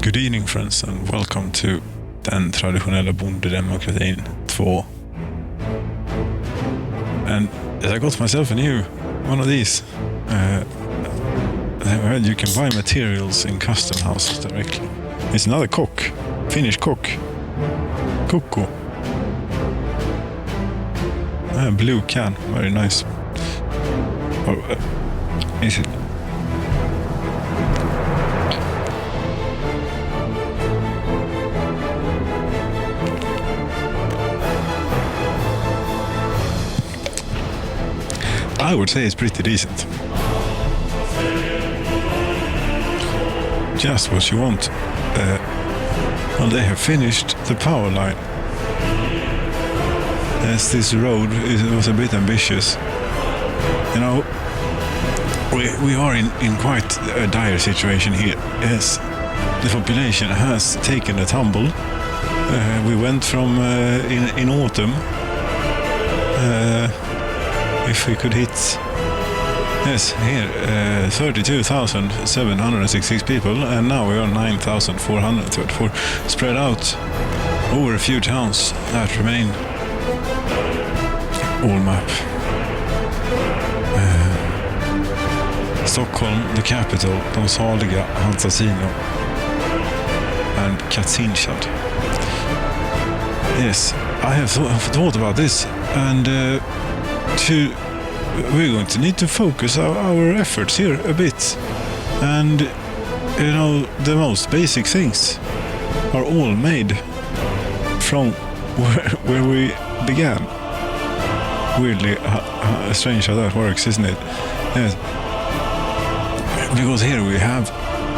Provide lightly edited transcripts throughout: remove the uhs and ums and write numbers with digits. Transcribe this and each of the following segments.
Good evening friends and welcome to den traditionella bondedemokratin 2. And I got myself a new one of these. I heard you can buy materials in custom houses directly. It's another cock. Finnish cock. Coco. Blue can. Very nice. Or, is it? I would say it's pretty decent. Just what you want. Well, they have finished the power line. As this road was a bit ambitious. You know, we are in quite a dire situation here. Yes, the population has taken a tumble. We went from in autumn. If we could hit, yes, here 32,766 people, and now we are 9,434 spread out over a few towns that remain. All map. Stockholm, the capital, de saliga Halsasino and Katzinstad. Yes, I have thought about this, and we're going to need to focus our efforts here a bit. And, you know, the most basic things are all made from where we began. Weirdly strange how that works, isn't it? Yes. Because here we have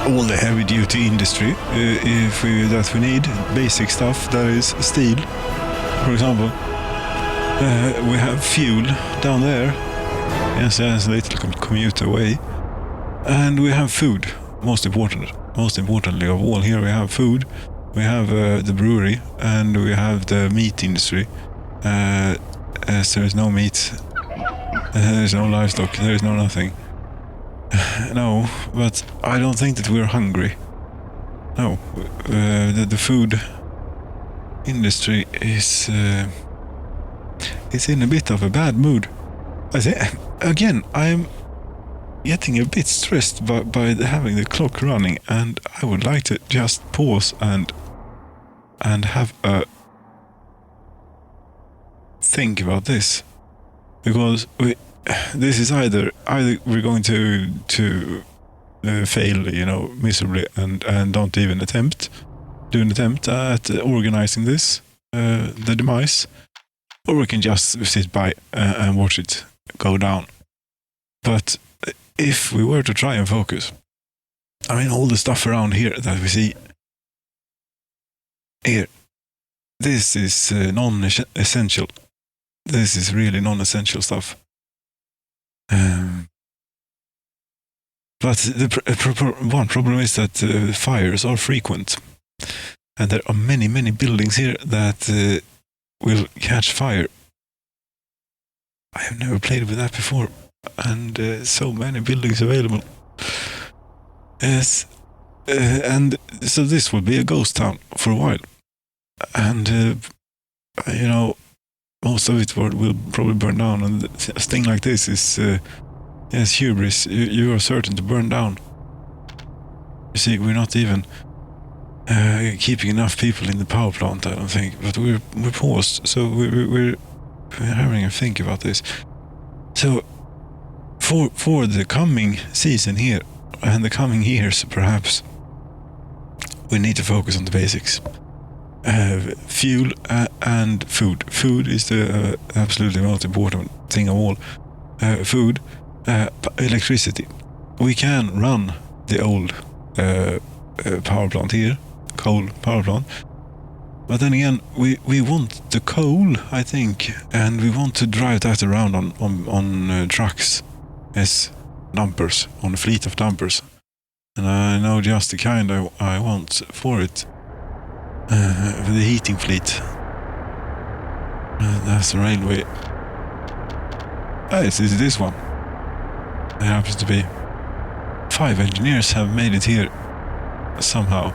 all the heavy-duty industry that we need, basic stuff, that is steel, for example. We have fuel down there. Yes, there's a little commute away. And we have food, most importantly of all. Here we have food, we have the brewery, and we have the meat industry. As there is no meat, there is no livestock, there is no nothing. No, but I don't think that we're hungry. No, the food industry is in a bit of a bad mood. I say, again, I'm getting a bit stressed by having the clock running, and I would like to just pause and have a think about this, because this is either we're going to fail, you know, miserably and don't even do an attempt at organizing this, the demise, or we can just sit by and watch it go down. But if we were to try and focus, I mean, all the stuff around here that we see here, this is non-essential. This is really non-essential stuff. But one problem is that fires are frequent, and there are many buildings here that will catch fire. I have never played with that before, and so many buildings available. Yes, and so this will be a ghost town for a while, and you know, most of it will probably burn down, and a thing like this is yes, hubris. You are certain to burn down. You see, we're not even keeping enough people in the power plant, I don't think, but we're paused, so we're having a think about this. So for the coming season here and the coming years, perhaps we need to focus on the basics. Fuel and food. Food is the absolutely most important thing of all. Food, electricity. We can run the old power plant here, coal power plant. But then again, we want the coal, I think, and we want to drive that around on trucks as dumpers, on a fleet of dumpers. And I know just the kind I want for it. For the heating fleet. That's the railway. It's this one. It happens to be 5 engineers have made it here somehow.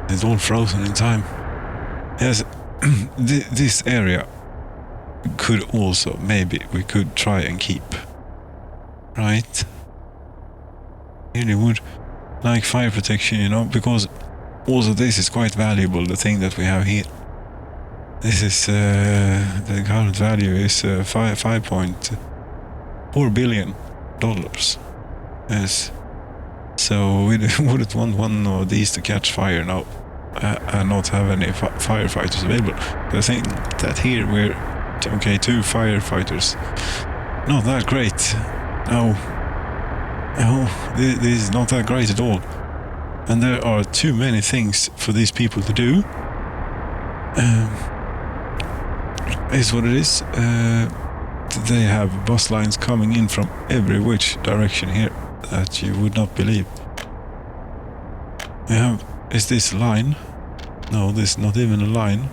It's all frozen in time. Yes, this area could also, maybe we could try and keep. Right? Really would. Like fire protection, you know, because also this is quite valuable, the thing that we have here. This is, the current value is $5.4 billion. Yes. So we wouldn't want one of these to catch fire now and not have any firefighters available. But I think that here we're, okay, 2 firefighters. Not that great. No, this is not that great at all. And there are too many things for these people to do. Is what it is. They have bus lines coming in from every which direction here that you would not believe. Is this a line? No, this is not even a line.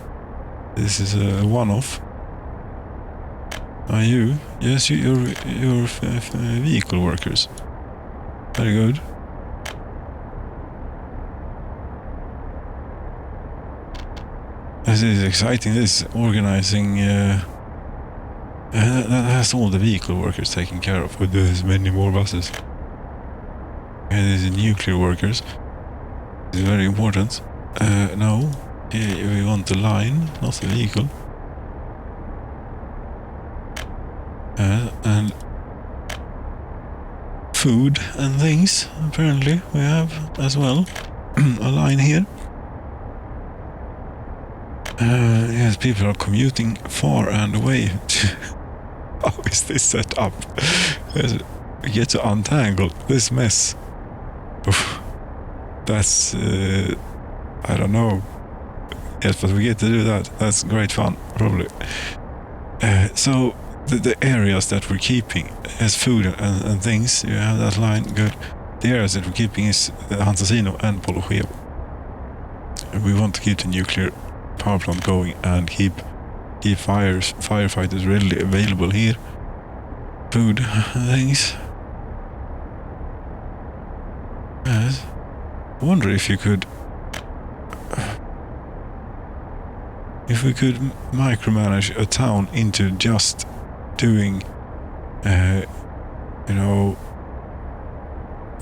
This is a one-off. Are you? Yes, you're vehicle workers. Very good. This is exciting. This is organizing. That has all the vehicle workers taken care of with as many more buses. And these are nuclear workers. It's very important. No, here we want the line, not the vehicle. And food and things, apparently, we have as well. A line here. Yes, people are commuting far and away. How is this set up? Yes, we get to untangle this mess. Oof. That's, I don't know. Yes, but we get to do that. That's great fun, probably. So, the areas that we're keeping as food and things, you have that line, good. The areas that we're keeping is Hansasino and Pologeo. We want to keep the nuclear power plant going and keep firefighters readily available here. Food and things. Yes. I wonder if we could micromanage a town into just doing, you know,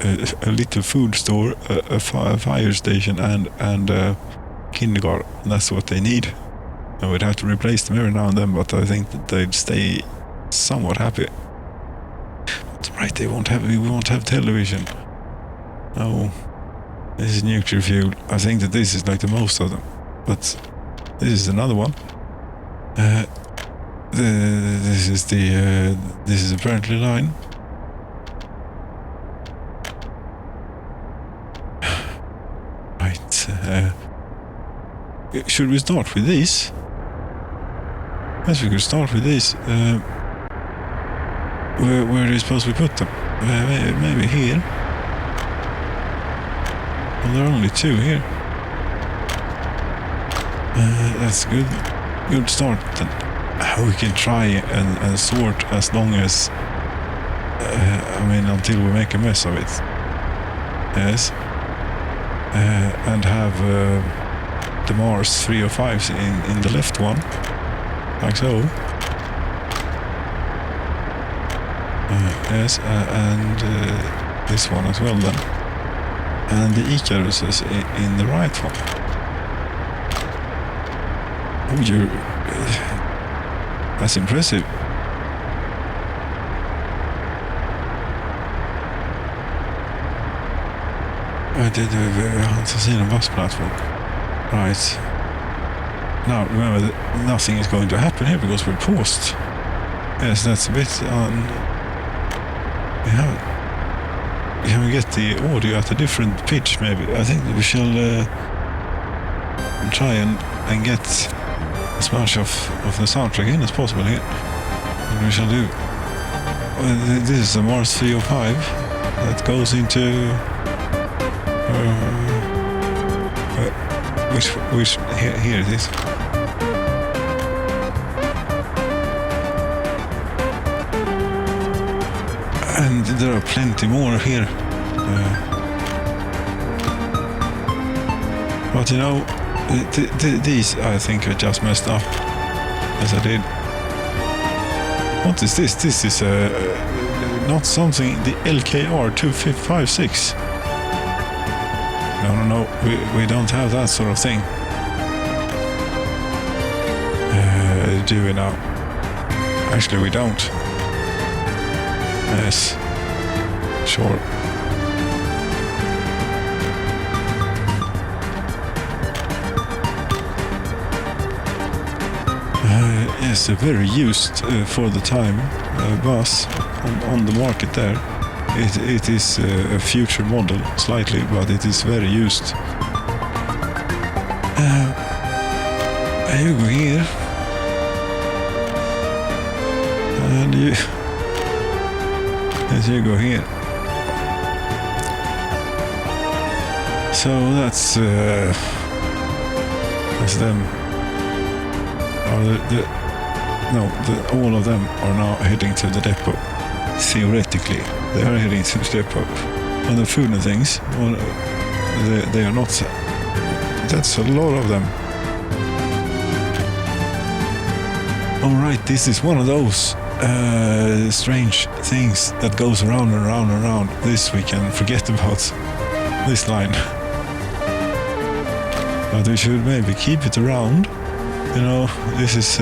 a little food store, a fire station, and a kindergarten. That's what they need. I would have to replace them every now and then, but I think that they'd stay somewhat happy. But right, we won't have television. No, this is nuclear fuel. I think that this is like the most of them, but this is another one. This is apparently line. Right. Should we start with this? Yes, we could start with this. Where are you supposed to put them? Maybe here. Well, there are only 2 here. That's good. Good start. Then we can try and sort as long as, until we make a mess of it. Yes. And have the Mars 305s in the left one, like so. Yes, and this one as well then. And the Icarus is in the right one. Oh, that's impressive. I did a Hansasino bus platform. Right. Now, remember that nothing is going to happen here because we're paused. Yes, that's a bit Can we get the audio at a different pitch, maybe? I think we shall try and get as much of the soundtrack in as possible here. And we shall do. This is the Mars 305 that goes into... which here it is. And there are plenty more here. But you know, these I think I just messed up, as I did. What is this? This is not something, the LKR 2556. No, we don't have that sort of thing. Do we now? Actually, we don't. Yes, sure. Yes, a very used for the time bus on the market there. It is a future model slightly, but it is very used. You go here, and you go here. So that's them. All of them are now heading to the depot. Theoretically, they are heading to the depot. And the food and things, well, they are not. That's a lot of them. All right, this is one of those strange things that goes around and around and around. This we can forget about, this line. But we should maybe keep it around. You know, this is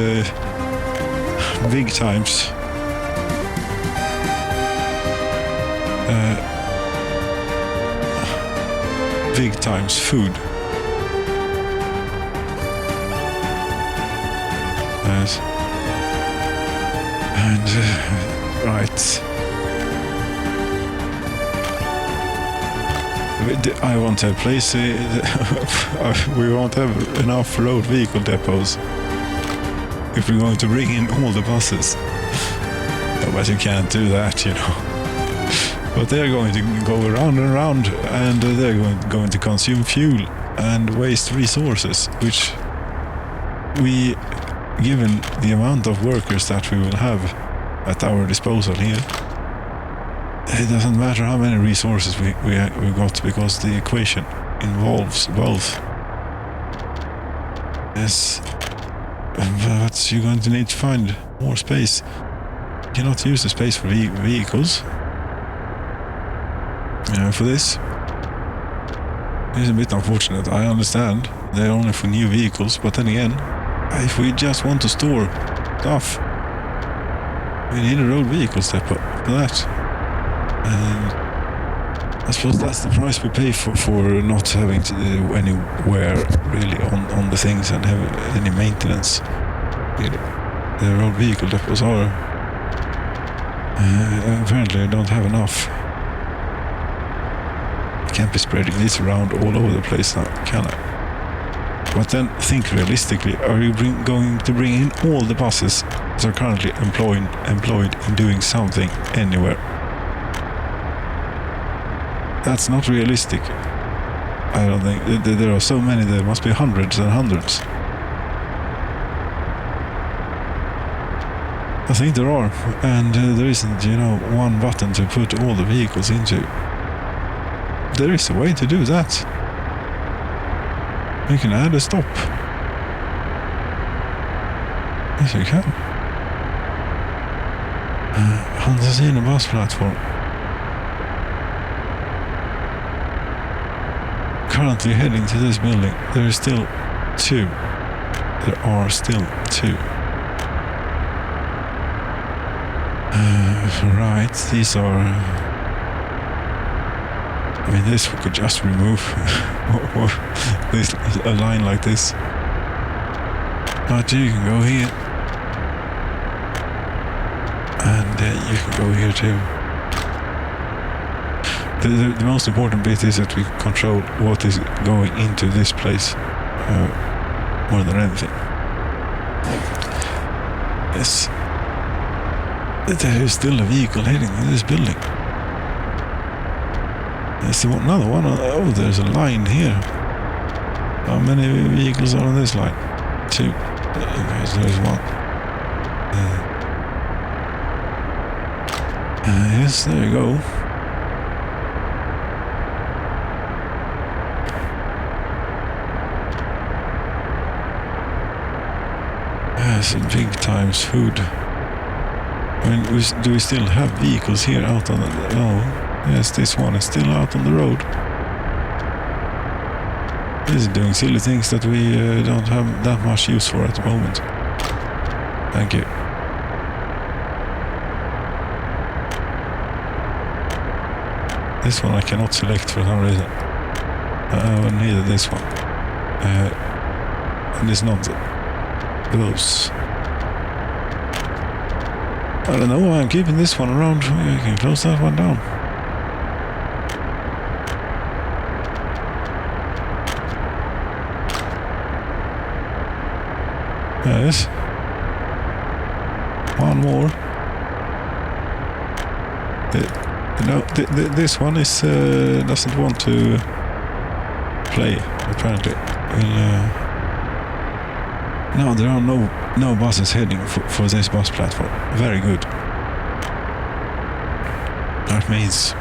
big times. Big times food. Yes. And right. I won't have place. We won't have enough road vehicle depots if we're going to bring in all the buses. No, but you can't do that, you know. But they're going to go around and around, and they're going to consume fuel and waste resources, which we, given the amount of workers that we will have at our disposal here, it doesn't matter how many resources we got, because the equation involves both. Yes, but you're going to need to find more space. You cannot use the space for vehicles. For this. It's a bit unfortunate, I understand. They're only for new vehicles, but then again, if we just want to store stuff, we need a road vehicle depot for that. And I suppose that's the price we pay for not having to do anywhere really on the things and have any maintenance. Really. The road vehicle depots are apparently don't have enough. Can't be spreading this around all over the place now, can I? But then think realistically, are you going to bring in all the buses that are currently employed in doing something anywhere? That's not realistic. I don't think. There are so many, there must be hundreds and hundreds. I think there are, and there isn't, one button to put all the vehicles into. There is a way to do that. You can add a stop. Yes, you can. Fantasina bus platform. Currently heading to this building. There are still two. Right, these are... I mean, this we could just remove a line like this. But you can go here. And you can go here too. The most important bit is that we control what is going into this place more than anything. Yes. There is still a vehicle heading in this building. There's another one. Oh, there's a line here. How many vehicles are on this line? Two. There's one. Yes, there you go. Yes, big times food. I mean, do we still have vehicles here out on the... Oh, yes, this one is still out on the road. This is doing silly things that we don't have that much use for at the moment. Thank you. This one I cannot select for some reason. Neither this one. And it's not those. I don't know why I'm keeping this one around. I can close that one down. Yes. One more. This one is doesn't want to play, apparently. No, there are no buses heading for this bus platform. Very good. That means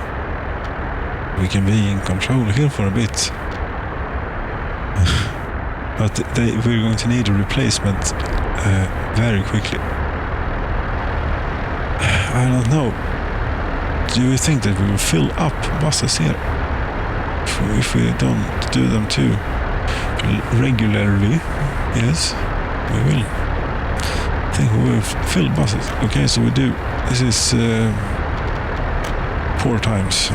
we can be in control here for a bit. But we're going to need a replacement very quickly. I don't know. Do you think that we will fill up buses here? If we don't do them too regularly? Yes, we will. I think we will fill buses. Okay, so we do. This is 4 times.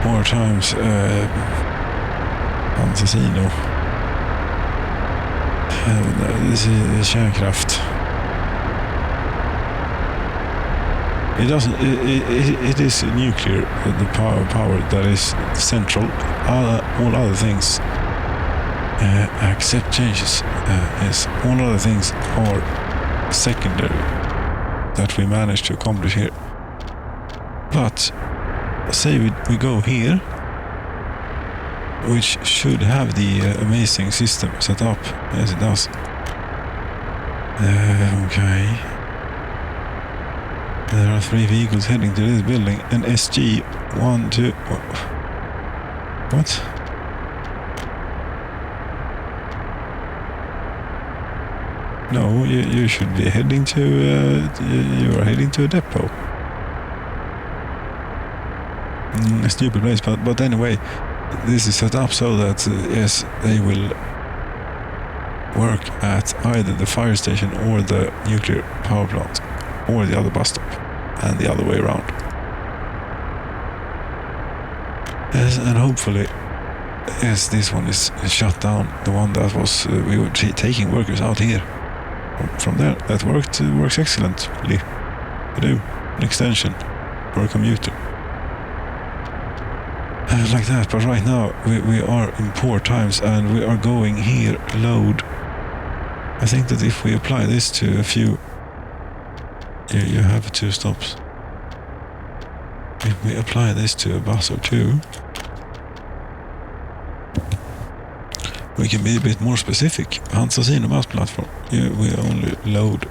More times Antacino. This is kärnkraft. It doesn't. It is nuclear. The power that is central. All other things accept changes. Yes, all other things are secondary that we managed to accomplish here. But say we go here, which should have the amazing system set up. Yes, it does. Okay. There are 3 vehicles heading to this building. An SG 1, 2... What? No, you should be heading to... you are heading to a depot. A stupid place, but anyway, this is set up so that, yes, they will work at either the fire station or the nuclear power plant, or the other bus stop, and the other way around. Yes, and hopefully, yes, this one is shut down. The one that was, we were taking workers out here. From there, that works excellently. We do an extension for a commuter. Like that, but right now we are in poor times and we are going here, load. I think that if we apply this to a few, you have 2 stops. If we apply this to a bus or 2, we can be a bit more specific. Hansasino bus platform. We only load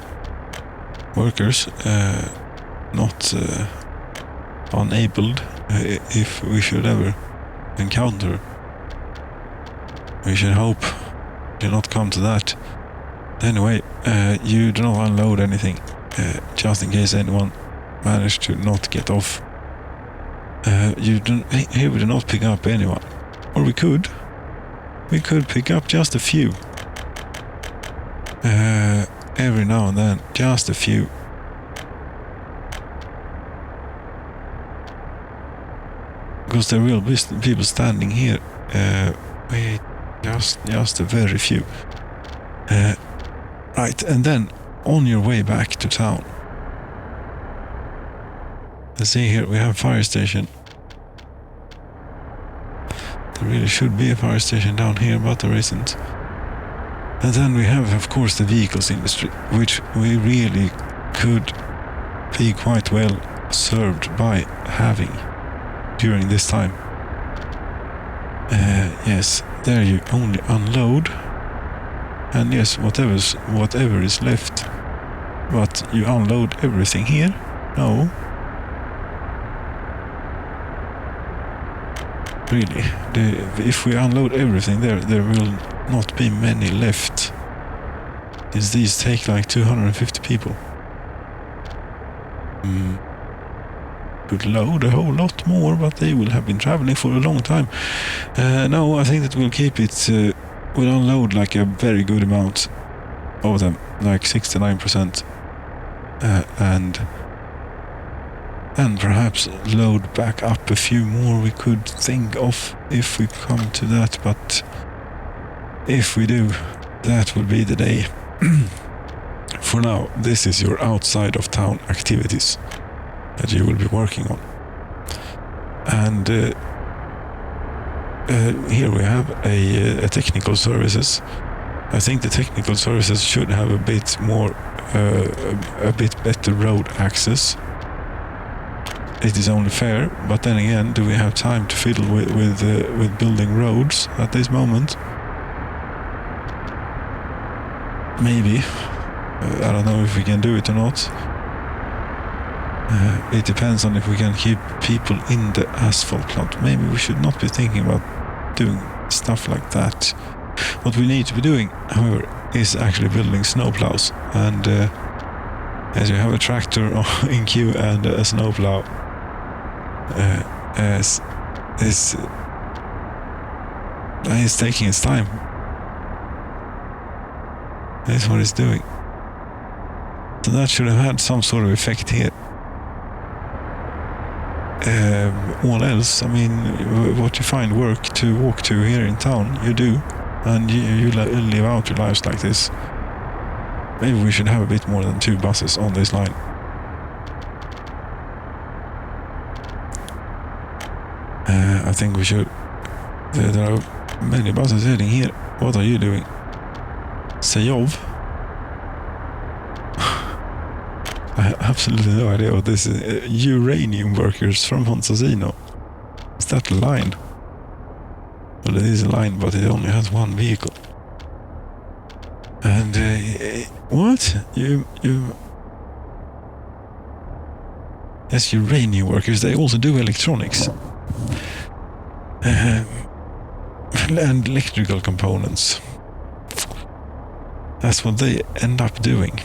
workers, not unabled. If we should ever encounter, we should hope to not come to that. Anyway, you do not unload anything, just in case anyone managed to not get off. Here we do not pick up anyone, or we could pick up just a few. Every now and then, just a few. Because there will be people standing here. Wait, just a very few. Right, and then on your way back to town. Let's see here, we have a fire station. There really should be a fire station down here, but there isn't. And then we have, of course, the vehicles industry, which we really could be quite well served by having during this time. Yes, there you only unload, and yes, whatever is left, but you unload everything here? No. Really, if we unload everything there will not be many left. Since these take like 250 people. Could load a whole lot more, but they will have been traveling for a long time. No, I think that we'll keep it. We'll unload like a very good amount of them, like 69%, and perhaps load back up a few more we could think of if we come to that, but if we do, that will be the day. For now, this is your outside of town activities that you will be working on. And here we have a technical services. I think the technical services should have a bit more, a bit better road access. It is only fair, but then again, do we have time to fiddle with building roads at this moment? Maybe. I don't know if we can do it or not. It depends on if we can keep people in the asphalt plant. Maybe we should not be thinking about doing stuff like that. What we need to be doing, however, is actually building snowplows. And as you have a tractor in queue and a snowplow, as is taking its time. That's what it's doing. So that should have had some sort of effect here. All else, I mean, what you find work to walk to here in town, you do, and you live out your lives like this. Maybe we should have a bit more than 2 buses on this line. I think we should. There are many buses heading here. What are you doing? Sayov? I have absolutely no idea what this is. Uranium workers from Honsasino. Is that a line? Well, it is a line, but it only has one vehicle. And what? Yes, uranium workers. They also do electronics. And electrical components. That's what they end up doing.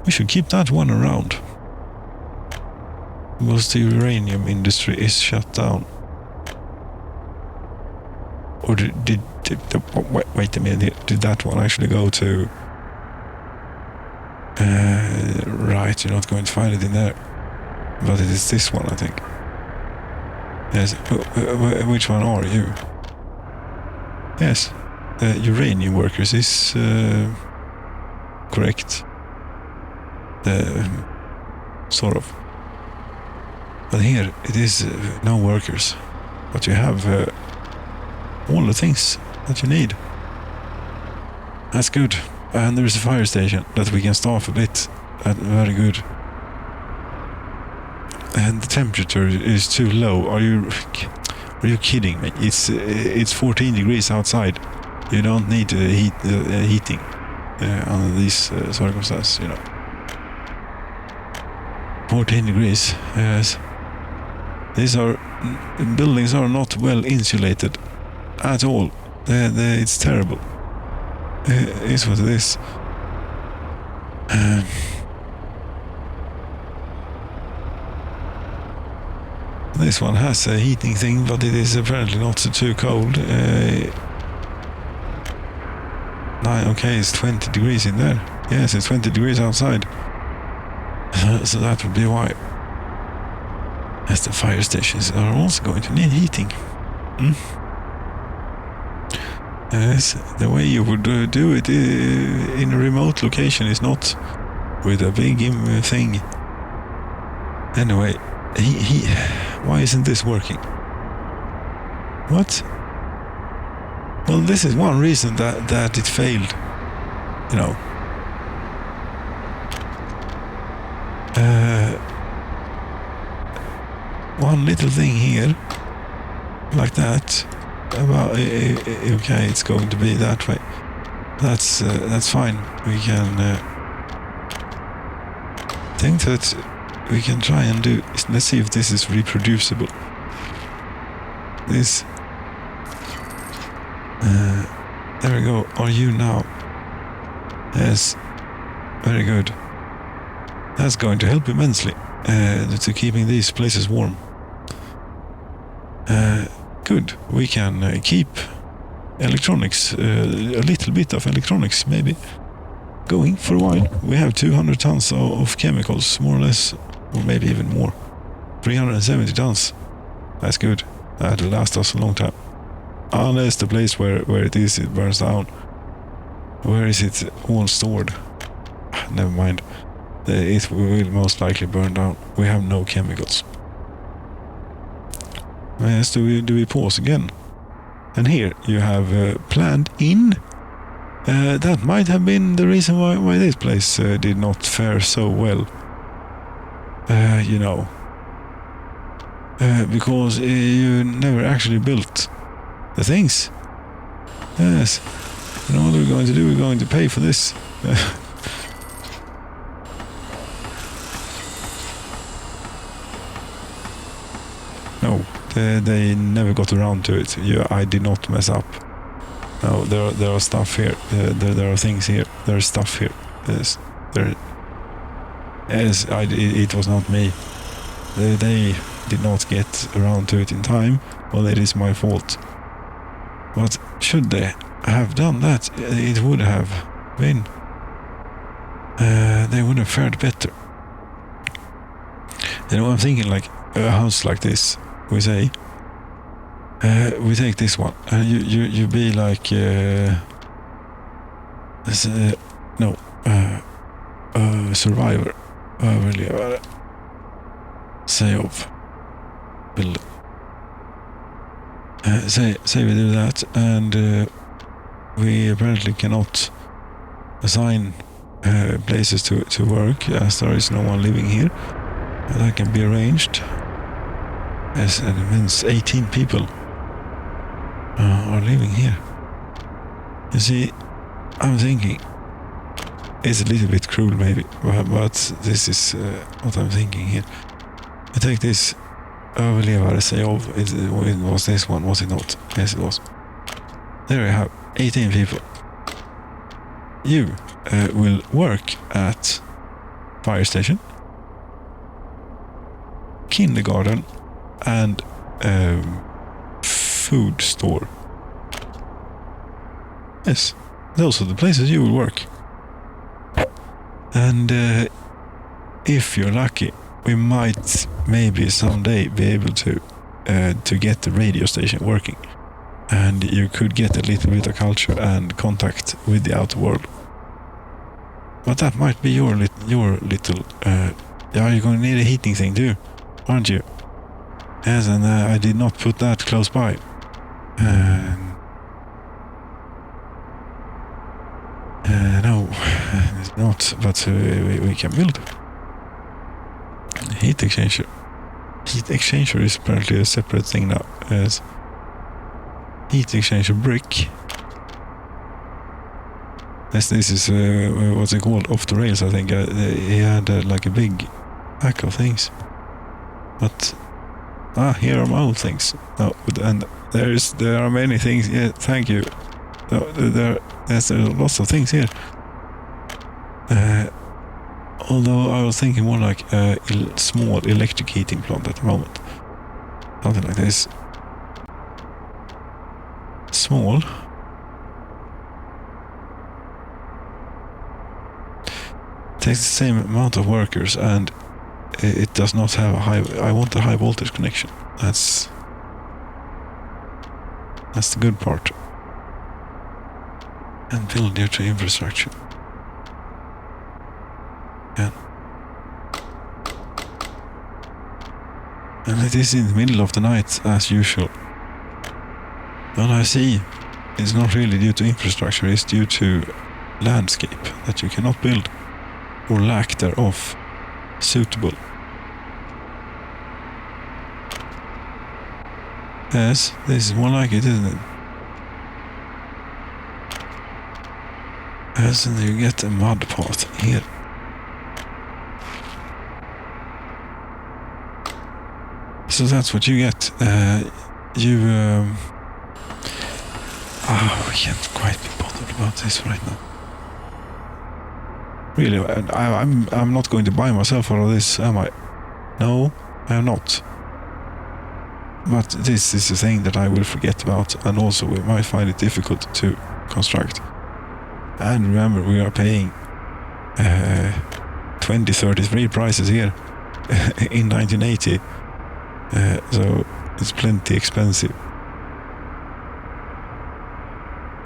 We should keep that one around. Because the uranium industry is shut down. Or wait a minute, did that one actually go to... right, you're not going to find it in there. But it is this one, I think. Yes, which one are you? Yes, uranium workers is correct. Sort of. But here it is no workers, but you have all the things that you need. That's good. And there is a fire station that we can staff a bit. Very good. And the temperature is too low. Are you kidding me? It's 14 degrees outside. You don't need heating under these circumstances, you know. 14 degrees. Yes. These buildings are not well insulated at all. It's terrible. It is what it is. This one has a heating thing, but it is apparently not too cold. Okay, it's 20 degrees in there. Yes, it's 20 degrees outside. So that would be why. As the fire stations are also going to need heating. Yes, the way you would do it in a remote location is not with a big thing. Anyway, why isn't this working? What? Well, this is one reason that it failed. You know. One little thing here, like that. Okay, it's going to be that way. That's fine. We can think that we can try and do. Let's see if this is reproducible. this. There we go. Are you now? Yes. Very good. That's going to help immensely to keeping these places warm. Good. We can keep electronics, a little bit of electronics maybe, going for a while. We have 200 tons of chemicals, more or less, or maybe even more. 370 tons. That's good. That'll last us a long time. Unless the place where it is, it burns down. Where is it all stored? Never mind. It will most likely burn down. We have no chemicals. Yes, do we pause again? And here you have planned in. That might have been the reason why this place did not fare so well. You know. Because you never actually built the things. Yes. You know what we're going to do? We're going to pay for this. No, they never got around to it. I did not mess up. No, there are stuff here. There are things here. There's stuff here. Yes, there. Yes, it was not me. They did not get around to it in time. Well, it is my fault. But should they have done that, it would have been. They would have fared better. You know, I'm thinking like a house like this. We say, we take this one, and you be like, survivor, överlevare. Say of build. Say we do that, and we apparently cannot assign places to work as there is no one living here. That can be arranged. Yes, and it means 18 people are living here. You see, I'm thinking it's a little bit cruel maybe, but this is what I'm thinking here. I take this överlevare say of, it was this one, was it not? Yes, it was. There we have 18 people. You will work at fire station, kindergarten, and food store. Yes, those are the places you will work. And if you're lucky, we might maybe someday be able to get the radio station working, and you could get a little bit of culture and contact with the outer world. But that might be your little. Yeah, you're going to need a heating thing too, aren't you? Yes, and I did not put that close by. No, it's not, but we can build. Heat exchanger. Heat exchanger is apparently a separate thing now. Yes. Heat exchanger brick. This is what's it called? Off the rails, I think. He had like a big pack of things. But here are my old things. No, and there are many things. Yeah, thank you. No, there's lots of things here. Although I was thinking more like a small electric heating plant at the moment. Something like this. Small. Takes the same amount of workers, and it does not have a high. I want a high voltage connection. That's the good part. And build due to infrastructure. Yeah. And it is in the middle of the night as usual. Well, I see. It's not really due to infrastructure. It's due to landscape that you cannot build, or lack thereof suitable. Yes, this is more like it, isn't it? Yes, and you get a mud path here. So that's what you get. you we can't quite be bothered about this right now. Really, I'm not going to buy myself out of this, am I? No, I am not. But this is a thing that I will forget about, and also we might find it difficult to construct. And remember, we are paying 2033 prices here in 1980, so it's plenty expensive.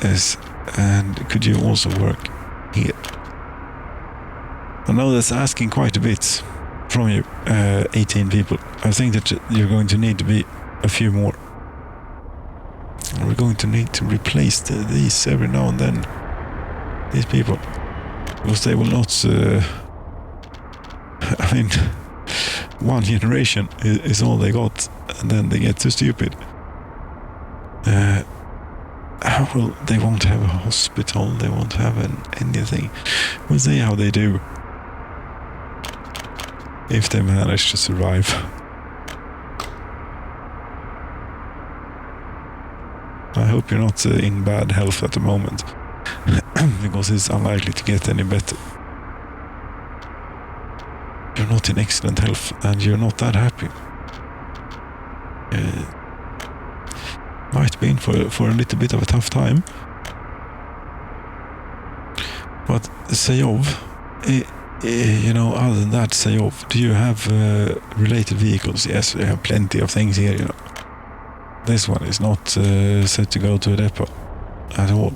Yes, and could you also work here? I know that's asking quite a bit from you, 18 people. I think that you're going to need to be a few more. We're going to need to replace these every now and then. These people, because they will not. I mean, one generation is all they got, and then they get too stupid. Well, they won't have a hospital. They won't have anything. We'll see how they do. If they manage to survive. I hope you're not in bad health at the moment, because it's unlikely to get any better. You're not in excellent health, and you're not that happy. Might be in for a little bit of a tough time. But Sayov, other than that, Sayov, do you have related vehicles? Yes, we have plenty of things here, This one is not set to go to a depot at all.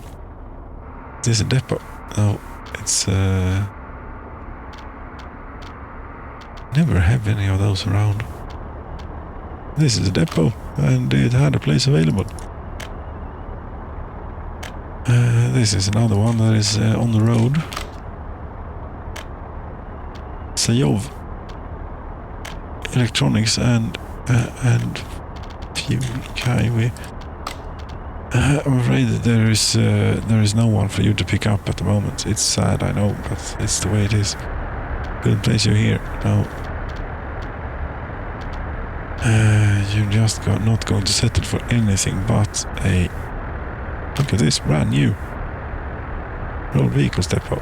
This is a depot. No, it's... never have any of those around. This is a depot, and it had a place available. This is another one that is on the road. Sayov. Electronics and fuel. I'm afraid that there is no one for you to pick up at the moment. It's sad, I know, but it's the way it is. Good place you're here. No. You're just not going to settle for anything but a... Look at this, brand new road vehicles depot.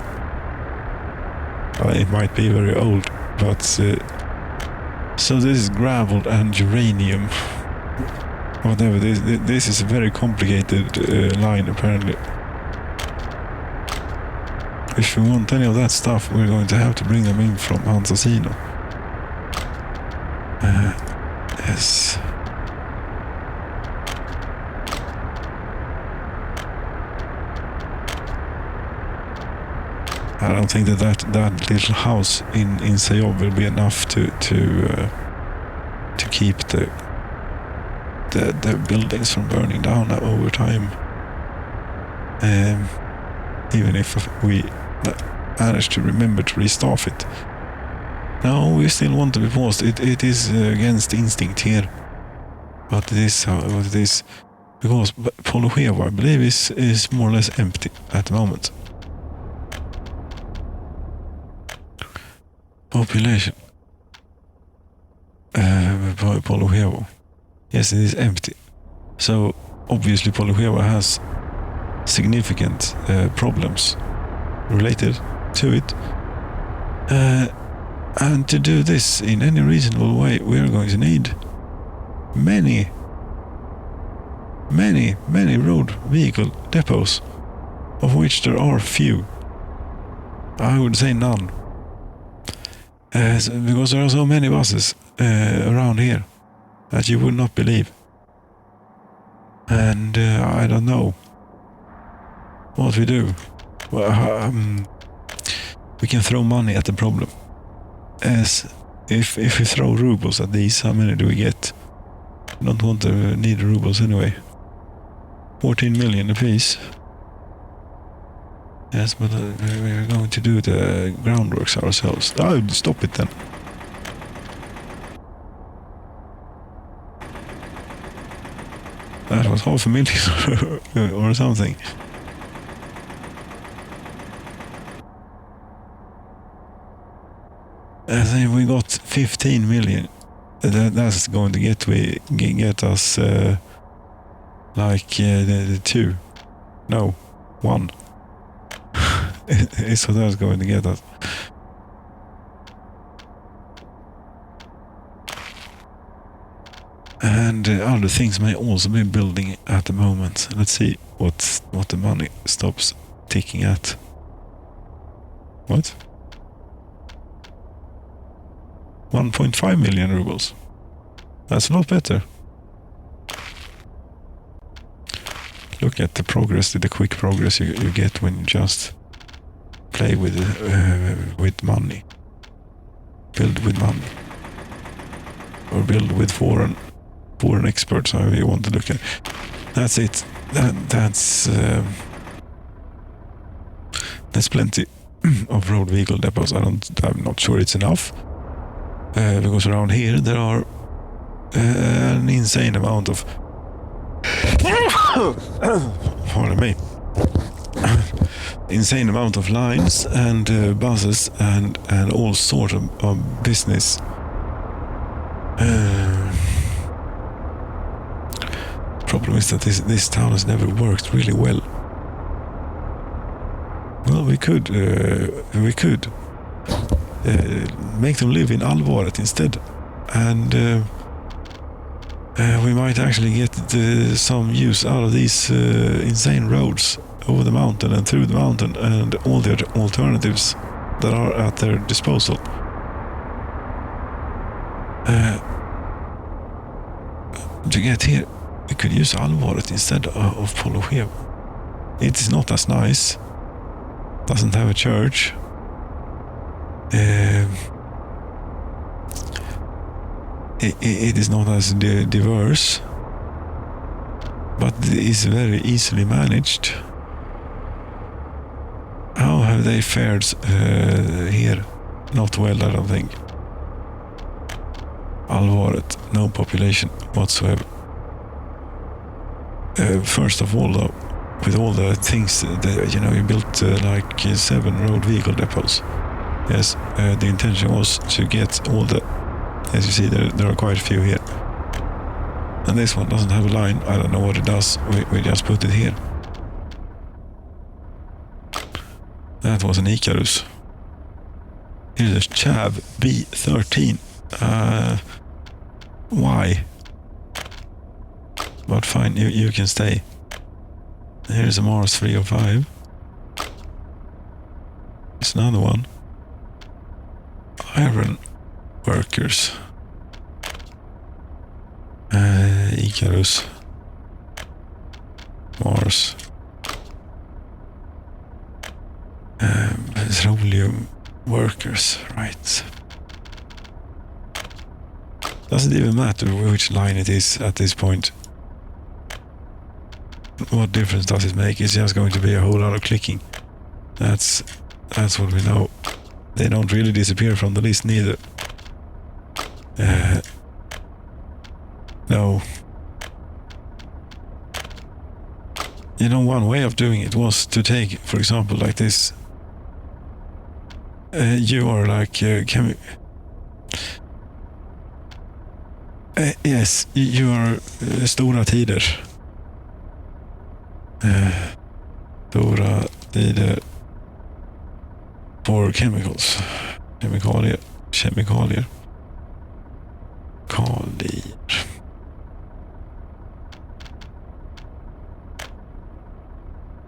It might be very old, but... so this is gravel and uranium. Whatever, this is a very complicated line, apparently. If we want any of that stuff, we're going to have to bring them in from Hansasino. Yes. I don't think that little house in Sayov will be enough to keep the buildings from burning down over time. Even if we manage to remember to restaff it. No, we still want to be paused. It is against instinct here. But it is what it is. Because Polohevo, I believe, is more or less empty at the moment. Population. Polohevo. Yes, it is empty. So, obviously Polohevo has significant problems related to it. And to do this in any reasonable way, we are going to need many road vehicle depots, of which there are few. I would say none. Because there are so many buses around here that you would not believe. And I don't know what we do. Well, we can throw money at the problem. As if we throw rubles at these, how many do we get? I don't want to need rubles anyway. 14 million apiece. Yes, but we're going to do the groundworks ourselves. Oh, stop it then. That was 500,000 or something. I think we got 15 million. That's going to get us like the 2. No, 1. Is what that's going to get us. And other things may also be building at the moment. Let's see what the money stops ticking at. What? 1.5 million rubles. That's a lot better. Look at the progress, the quick progress you get when you just play with money. Build with money. Or build with foreign experts, however you want to look at it. That's it. That's plenty of road vehicle depots. I'm not sure it's enough. Because around here there are an insane amount of pardon me, insane amount of lines and buses and all sort of business. Problem is that this town has never worked really well. Well, we could make them live in Alvaret instead, and we might actually get some use out of these insane roads over the mountain and through the mountain and all the alternatives that are at their disposal. To get here, we could use Alvaret instead of Polochev. It is not as nice. Doesn't have a church. It is not as diverse, but it is very easily managed. How have they fared here? Not well, I don't think. Alvaret, no population whatsoever. First of all, though, with all the things that, you built like 7 road vehicle depots. Yes, the intention was to get all the, as you see, there are quite a few here. And this one doesn't have a line. I don't know what it does. We just put it here. That was an Icarus. Here's a Chav B13. Why? But fine, you can stay. Here's a Mars 305. It's another one. Iron workers. Icarus. Mars. Petroleum workers, right. Doesn't even matter which line it is at this point. What difference does it make? It's just going to be a whole lot of clicking. That's what we know. They don't really disappear from the list neither. No. One way of doing it was to take, for example, like this. You are like, yes, you are stora tider. Stora tider for chemicals. Kemikalier.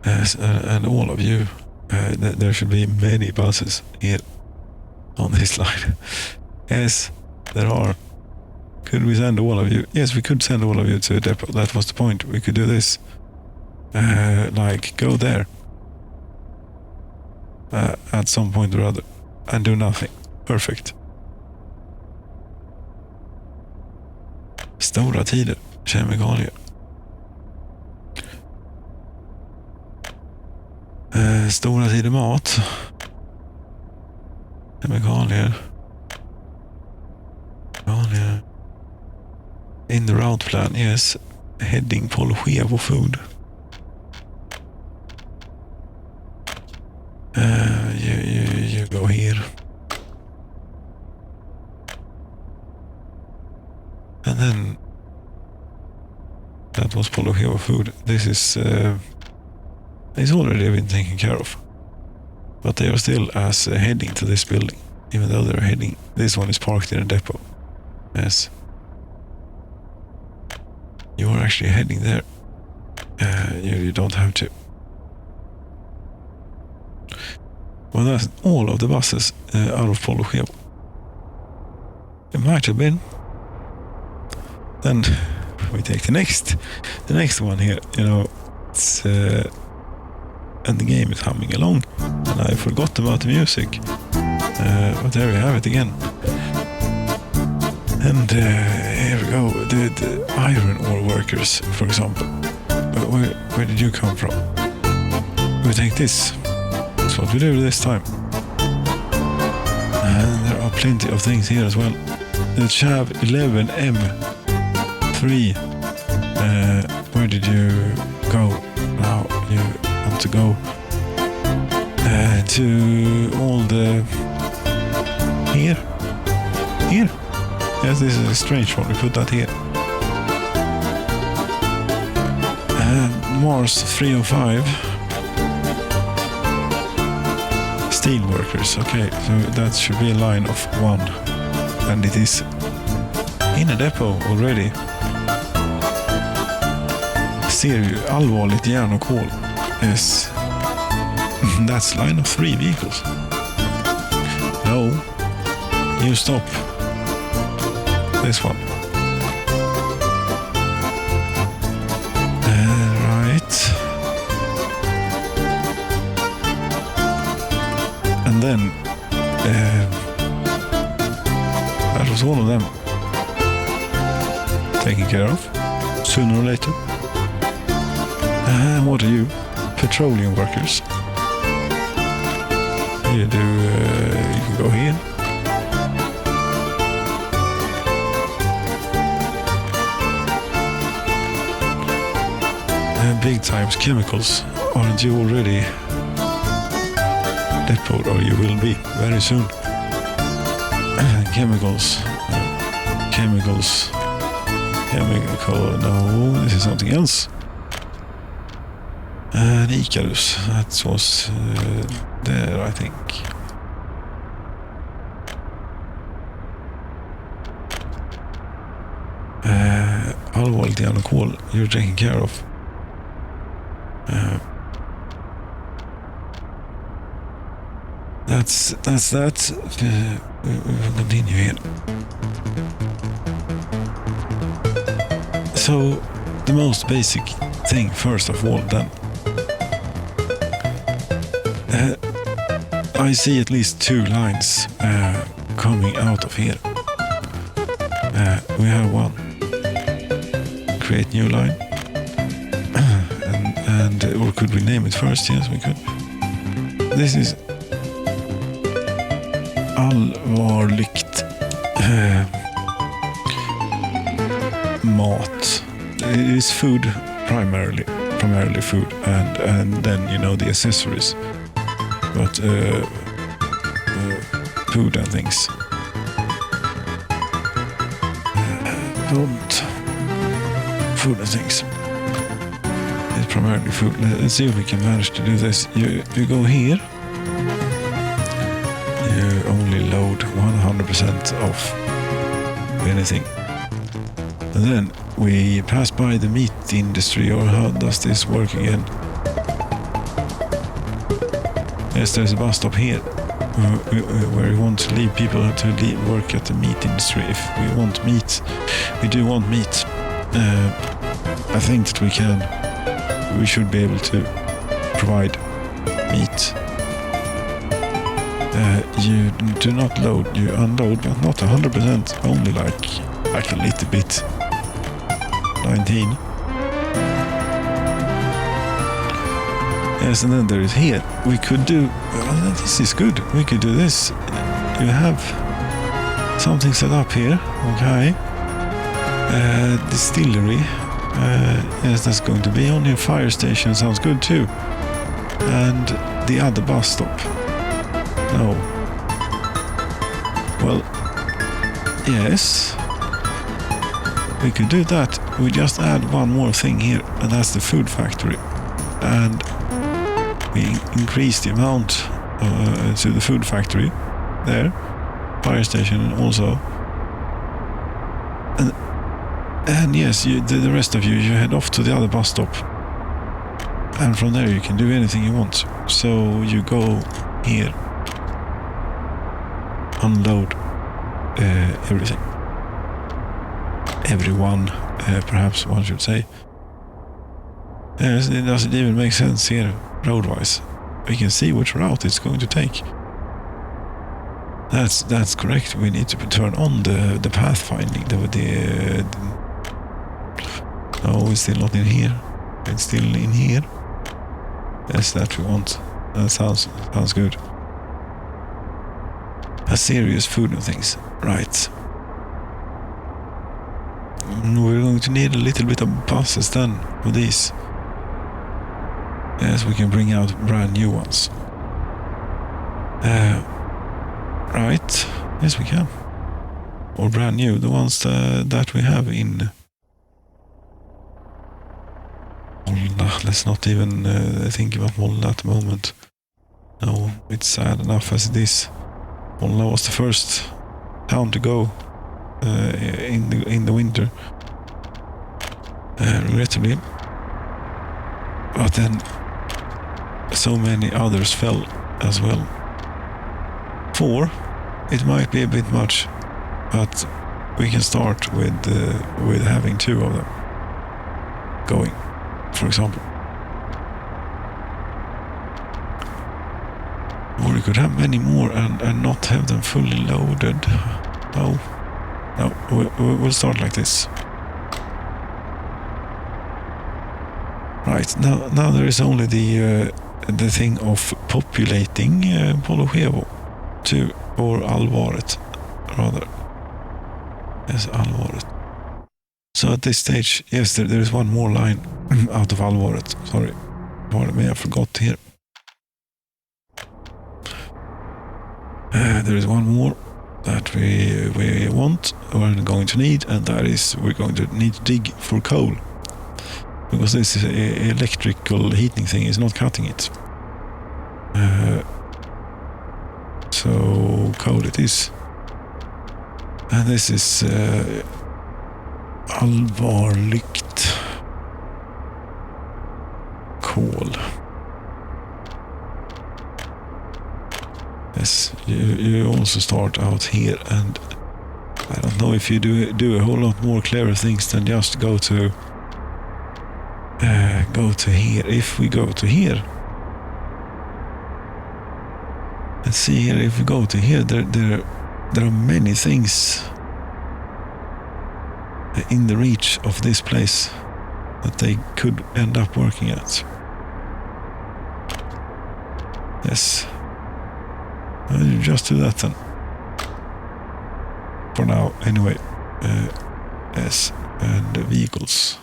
Yes, and all of you, there should be many buses here on this line. Yes, there are. Could we send all of you? Yes, we could send all of you to a depot. That was the point. We could do this. Like, go there. At some point or other. And do nothing. Perfect. Stora tider. Kemikalier. Stora tider mat. Kemikalier. In the route plan, yes. Heading Polochevo food. You go here. And then That was Polocheva food. This is it's already been taken care of. But they are still as heading to this building, even though they're heading. This one is parked in a depot. Yes. You are actually heading there. You don't have to. Well, that's all of the buses out of Polocheva. It might have been. Then we take the next one here. You know, it's and the game is humming along, and I forgot about the music. But there we have it again. And here we go. The iron ore workers, for example. Where did you come from? We take this. That's what we do this time. And there are plenty of things here as well. The Chav 11M3. Where did you go? Now you want to go to all the... Here? Yes, this is a strange one. We put that here. Mars 305. Steel workers. Okay, so that should be a line of 1. And it is in a depot already. Ser ju allvarligt järn och kol. Yes. That's line of 3 vehicles. No. You stop. This one. Right. And then that was all of them taken care of sooner or later. And what are you? Petroleum workers. You do. You can go here. Big times chemicals. Aren't you already depot? Or you will be very soon. Chemicals. Chemical. No, this is something else. And Icarus. That was there, I think. Allvarligt järn och kol. You're taking care of. That's that. We will continue here. So, the most basic thing, first of all, then. I see at least 2 lines coming out of here. We have 1. Create new line. And or could we name it first? Yes, we could. This is allvarligt mat. It is food primarily food, and then you know the accessories, but food and things. Don't food and things. It's primarily food. Let's see if we can manage to do this. You go here. You only load 100% of anything. And then we pass by the meat industry, or how does this work again? Yes, there's a bus stop here where we want to leave people to work at the meat industry. If we want meat, we do want meat. I think that we should be able to provide meat. You do not load, you unload, but not 100%, only like a little bit. 19. Yes, and then there is here. We could do, this is good. We could do this. You have something set up here. Okay. Distillery. Yes, that's going to be on your fire station. Sounds good too. And the other bus stop. No. Well, yes. we could do that. We just add one more thing here, and that's the food factory. And we increase the amount to the food factory there, fire station also. And yes, the rest of you head off to the other bus stop. And from there you can do anything you want. So you go here, unload everything. Everyone, perhaps one should say. It doesn't even make sense here, road-wise. We can see which route it's going to take. That's correct. We need to turn on the pathfinding. No, it's still not in here. It's still in here. Yes, that we want. That sounds good. A serious food and things. Right. We're going to need a little bit of buses then for these. Yes, we can bring out brand new ones. Right. Yes, we can. Or brand new. The ones that we have in... Let's not even think about Molna at the moment. No, it's sad enough as it is. Molna was the first town to go in the winter. Regrettably. But then so many others fell as well. 4, it might be a bit much, but we can start with having 2 of them going, for example. Or we could have many more and not have them fully loaded. No, we'll start like this. Right, now there is only the thing of populating Polochevo to, or Alvaret, rather. Yes, Alvaret. So at this stage, yes, there is one more line out of Alvaret. Sorry, pardon me, I forgot here. There is one more that we want, we're going to need, and that is we're going to need to dig for coal. Because this electrical heating thing is not cutting it. So coal it is. And this is allvarligt kol. Yes, you also start out here, and I don't know if you do a whole lot more clever things than just go to here. If we go to here, let's see here. If we go to here, there are many things in the reach of this place that they could end up working at. Yes, I'll just do that then. For now, anyway. Yes, and vehicles.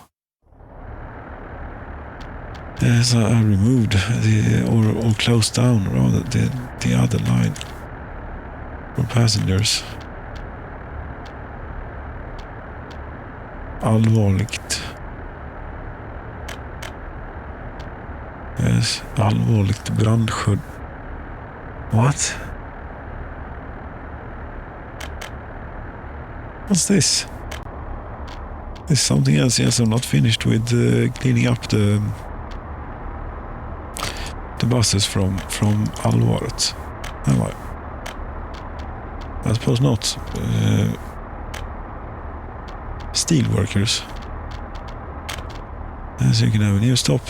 Yes, I removed or closed down rather the other line for passengers. Allvarligt. Yes, allvarligt brandskydd. What? What's this? This is something else. Yes, I'm not finished with cleaning up the buses from Alvaret. Am I? I suppose not. Steel workers. So you can have a new stop.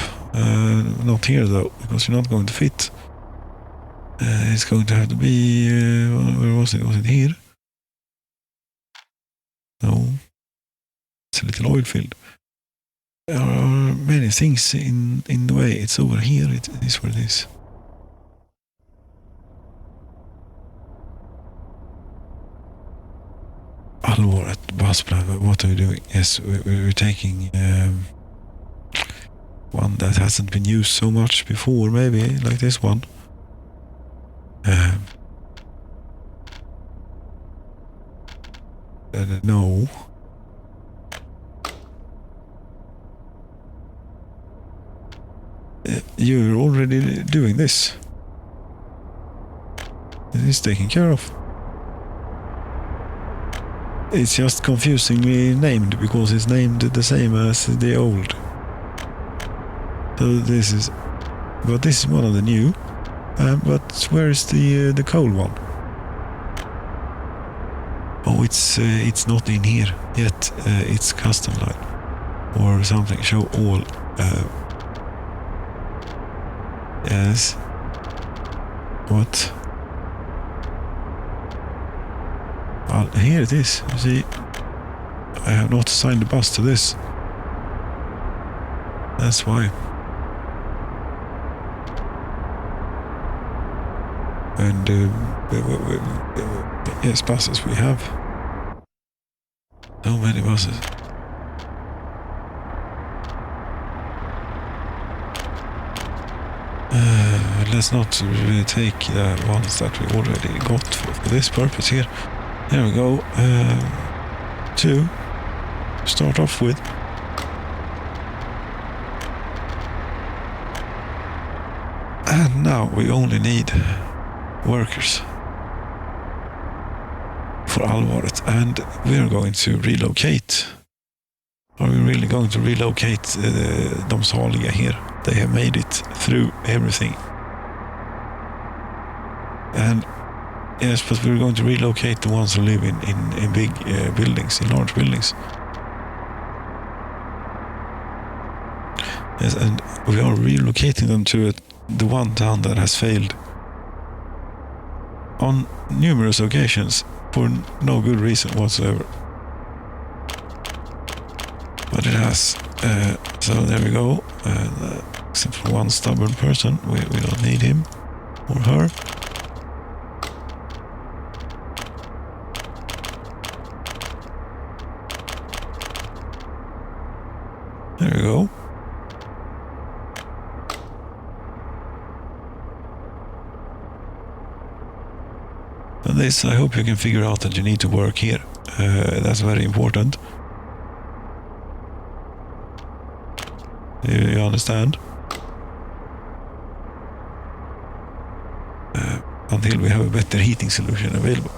Not here though, because you're not going to fit. It's going to have to be... where was it? Was it here? No. It's a little oil field. There are many things in the way. It's over here. It is where it is. Alvaret bus plan. What are we doing? Yes, we're taking one that hasn't been used so much before, maybe, like this one. No. you're already doing this. It is taken care of. It's just confusingly named because it's named the same as the old. So this is, but this is one of the new. But where is the cold one? Oh, it's not in here yet. It's custom line or something. Show all. Yes. What? Well, here it is. You see, I have not assigned the bus to this. That's why. And yes, buses we have. So many buses. Let's not take the ones that we already got for this purpose here. There we go. 2 start off with. And now we only need workers for Alvaret, and we're going to relocate. Are we really going to relocate de saliga here? They have made it through everything. And yes, but we're going to relocate the ones who live in big buildings, in large buildings. Yes, and we are relocating them to the one town that has failed on numerous occasions for no good reason whatsoever. But it has. So there we go. Except for one stubborn person, we don't need him or her. There we go. And this, I hope you can figure out that you need to work here. That's very important. You understand? Until we have a better heating solution available.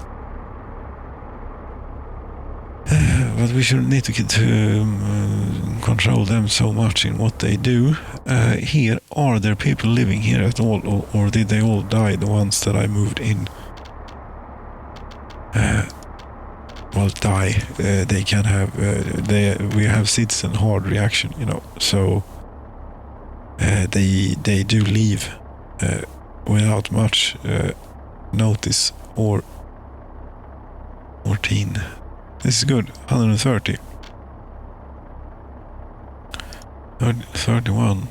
But we should need to control them so much in what they do. Here, are there people living here at all, or did they all die, the ones that I moved in? Well, die. They can have. We have citizen hard reaction, you know. So they do leave without much notice or 14. This is good. 130. 31.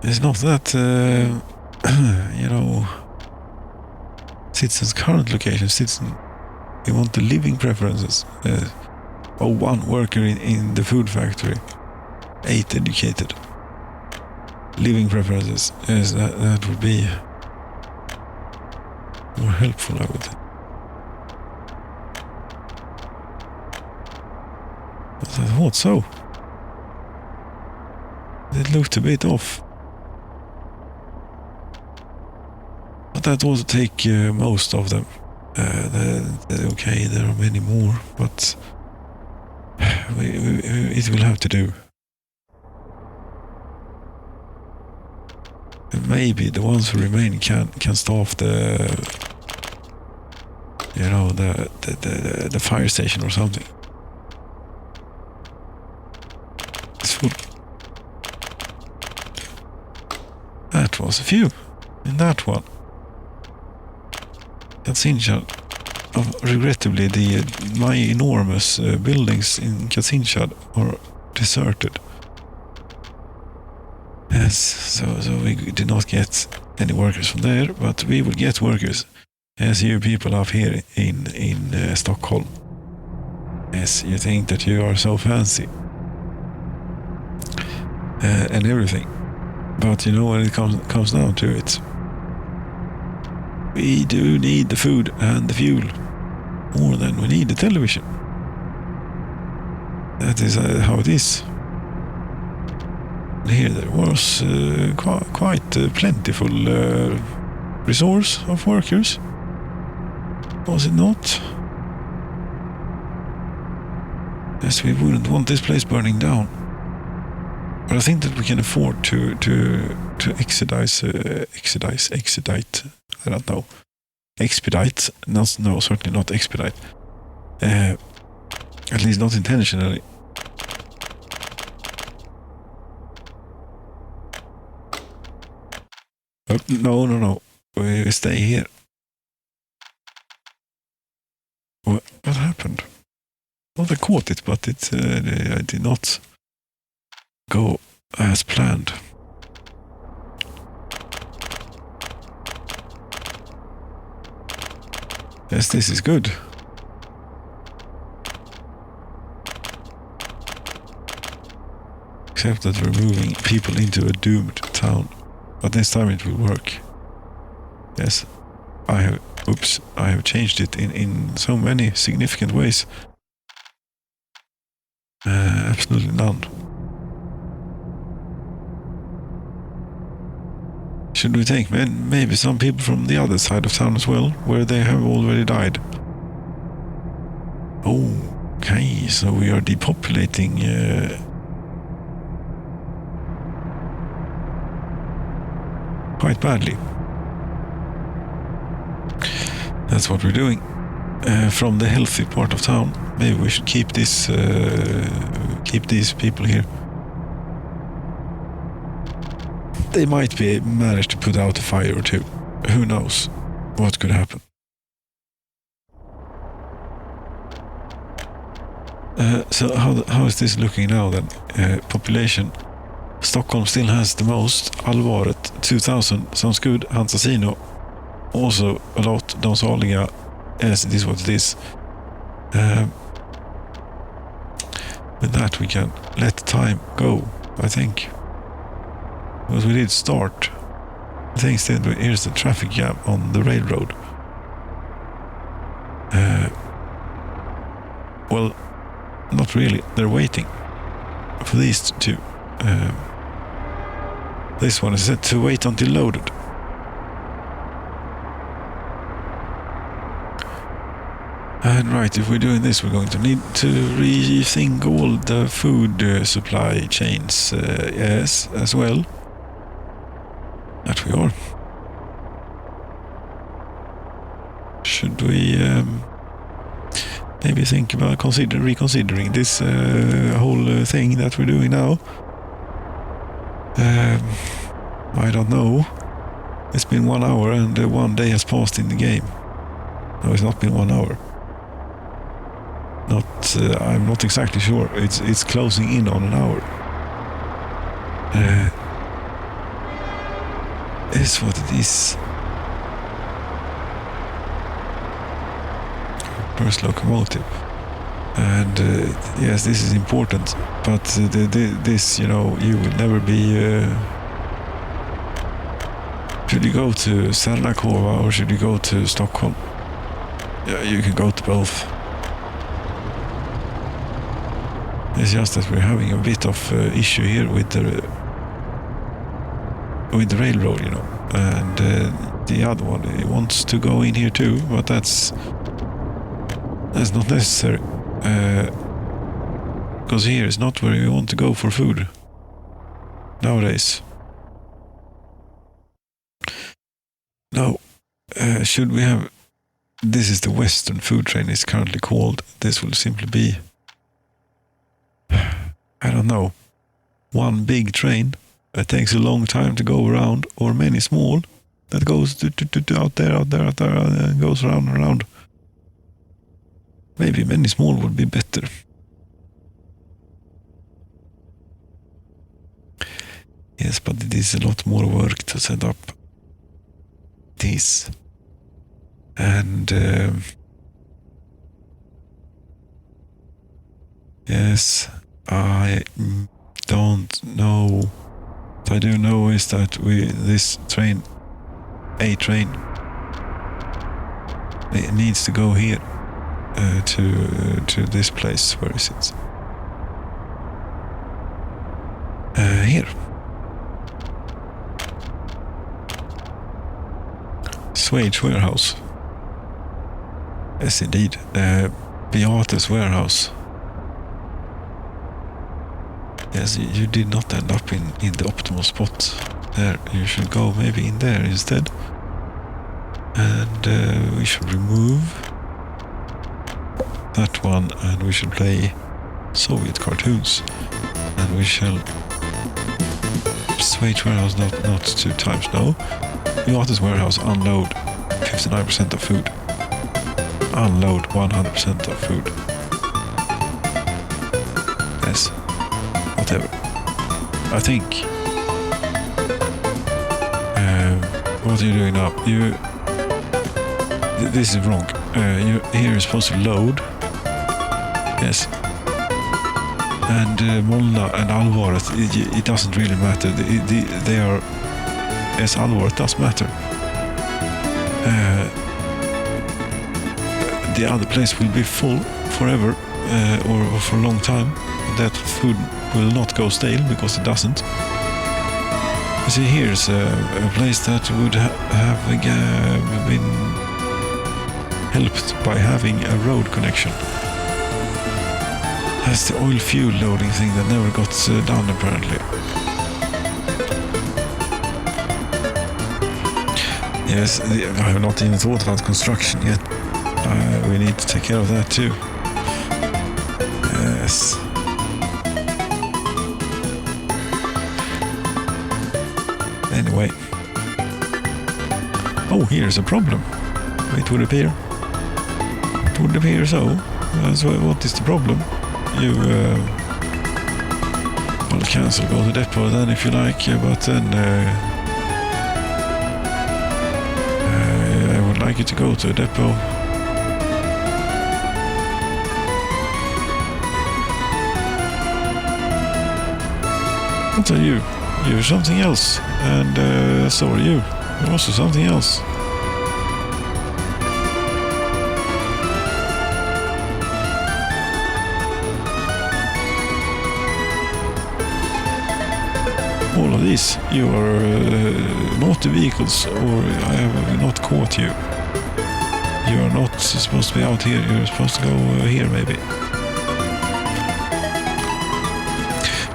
It's not that, you know, citizen's current location, citizen, we want the living preferences. One worker in the food factory, 8 educated. Living preferences, yes, that would be more helpful, I would think. But I thought so. It looked a bit off. But that also take most of them. Okay, there are many more, but it will have to do. And maybe the ones who remain can staff the, you know, the fire station or something. It's full. That was a few in that one. Kazincha, regrettably, my enormous buildings in Kazincha are deserted. Yes, so we did not get any workers from there, but we will get workers. As you people up here in Stockholm. Yes, you think that you are so fancy and everything, but you know when it comes down to it, we do need the food and the fuel. more than we need the television. That is how it is. Here there was quite plentiful resource of workers. Was it not? Yes, we wouldn't want this place burning down. But I think that we can afford to expedite. I don't know. Expedite? No, certainly not expedite. At least not intentionally. No. We stay here. What happened? Well, I caught it, but I did not go as planned. Yes, this is good. Except that we're moving people into a doomed town. But this time it will work. Yes, I have changed it in so many significant ways. Absolutely none. Should we take maybe some people from the other side of town as well, where they have already died? Okay, so we are depopulating quite badly. That's what we're doing. From the healthy part of town, maybe we should keep these people here. They might be managed to put out a fire or two. Who knows what could happen? So how is this looking now then? Population. Stockholm still has the most. Alvaret 2000 sounds good. Hansasino also a lot. De Saliga, yes, it is what it is. With that we can let time go, I think. Because we did start. I think instead here's the traffic jam on the railroad. Well, not really. They're waiting for these two. This one is set to wait until loaded. And right, if we're doing this, we're going to need to rethink all the food supply chains, yes, as well. That we are. Should we maybe think about reconsidering this whole thing that we're doing now? I don't know. It's been 1 hour and 1 day has passed in the game. No, it's not been 1 hour. I'm not exactly sure. It's closing in on an hour. It's what it is. First locomotive. And yes, this is important. But this, you will never be... should you go to Sernakova or should you go to Stockholm? Yeah, you can go to both. It's just that we're having a bit of issue here with the railroad, and the other one wants to go in here too, but that's not necessary, because here is not where you want to go for food nowadays. Now, should we have... This is the Western food train, it's currently called. This will simply be... I don't know, one big train that takes a long time to go around, or many small that goes out there, and goes around and around. Maybe many small would be better. Yes, but it is a lot more work to set up this. And yes, I don't know. What I do know is that this train, it needs to go here. to this place. Where is it? Here. Swage warehouse. Yes, indeed. Beate's warehouse. Yes, you did not end up in the optimal spot there. You should go maybe in there instead. And we should remove that one, and we should play Soviet cartoons. And we shall Swage warehouse not 2 times, no. Beate's warehouse, unload 59% of food. Unload 100% of food. Yes. Whatever. I think. What are you doing now? This is wrong. Here is supposed to load. Yes. And Molna and Alvaret, it doesn't really matter. They are. Yes, Alvaret does matter. The other place will be full forever, or for a long time. That food will not go stale because it doesn't. You see, here's a place that would have been helped by having a road connection. That's the oil fuel loading thing that never got done apparently. Yes, I have not even thought about construction yet. We need to take care of that too. Yes. Anyway. Oh, here's a problem. It would appear. It would appear so. So what is the problem? You will cancel, go to depot then if you like, but then I would like you to go to a depot. What are you? You're something else, and so are you. You're also something else. All of these, you are naughty vehicles, or I have not caught you. You are not supposed to be out here, you're supposed to go here maybe.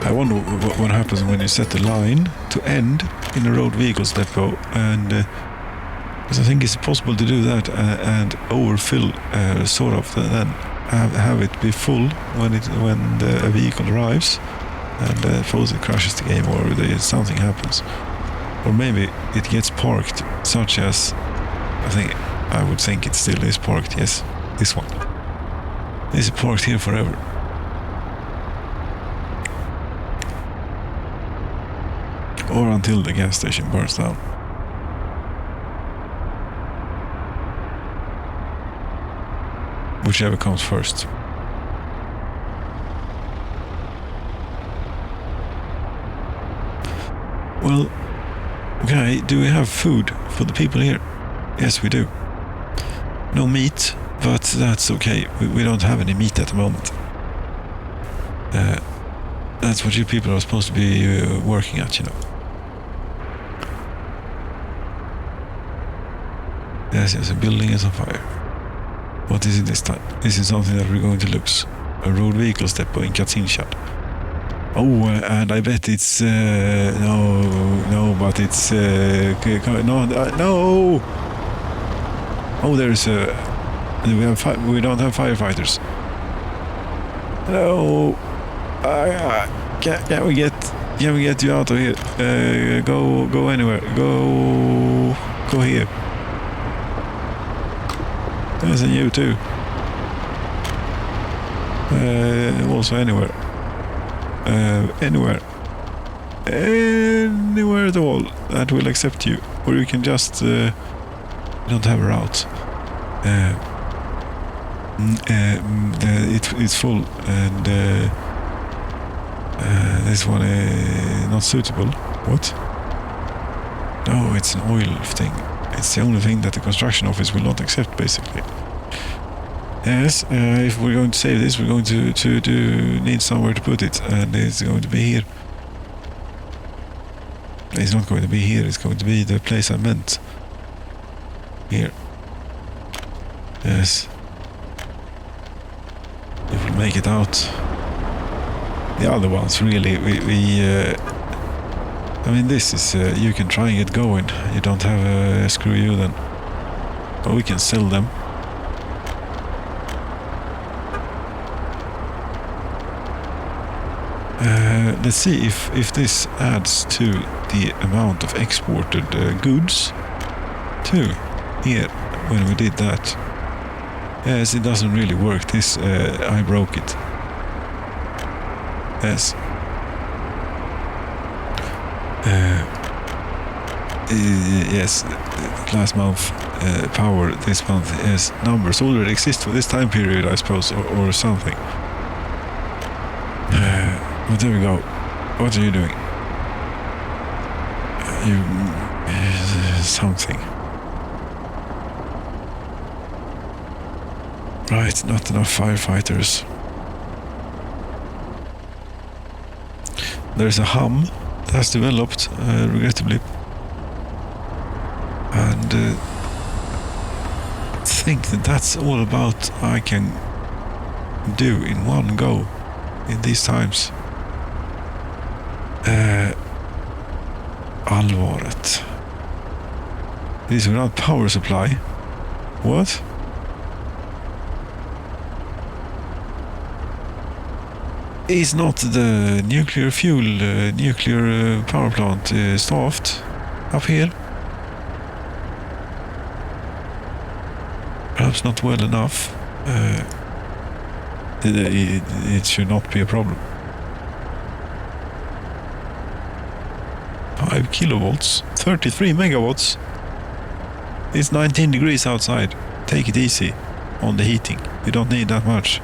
I wonder what happens when you set the line to end in a road vehicles depot, and because I think it's possible to do that and overfill, sort of, then have it be full when a vehicle arrives. And suppose it crashes the game, or something happens, or maybe it gets parked, such as I would think it still is parked. Yes, this one. This is parked here forever. Or until the gas station burns down. Whichever comes first. Well, okay, do we have food for the people here? Yes, we do. No meat, but that's okay. We don't have any meat at the moment. That's what you people are supposed to be working at, you know. Yes, a building is on fire. What is it this time? This is something that we're going to lose. A road vehicle depot in Katsinshan. Oh, and I bet it's no, but it's no. Oh, there's we don't have firefighters. No, can we get you out of here? Go anywhere. Go here. There's a you too. Also anywhere. Anywhere at all that will accept you, or you can just don't have a route. It's full, and this one is not suitable. What? No, it's an oil thing. It's the only thing that the construction office will not accept, basically. Yes, if we're going to save this, we're going to need somewhere to put it, and it's going to be here. It's not going to be here, it's going to be the place I meant. Here. Yes. If we make it out. The other ones, really, I mean, this is, you can try and get going. You don't have a screw you then. But we can sell them. Let's see if this adds to the amount of exported goods too. Here, when we did that. Yes, it doesn't really work. This, I broke it. Yes. Yes, last month power this month. Yes, numbers already exist for this time period, I suppose, or something. But there we go. What are you doing? Something. Right, not enough firefighters. There's a hum that's developed, regrettably. And I think that's all about I can do in one go in these times. Allvaret. This is without power supply. What? Is not the nuclear fuel, nuclear power plant staffed up here? Perhaps not well enough. It should not be a problem. 5 kilovolts, 33 megawatts. It's 19 degrees outside. Take it easy on the heating. You don't need that much.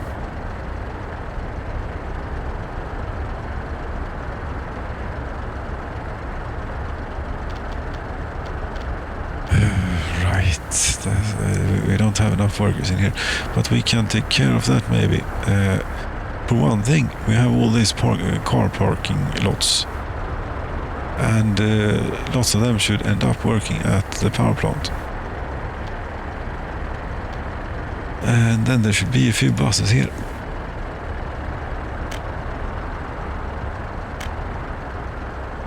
We don't have enough workers in here, but we can take care of that maybe. For one thing, we have all these car parking lots, and lots of them should end up working at the power plant. And then there should be a few buses here.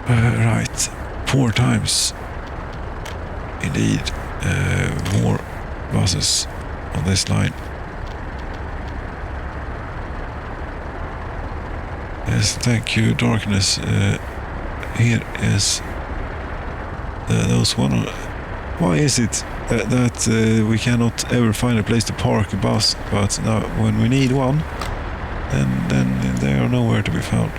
Right, 4 times. Indeed, more buses on this line. Yes, thank you, darkness. Here is those one. Why is it that we cannot ever find a place to park a bus, but now when we need one, then they are nowhere to be found?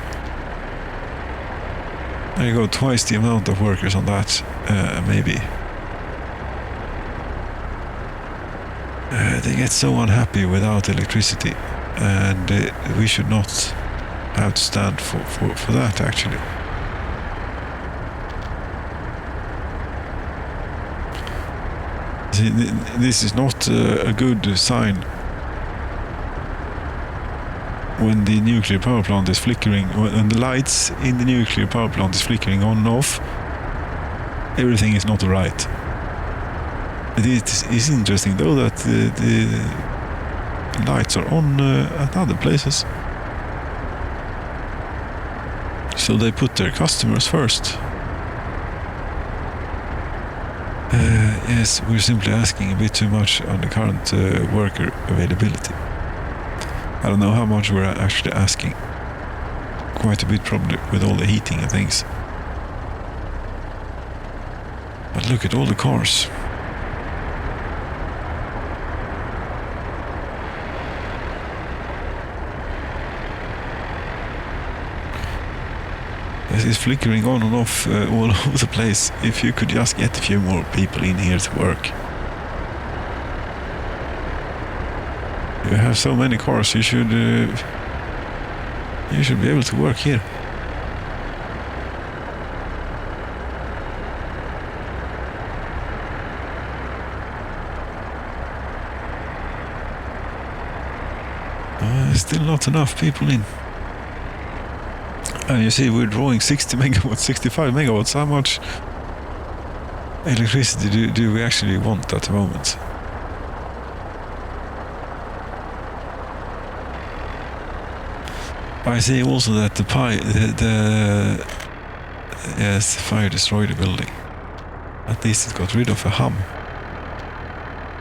There you go, twice the amount of workers on that, maybe. They get so unhappy without electricity, and we should not have to stand for that, actually. See, this is not a good sign when the nuclear power plant is flickering, when the lights in the nuclear power plant is flickering on and off. Everything is not right. It is interesting though that the lights are on at other places. So they put their customers first. Yes, we're simply asking a bit too much on the current worker availability. I don't know how much we're actually asking. Quite a bit probably with all the heating and things. But look at all the cars. This is flickering on and off all over the place. If you could just get a few more people in here to work. You have so many cars, you should be able to work here. Still not enough people in. And you see, we're drawing 60 megawatts, 65 megawatts. How much electricity do we actually want at the moment? I see also that the fire destroyed the building. At least it got rid of a hum.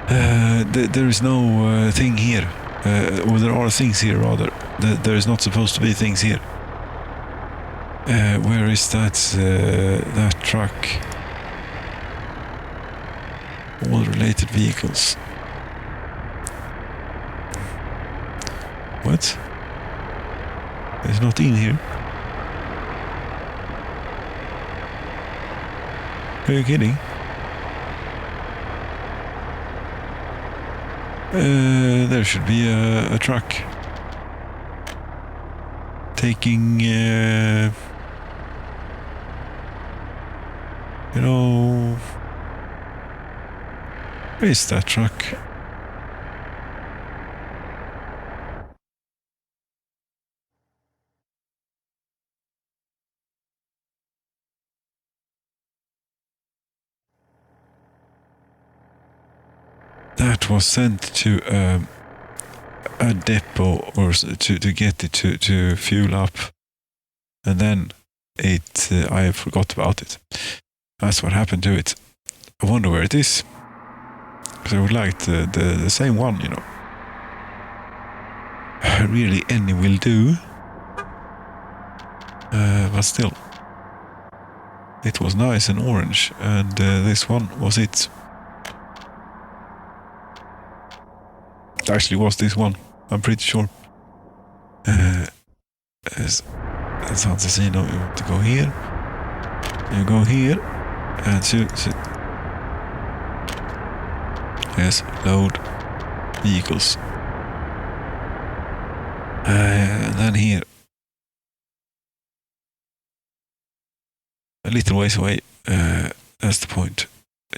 There is no thing here, or there are things here rather. There is not supposed to be things here. Where is that truck? All related vehicles. What? It's not in here. Are you kidding? There should be a truck taking, where is that truck? That was sent to a depot or to get it to fuel up, and then I forgot about it. That's what happened to it. I wonder where it is, because I would like the same one, Really, any will do, but still, it was nice and orange, and this one was it. It actually was this one, I'm pretty sure. As Assassino, you want to go here. You go here, and yes, load vehicles. And then here, a little ways away, that's the point.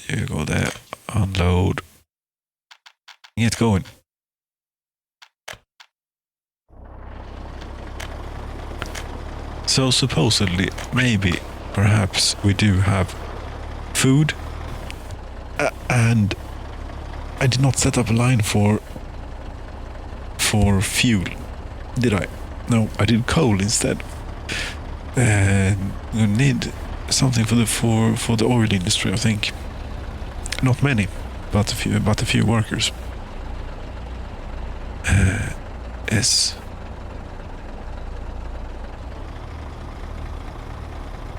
You go there, unload, get going. So supposedly, maybe, perhaps we do have food, and I did not set up a line for fuel, did I? No, I did coal instead. We need something for the oil industry, I think. Not many, but a few workers. Yes.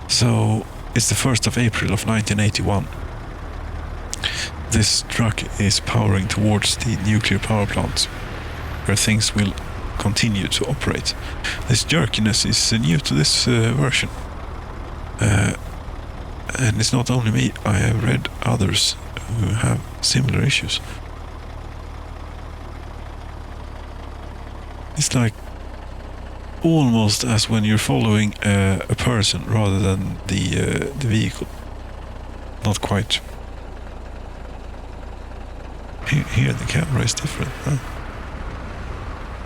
So it's the 1st of April of 1981. This truck is powering towards the nuclear power plant, where things will continue to operate. This jerkiness is new to this version. And it's not only me, I have read others who have similar issues. It's like almost as when you're following a person rather than the vehicle. Not quite. Here the camera is different. Huh?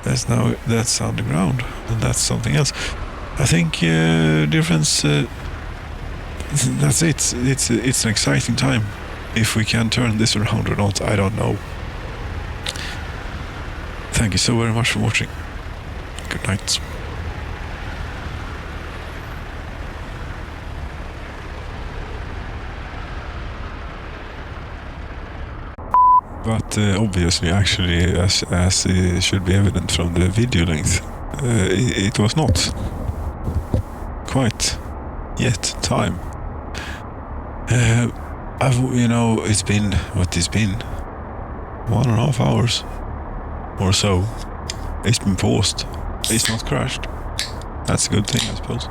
That's underground, and that's something else. I think difference. That's it. It's an exciting time. If we can turn this around or not, I don't know. Thank you so very much for watching. Good night. But obviously, actually, as should be evident from the video length, it was not quite yet time. It's been 1.5 hours or so. It's been paused. It's not crashed. That's a good thing, I suppose.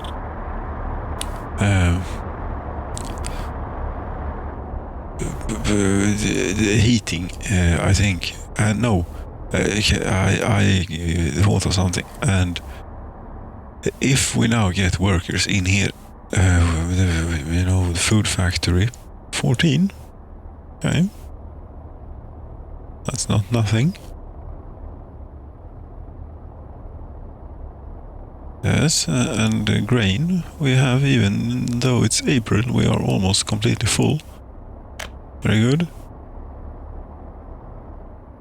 The heating, I think. No, I thought of something. And if we now get workers in here, the food factory, 14. Okay, that's not nothing. Yes, and grain we have, even though it's April, we are almost completely full. Very good.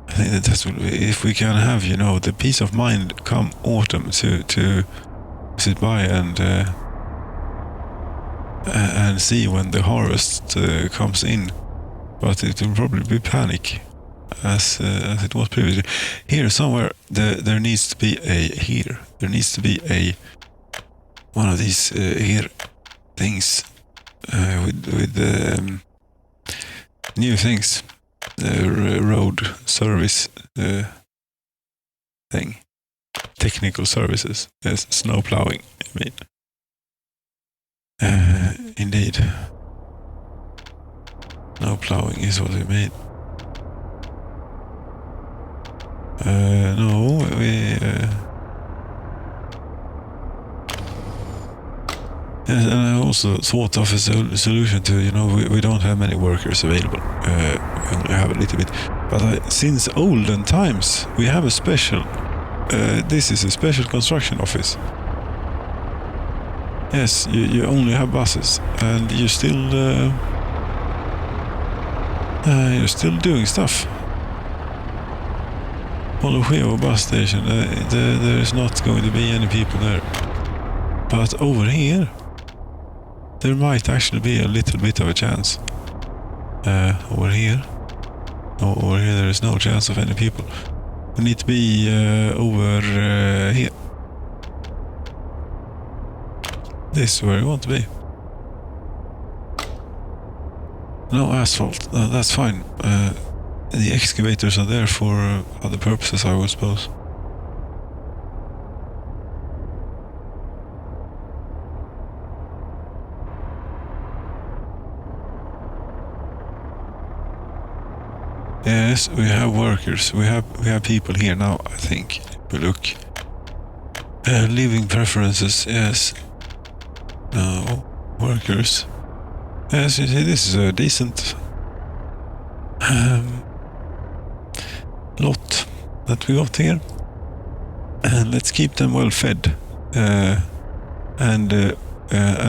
I think that's what if we can have, you know, the peace of mind come autumn to sit by and see when the harvest comes in. But it will probably be panic, as it was previously. Here somewhere there needs to be one of these here things with new things, road service thing, technical services. Yes, snow plowing. I mean, indeed, snow plowing is what we mean. No, we. And I also thought of a solution to, you know, we don't have many workers available. We only have a little bit. But since olden times, we have a special, this is a special construction office. Yes, you only have buses, and you're still doing stuff. Polocheo bus station, there is not going to be any people there. But over here, there might actually be a little bit of a chance. Over here there is no chance of any people. We need to be over here. This is where we want to be. No asphalt, that's fine. The excavators are there for other purposes, I would suppose. Yes, we have workers. We have people here now, I think. We look. Living preferences, yes. No, workers. Yes, you see, this is a decent lot that we got here. And let's keep them well fed and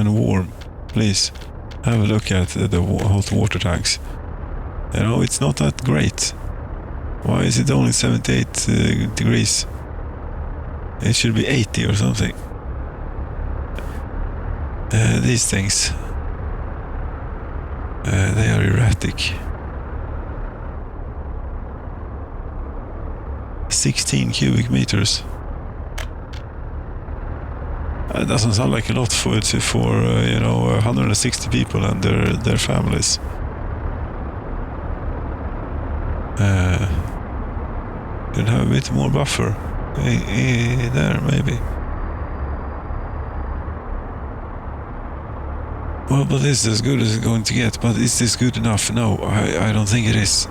warm. Please have a look at the hot water tanks. You know, it's not that great. Why is it only 78 degrees? It should be 80 or something. These things, they are erratic. 16 cubic meters. It doesn't sound like a lot for you know, 160 people and their families. Could have a bit more buffer there, maybe. Well, but this is as good as it's going to get. But is this good enough? No, I don't think it is.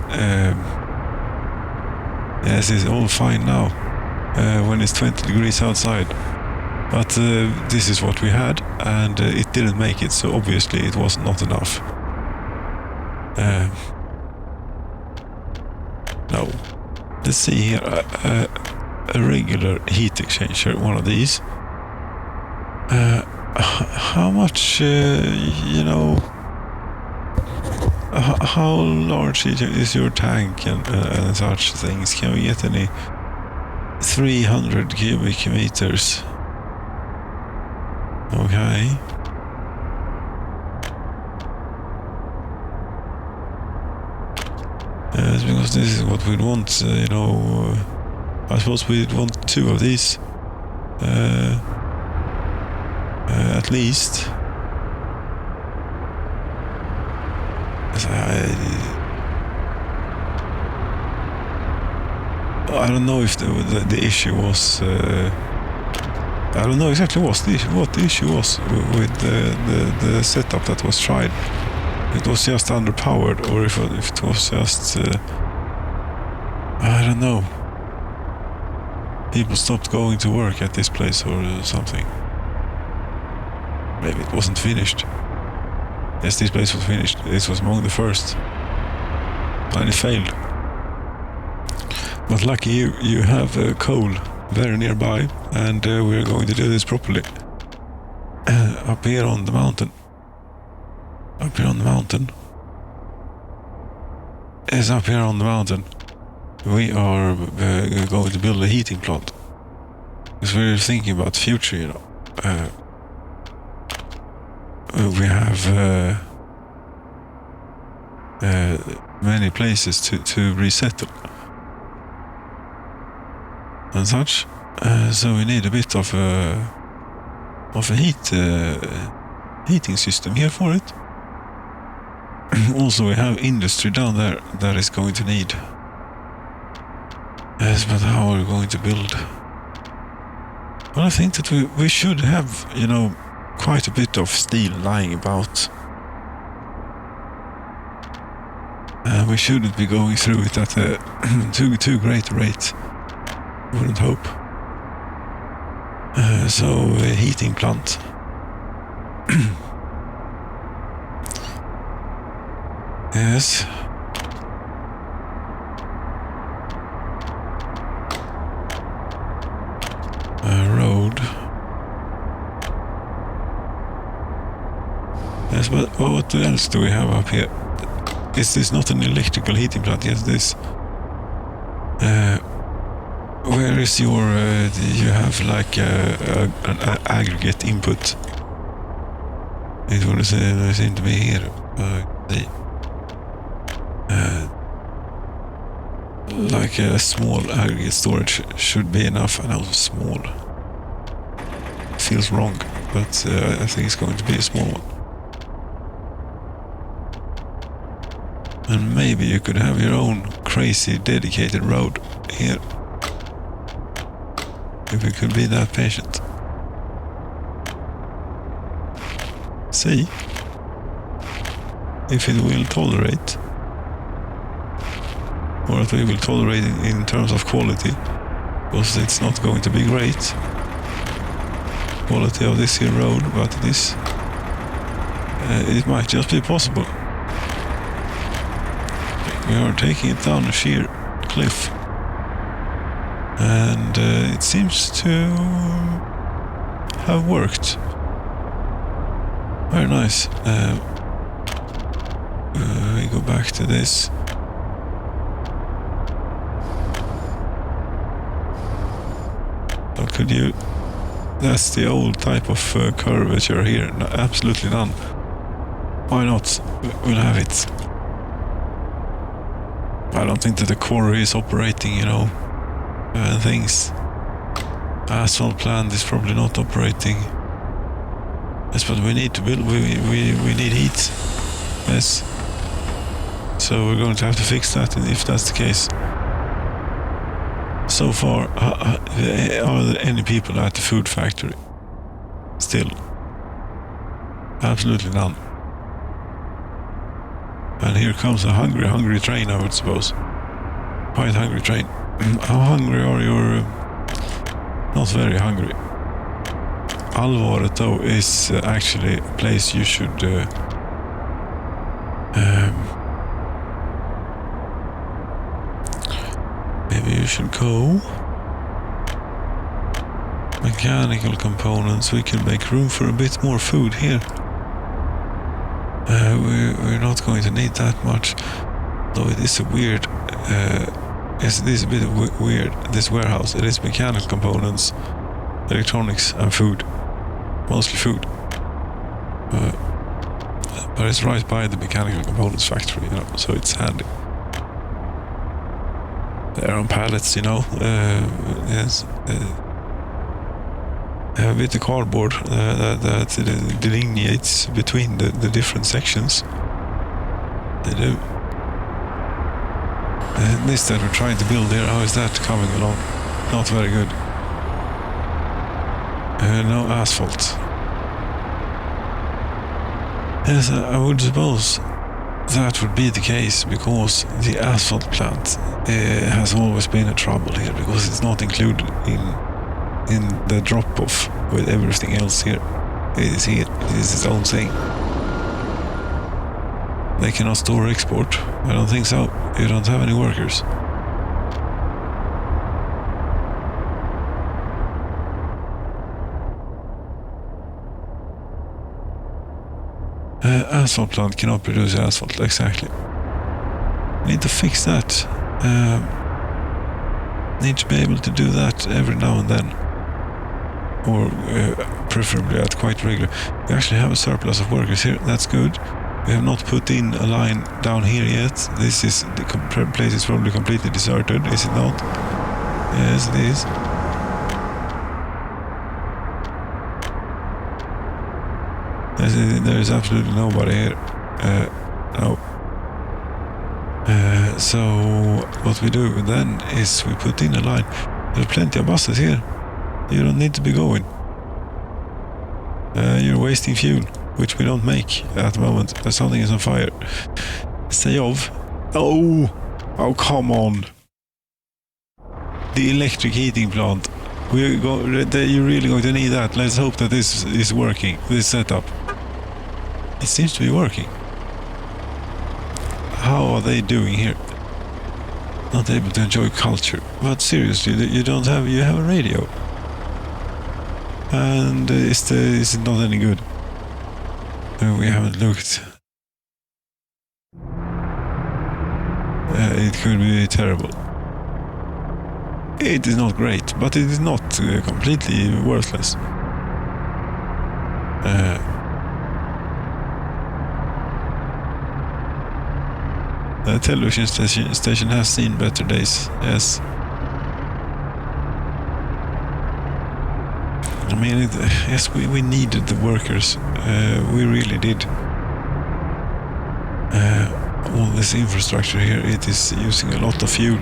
Yes, it's all fine now when it's 20 degrees outside. But this is what we had, and it didn't make it, so obviously it was not enough. No. Let's see here. A regular heat exchanger, one of these. How much, you know, how large is your tank and such things? Can we get any 300 cubic meters? Okay. Yes, because this is what we'd want, you know. I suppose we'd want 2 of these. At least. I don't know if the issue was. I don't know exactly what the issue was with the setup that was tried. It was just underpowered, or if it was just I don't know. People stopped going to work at this place or something. Maybe it wasn't finished. Yes, this place was finished. This was among the first. And it failed. But lucky you have coal very nearby, and we're going to do this properly. Up here on the mountain. Up here on the mountain. Yes, up here on the mountain. We are going to build a heating plant. Because we're thinking about the future, you know. We have many places to resettle and such. So we need a bit of a heating system here for it. Also, we have industry down there that is going to need. Yes, but how are we going to build? Well, I think that we should have, you know, quite a bit of steel lying about. We shouldn't be going through it at a too great a rate. Wouldn't hope. So, a heating plant. Yes. A road. Yes, but what else do we have up here? Is this not an electrical heating plant? Yes, this. Where is your? You have like an aggregate input. It would seem to be here. Like a small aggregate storage should be enough. I know small feels wrong, but I think it's going to be a small one. And maybe you could have your own crazy dedicated road here. If we could be that patient. See if it will tolerate, or if we will tolerate it in terms of quality, because it's not going to be great quality of this here road, but it might just be possible. We are taking it down a sheer cliff, and it seems to have worked. Very nice. We go back to this. How could you? That's the old type of curvature here. No, absolutely none. Why not? We'll have it. I don't think that the quarry is operating, you know, things. Asphalt plant is probably not operating. Yes, but we need to build. We need heat. Yes. So we're going to have to fix that if that's the case. So far, are there any people at the food factory? Still. Absolutely none. And here comes a hungry train, I would suppose. Quite hungry train. How hungry are you? Not very hungry. Alvaret, though, is actually a place you should maybe you should go. Mechanical components. We can make room for a bit more food here. We're not going to need that much, though it is a weird. Yes, it is a bit weird. This warehouse. It is mechanical components, electronics, and food. Mostly food. But it's right by the mechanical components factory, you know, so it's handy. They're on pallets, you know. Yes. A bit of cardboard that delineates between the different sections. They do. This that we're trying to build here, how is that coming along? Not very good. No asphalt. Yes, I would suppose that would be the case, because the asphalt plant has always been a trouble here, because it's not included in the drop-off with everything else here. It is here. It is its own thing. They cannot store or export. I don't think so. You don't have any workers. Asphalt plant cannot produce asphalt, exactly. Need to fix that. Need to be able to do that every now and then. Or preferably at quite regular. We actually have a surplus of workers here, that's good. We have not put in a line down here yet. This is, the place is probably completely deserted, is it not? Yes, it is. There is absolutely nobody here. No. So what we do then is we put in a line. There are plenty of buses here. You don't need to be going. You're wasting fuel, which we don't make at the moment. Something is on fire. Stay off. Oh, come on. The electric heating plant. You're really going to need that. Let's hope that this is working, this setup. It seems to be working. How are they doing here? Not able to enjoy culture. But seriously, you have a radio. And is it not any good? We haven't looked. It could be terrible. It is not great, but it is not completely worthless. The television station has seen better days, yes. I mean, yes, we needed the workers. We really did. All this infrastructure here, it is using a lot of fuel.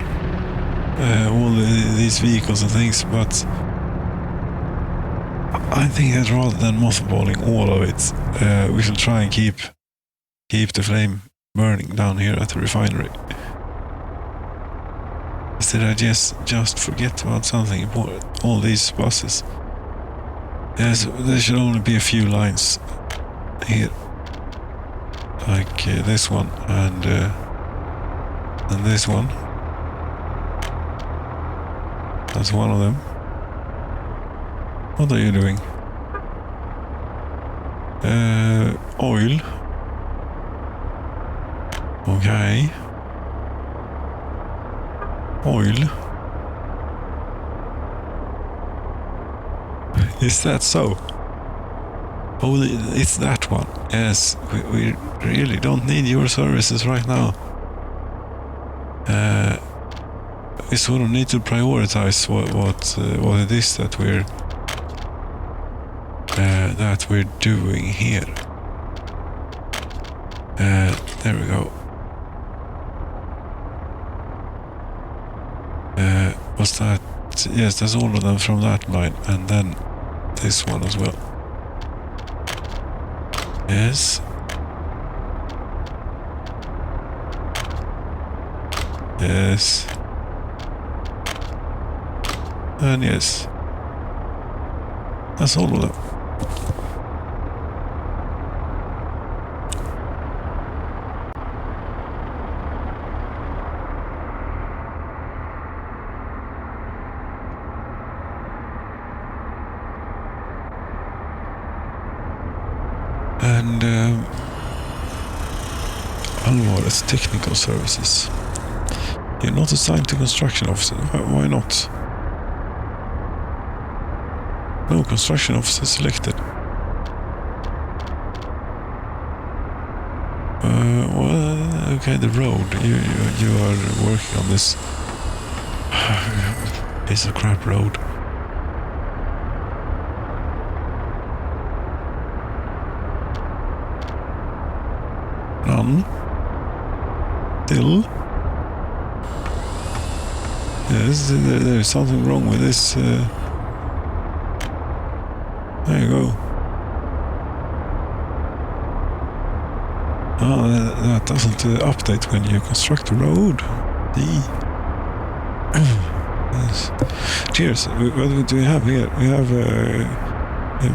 All these vehicles and things, but I think that rather than mothballing all of it, we shall try and keep the flame burning down here at the refinery. Did I just forget about something important? All these buses. Yes, there should only be a few lines here, like this one and this one. That's one of them. What are you doing? Oil. Okay. Oil. Is that so? Oh, it's that one. Yes, we really don't need your services right now. We sort of need to prioritize what it is that we're doing here. There we go. Was that? Yes, that's all of them from that line, and then this one as well. Yes. Yes. And yes. That's all of them. And Alvarez Technical Services. You're not assigned to construction officer. Why not? No construction officer selected. Well, okay, the road. You are working on this piece of crap road. None. Still. Yes, there's something wrong with this. There you go. Oh, that doesn't update when you construct a road. Yes. Cheers. What do we have here? We have a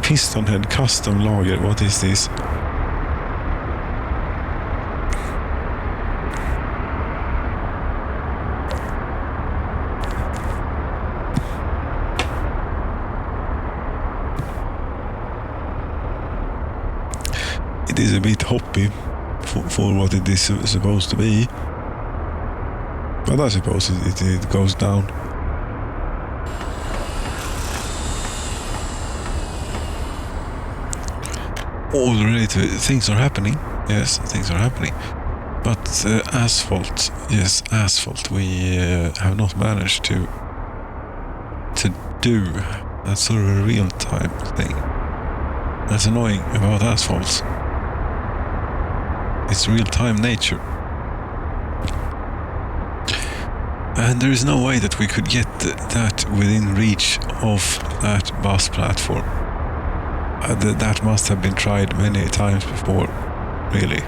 piston head custom lager. What is this? It is a bit hoppy for what it is supposed to be. But I suppose it goes down. Already things are happening. Yes, things are happening. But asphalt, yes, asphalt, we have not managed to do. That's sort of a real-time thing. That's annoying about asphalts. It's real-time nature. And there is no way that we could get that within reach of that bus platform. That must have been tried many times before, really.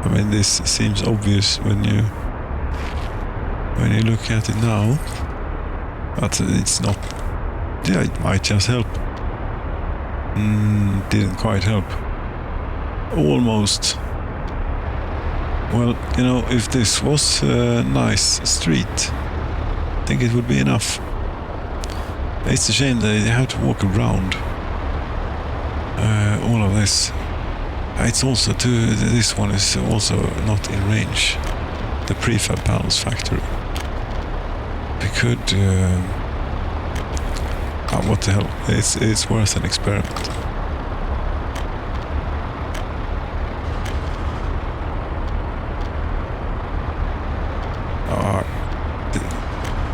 I mean, this seems obvious when you look at it now, but it's not. Yeah, it might just help. Didn't quite help. Almost. Well, you know, if this was a nice street, I think it would be enough. It's a shame that they have to walk around all of this. It's also this one is also not in range. The prefab panels factory. We could. What the hell? It's worth an experiment.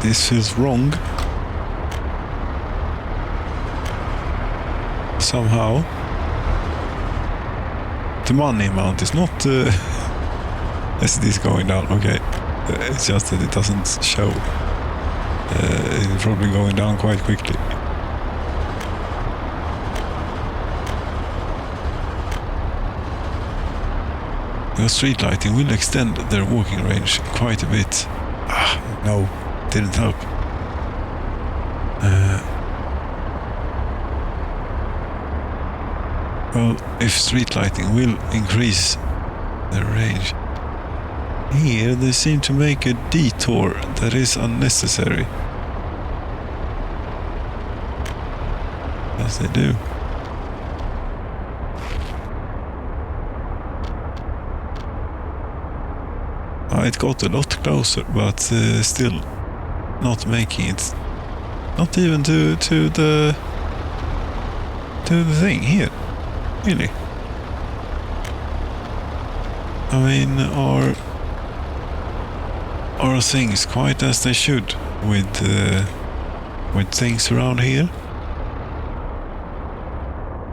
This feels wrong. Somehow. The money amount is not as it is going down, okay. It's just that it doesn't show. It's probably going down quite quickly. The street lighting will extend their walking range quite a bit. No, didn't help. Well, if street lighting will increase the range. Here they seem to make a detour that is unnecessary. Yes, they do. It got a lot closer, but still not making it. Not even to the thing here. Really? I mean, are things quite as they should with things around here?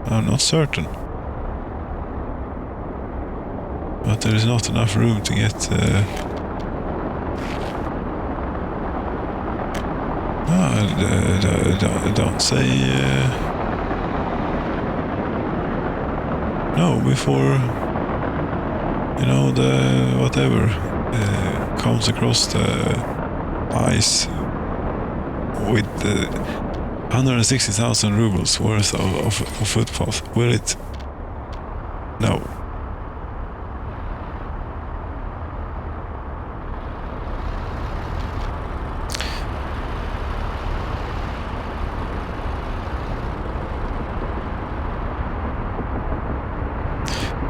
I'm not certain. But there is not enough room to get. Don't say. No, before, you know, the whatever comes across the ice with 160,000 rubles worth of footpath. Will it? No.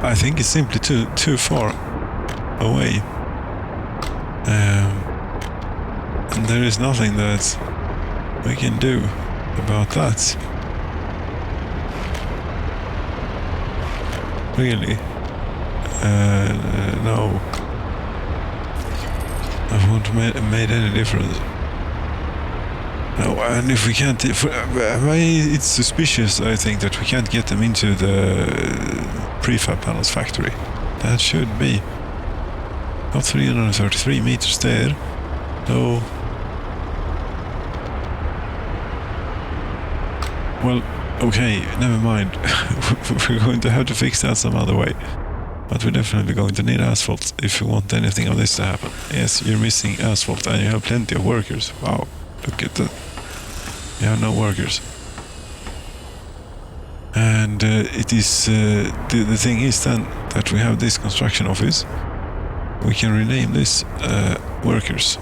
I think it's simply too far away, and there is nothing that we can do about that. Really, no. I won't made any difference. No, and if we can't, it's suspicious. I think that we can't get them into the prefab panels factory. That should be. Got 333 meters there. So, well, okay, never mind. We're going to have to fix that some other way. But we're definitely going to need asphalt if we want anything of this to happen. Yes, you're missing asphalt and you have plenty of workers. Wow, look at that. You have no workers. And it is the thing is then that we have this construction office. We can rename this workers.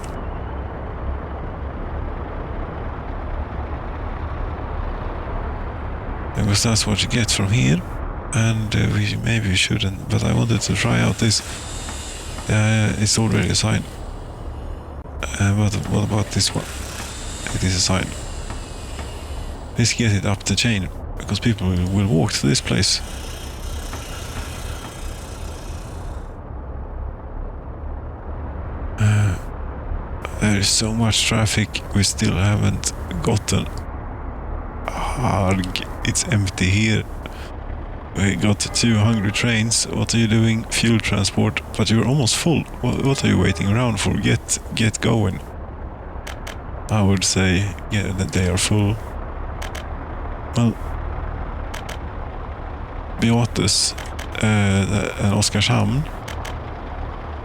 because that's what you get from here. And maybe we shouldn't, but I wanted to try out this. It's already a sign. But what about this one? It is a sign. Let's get it up the chain, because people will walk to this place. There is so much traffic, we still haven't gotten Arg. It's empty here. We got 2 hungry trains. What are you doing? Fuel transport. But you're almost full. What are you waiting around for? Get going. I would say that they are full. Well, Beatus and Oskarshamn,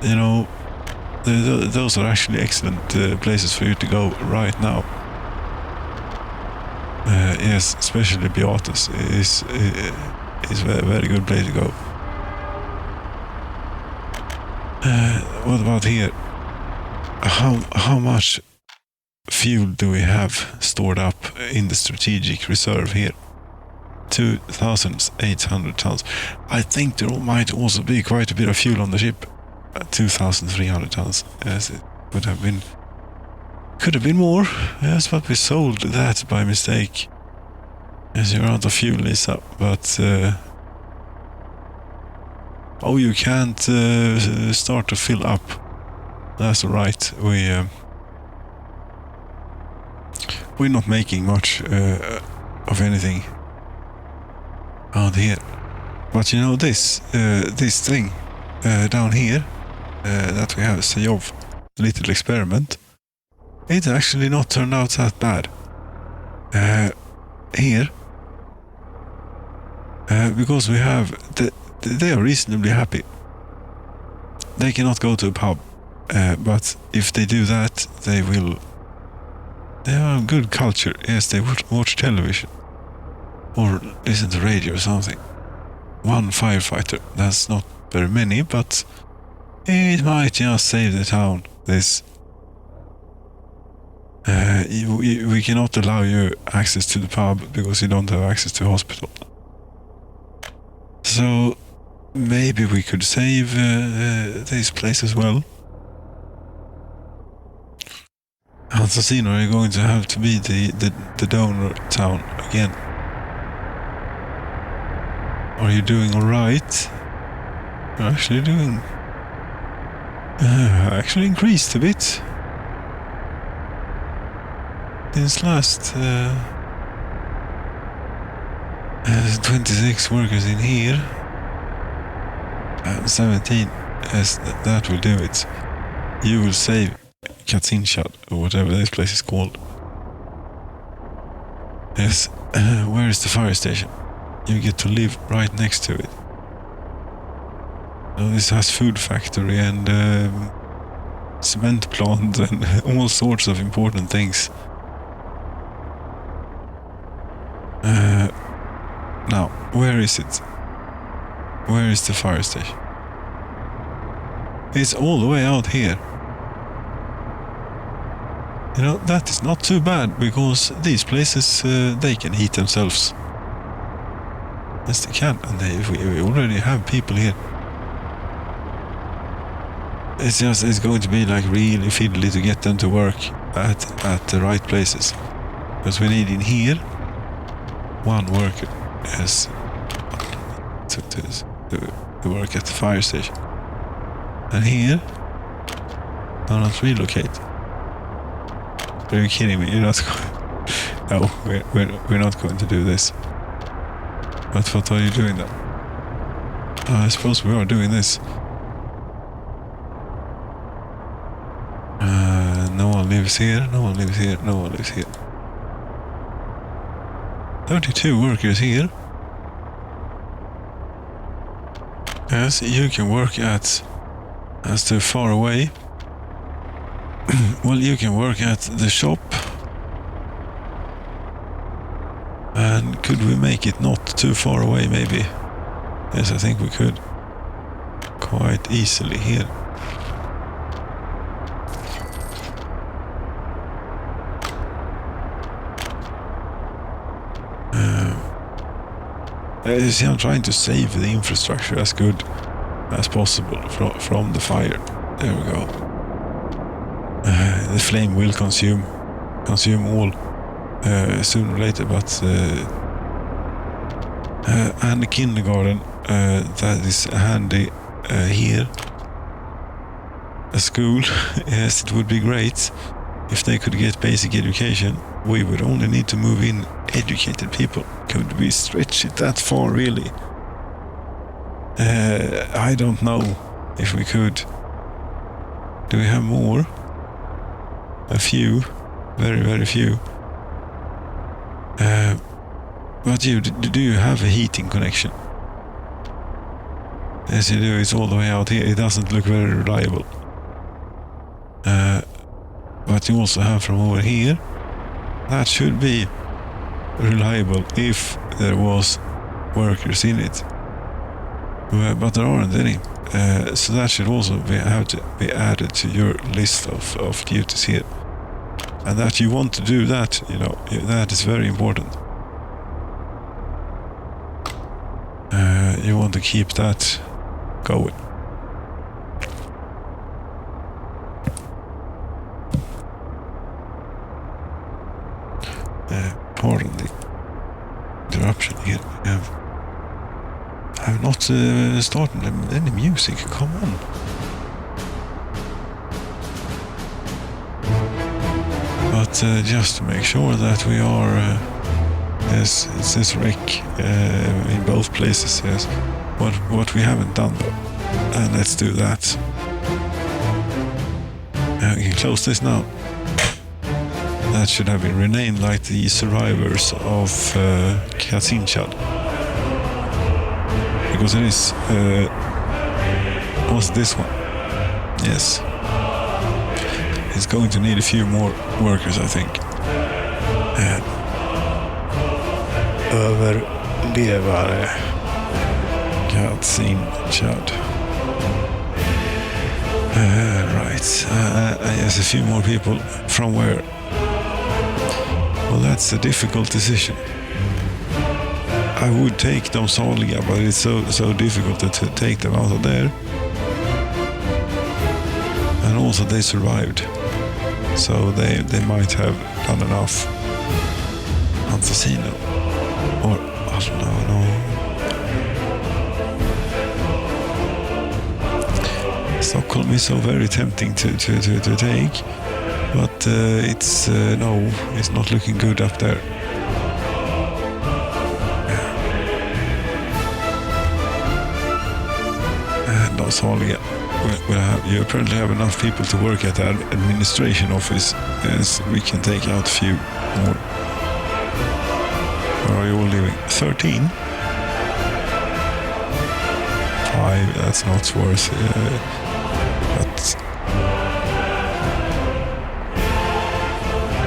you know, those are actually excellent places for you to go right now. Yes, especially Beatus is a very good place to go. What about here? How much fuel do we have stored up in the strategic reserve here? 2,800 tons. I think there might also be quite a bit of fuel on the ship. 2,300 tons. Yes, it could have been more. Yes, but we sold that by mistake. Yes, you're out of fuel, Lisa, but oh, you can't start to fill up. That's right. We're not making much of anything out here. But you know this thing down here that we have a of little experiment. It's actually not turned out that bad. Here, because we have they are reasonably happy. They cannot go to a pub, but if they do that, they have good culture. Yes, they would watch television or listen to radio or something. One firefighter, that's not very many, but it might just save the town. This we cannot allow you access to the pub because you don't have access to hospital. So maybe we could save this place as well. Assassino are going to have to be the donor town again. Are you doing alright? You're actually doing... actually increased a bit. This last... 26 workers in here. And 17. Yes, that will do it. You will save Katzinshad, or whatever this place is called. Yes, where is the fire station? You get to live right next to it. So this has food factory and cement plant and all sorts of important things. Now, where is it? Where is the fire station? It's all the way out here. You know, that is not too bad, because these places, they can heat themselves. Yes, they can, and we already have people here. It's going to be like really fiddly to get them to work at the right places. Because we need in here 1 worker, yes, to work at the fire station. And here, do not relocate. Are you kidding me? You're not going... No, we're not going to do this. But what are you doing then? I suppose we are doing this. No one lives here, no one lives here, no one lives here. 32 workers here. Yes, you can work at... As they're far away. Well, you can work at the shop. And could we make it not too far away, maybe? Yes, I think we could. Quite easily here. You see, I'm trying to save the infrastructure as good as possible from the fire. There we go. The flame will consume all sooner or later, but and the kindergarten that is handy here. A school, yes, it would be great if they could get basic education. We would only need to move in educated people. Could we stretch it that far, really? I don't know if we could. Do we have more? A few. Very, very few. But do you have a heating connection? Yes, you do. It's all the way out here. It doesn't look very reliable. But you also have from over here. That should be reliable if there was workers in it. But there aren't any. So that should also have to be added to your list of duties here. And that you want to do that, that is very important. You want to keep that going. Pardon the interruption here. I have not started any music. Come on. But just to make sure that we are, yes, it says wreck in both places. Yes, what we haven't done though, and let's do that. We can close this now. That should have been renamed like the survivors of Kazinchad. Because it is... what's this one? Yes. It's going to need a few more workers, I think. Överlevare. Kazinchad. Right. Yes, a few more people. From where? Well, that's a difficult decision. I would take them Soliga, but it's so difficult to take them out of there. And also they survived. So they might have done enough. Antocino. Or, I don't know, no. Stockholm is so very tempting to take. But it's no, it's not looking good up there. And no, Soliga. You apparently have enough people to work at the administration office, as we can take out a few more. Where are you all living? 13? 5, that's not worth but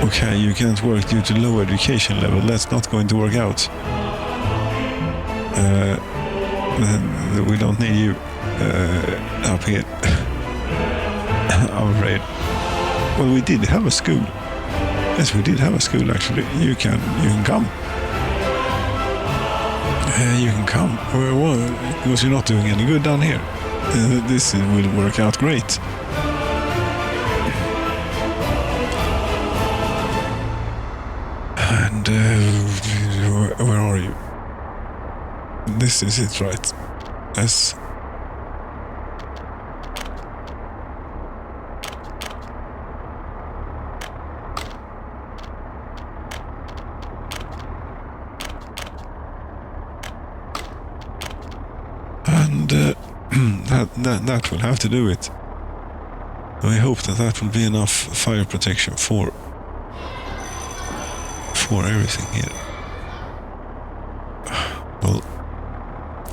okay, you can't work due to low education level. That's not going to work out. We don't need you up here. I'm afraid. Well, we did have a school. Yes, we did have a school actually. You can come. You can come. Well, because you're not doing any good down here. This will work out great. And where are you? This is it, right? Yes. And that will have to do it. I hope that will be enough fire protection for everything here. Well,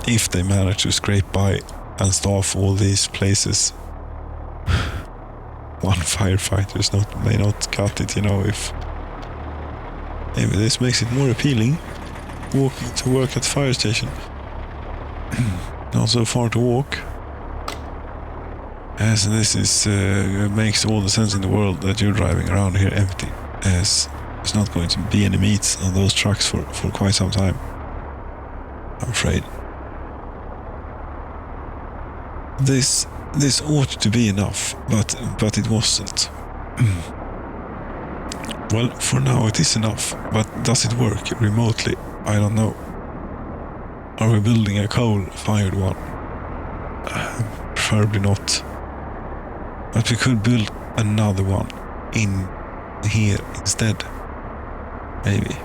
if they manage to scrape by and staff all these places, one firefighter may not cut it, if maybe this makes it more appealing walking to work at the fire station. Not so far to walk. Yes, and this is makes all the sense in the world that you're driving around here empty, as there's not going to be any meat on those trucks for quite some time. I'm afraid. This ought to be enough, but it wasn't. Well, for now it is enough, but does it work remotely? I don't know. Are we building a coal-fired one? Preferably not. But we could build another one in here instead. Maybe.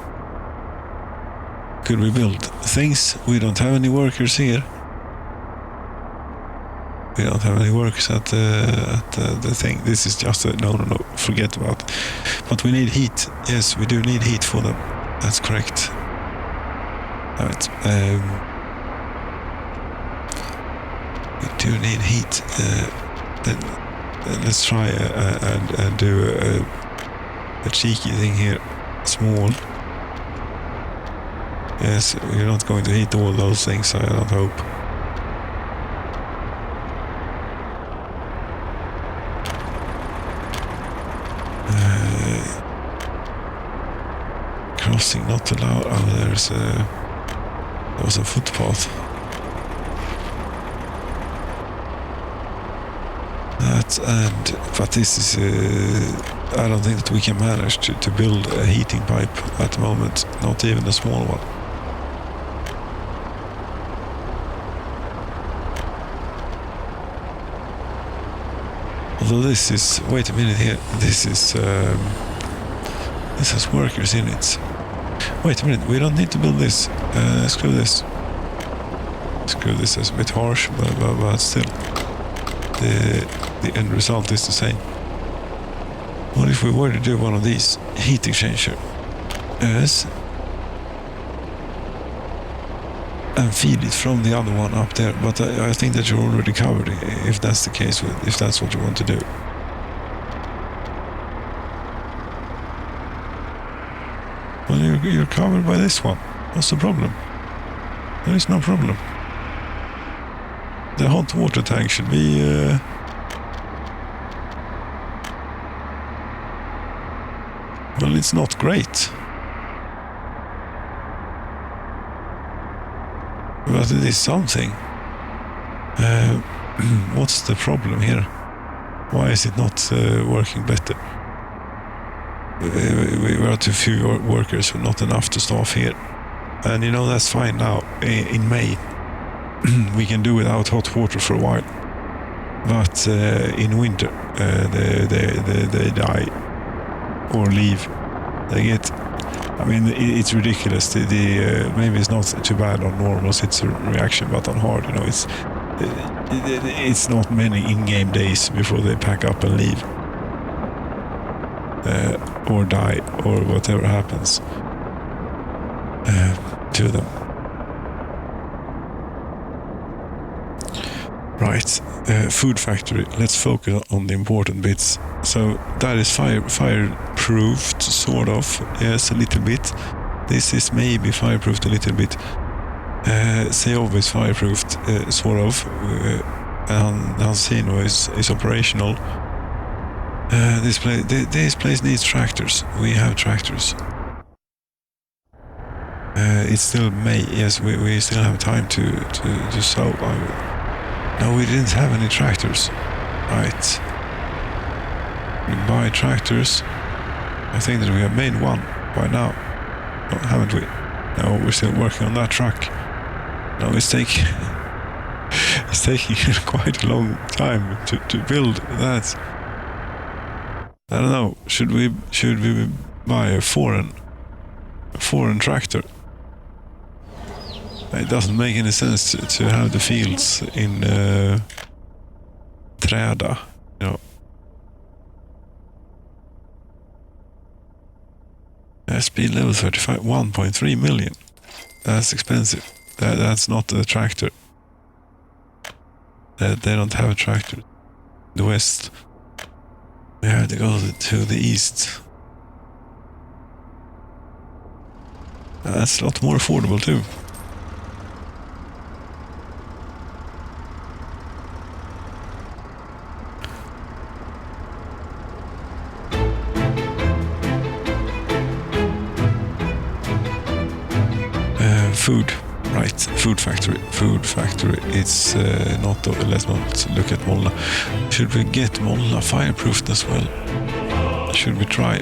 Could we build things? We don't have any workers here. We don't have any workers at the thing. This is just a no, forget about it. But we need heat. Yes, we do need heat for them. That's correct. Right. We do need heat. Let's try and do a cheeky thing here. Small. Yes, we're not going to heat all those things, I don't hope. Crossing not allowed. Oh, there was a footpath. But this is. I don't think that we can manage to build a heating pipe at the moment. Not even a small one. Although this is. Wait a minute here. This is. This has workers in it. Wait a minute, we don't need to build this. Screw this. Screw this is a bit harsh, but still. The end result is the same. What if we were to do one of these? Heat exchanger. Yes. And feed it from the other one up there. But I think that you're already covered if that's the case, if that's what you want to do. Well, you're covered by this one. What's the problem? There is no problem. The hot water tank should be... Well, it's not great. But it is something. What's the problem here? Why is it not working better? We are too few workers, not enough to staff here. And you know, that's fine now. In May, we can do without hot water for a while. But in winter, they die or leave. They get... I mean, it's ridiculous. Maybe it's not too bad on normals, it's a reaction, but on hard, you know, it's not many in-game days before they pack up and leave. Or die, or whatever happens to them. Right, food factory. Let's focus on the important bits. So that is fireproofed, sort of. Yes, a little bit. This is maybe fireproofed a little bit. Seov is fireproofed, sort of. And Hansino is operational. This place needs tractors. We have tractors. It's still May. Yes, we still have time to sow. No, we didn't have any tractors. Right. We buy tractors. I think that we have made one by now. No, haven't we? No, we're still working on that truck. No, it's taking quite a long time to build that. I don't know. Should we buy a foreign tractor? It doesn't make any sense to have the fields in träda, you know. Speed level 35, 1.3 million. That's expensive. That's not a tractor. They don't have a tractor. The west. We have to go to the east. That's a lot more affordable too. Food. Right, food factory. Food factory. It's not. Let's not look at Molna. Should we get Molna fireproofed as well? Should we try?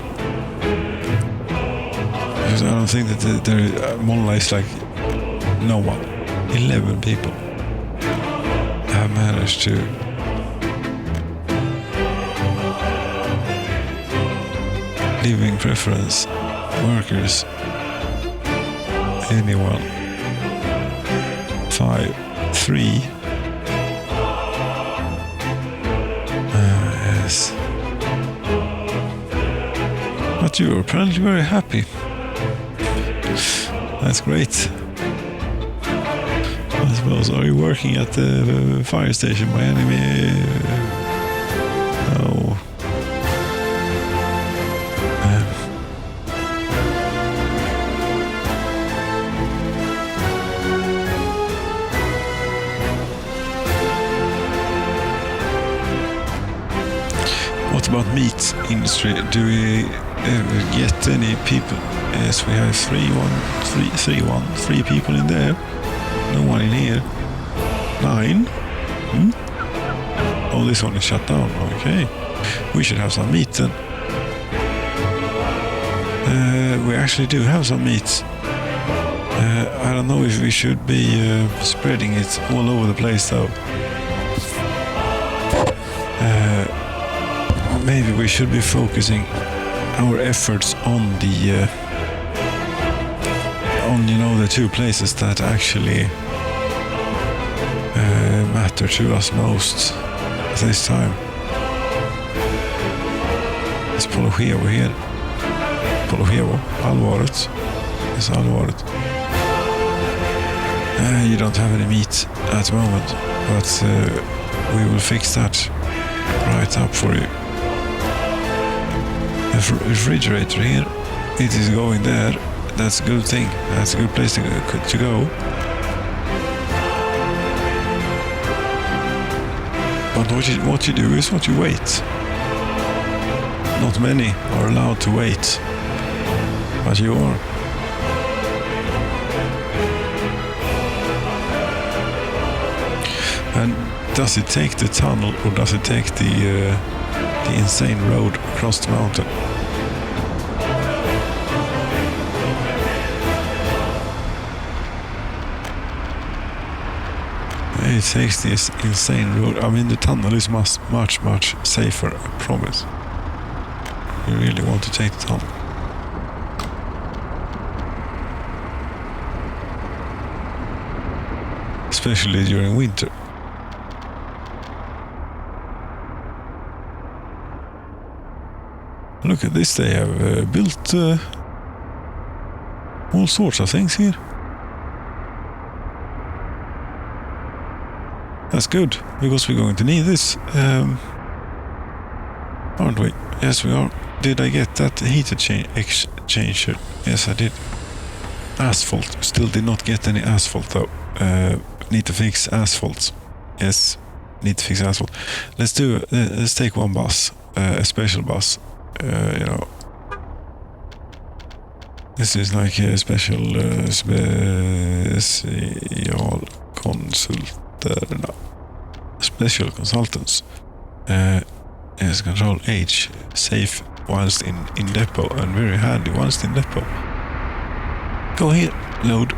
Because I don't think that Molna is like no one. 11 people have managed to living preference workers. Anyone. 5, 3. Yes. But you're apparently very happy. That's great. I suppose, are you working at the fire station by any means? No. What about meat industry? Do we ever get any people? Yes, we have 3 people in there. No one in here. 9. Oh, this one is shut down. Okay. We should have some meat then. We actually do have some meat. I don't know if we should be spreading it all over the place though. Maybe we should be focusing our efforts on the the 2 places that actually matter to us most at this time. It's Polochevo here. Polochevo, allvaret. It's allvaret. You don't have any meat at the moment, but we will fix that right up for you. The refrigerator here, it is going there. That's a good thing. That's a good place to go. But what you do is what you wait. Not many are allowed to wait, but you are. And does it take the tunnel or does it take the insane road across the mountain? It takes this insane road. I mean, the tunnel is much safer, I promise. You really want to take the tunnel. Especially during winter. Look at this, they have built all sorts of things here. That's good, because we're going to need this, aren't we? Yes, we are. Did I get that heat exchanger? Yes, I did. Asphalt. Still did not get any asphalt though. Need to fix asphalt. Yes, need to fix asphalt. Let's take one bus, a special bus. This is like a special special consultants. Yes, control H, safe whilst in depot and very handy whilst in depot. Go here, load.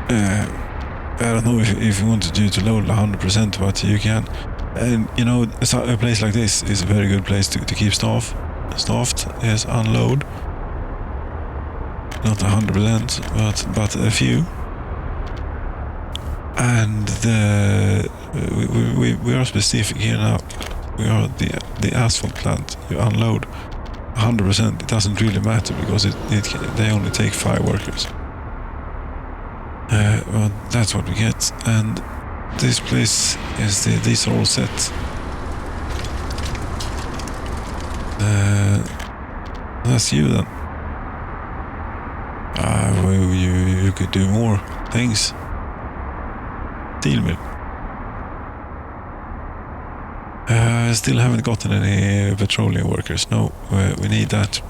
I don't know if you wanted to load 100%, but you can. And a place like this is a very good place to keep staffed. Yes, unload. Not 100%, but a few. And we are specific here now. We are the asphalt plant. You unload 100%. It doesn't really matter because they only take 5 workers. Well, that's what we get. And this place is these are all set. That's you then. You could do more things. Steel mill. Still haven't gotten any petroleum workers. No, we need that.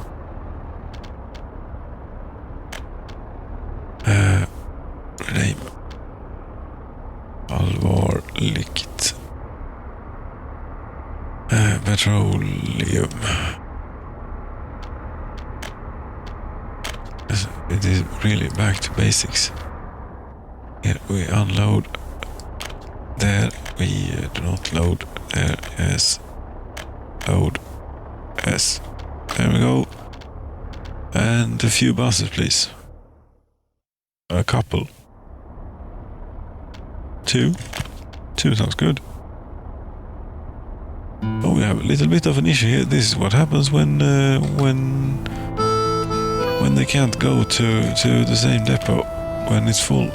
Rename. petroleum. It is really back to basics. Here we unload. There we do not load. There is load. Yes. There we go. And a few buses, please. A couple. Two sounds good. Oh, we have a little bit of an issue here. This is what happens when they can't go to the same depot when it's full.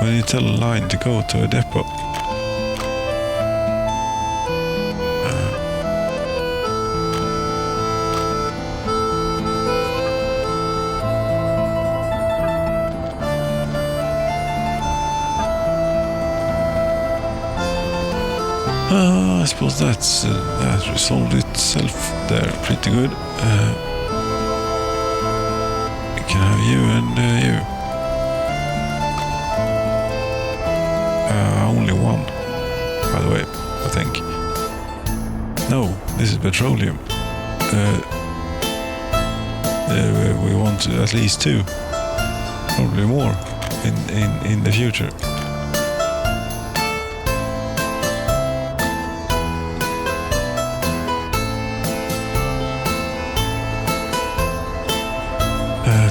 When you tell a line to go to a depot. I suppose that resolved itself there pretty good. We can have you and you. Only one, by the way, I think. No, this is petroleum. We want at least two, probably more in the future.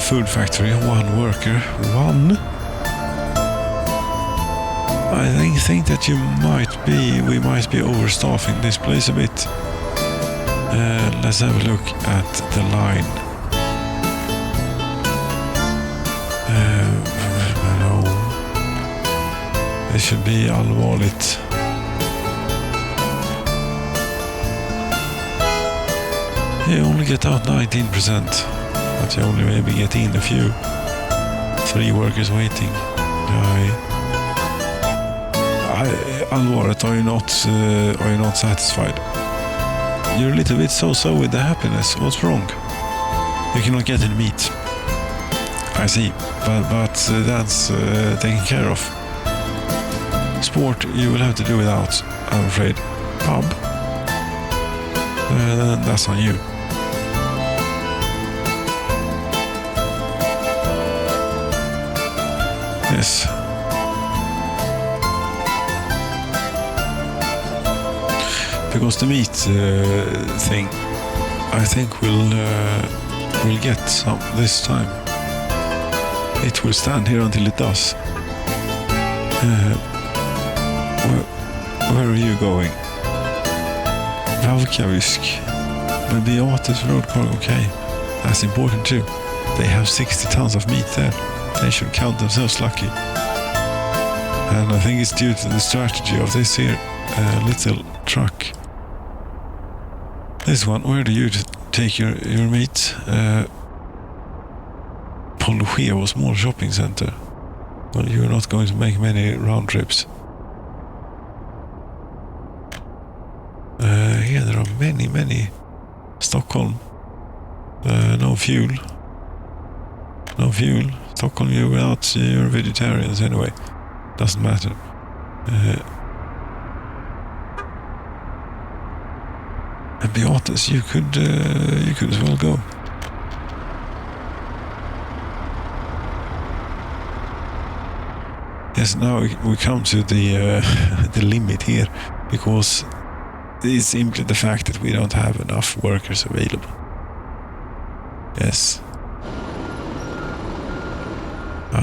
Food factory, one worker, one. I think that we might be overstaffing this place a bit. Let's have a look at the line. No. It should be allvarligt. You only get out 19%. But you only maybe get in a few. 3 workers waiting. Allvaret, are you not satisfied? You're a little bit so with the happiness. What's wrong? You cannot get any meat. I see, but that's taken care of. Sport, you will have to do without, I'm afraid. Pub, that's on you. Yes. Because the meat thing, I think we'll get some this time. It will stand here until it does. Where are you going? Valkavisk. But the Otis Road Cargo, okay. That's important too. They have 60 tons of meat there. They should count themselves lucky. And I think it's due to the strategy of this here little truck. This one, where do you take your meat? Polsjevo small shopping center. Well, you're not going to make many round trips. Here there are many. Stockholm. No fuel. Stockholm, you're vegetarians anyway. Doesn't matter. And Beatus, you could as well go. Yes, now we come to the limit here, because it's simply the fact that we don't have enough workers available. Yes.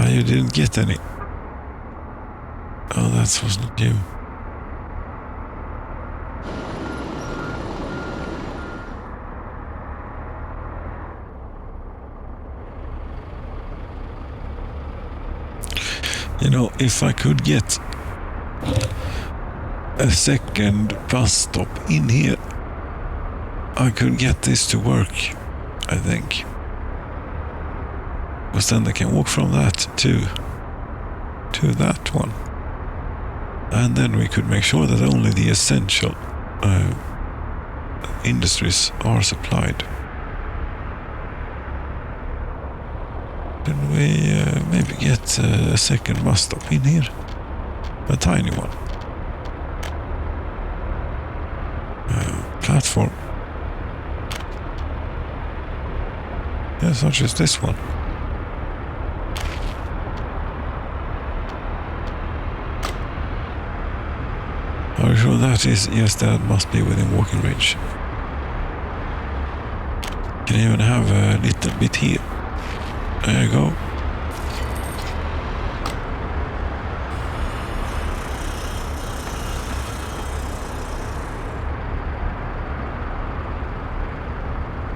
You didn't get any. Oh, that was not you. You know, if I could get a second bus stop in here, I could get this to work, I think. Because then I can walk from that to that one. And then we could make sure that only the essential industries are supplied. Can we maybe get a second bus stop in here? A tiny one. platform. Yeah, such as this one. Are you sure that is? Yes, that must be within walking range. Can even have a little bit here. There you go.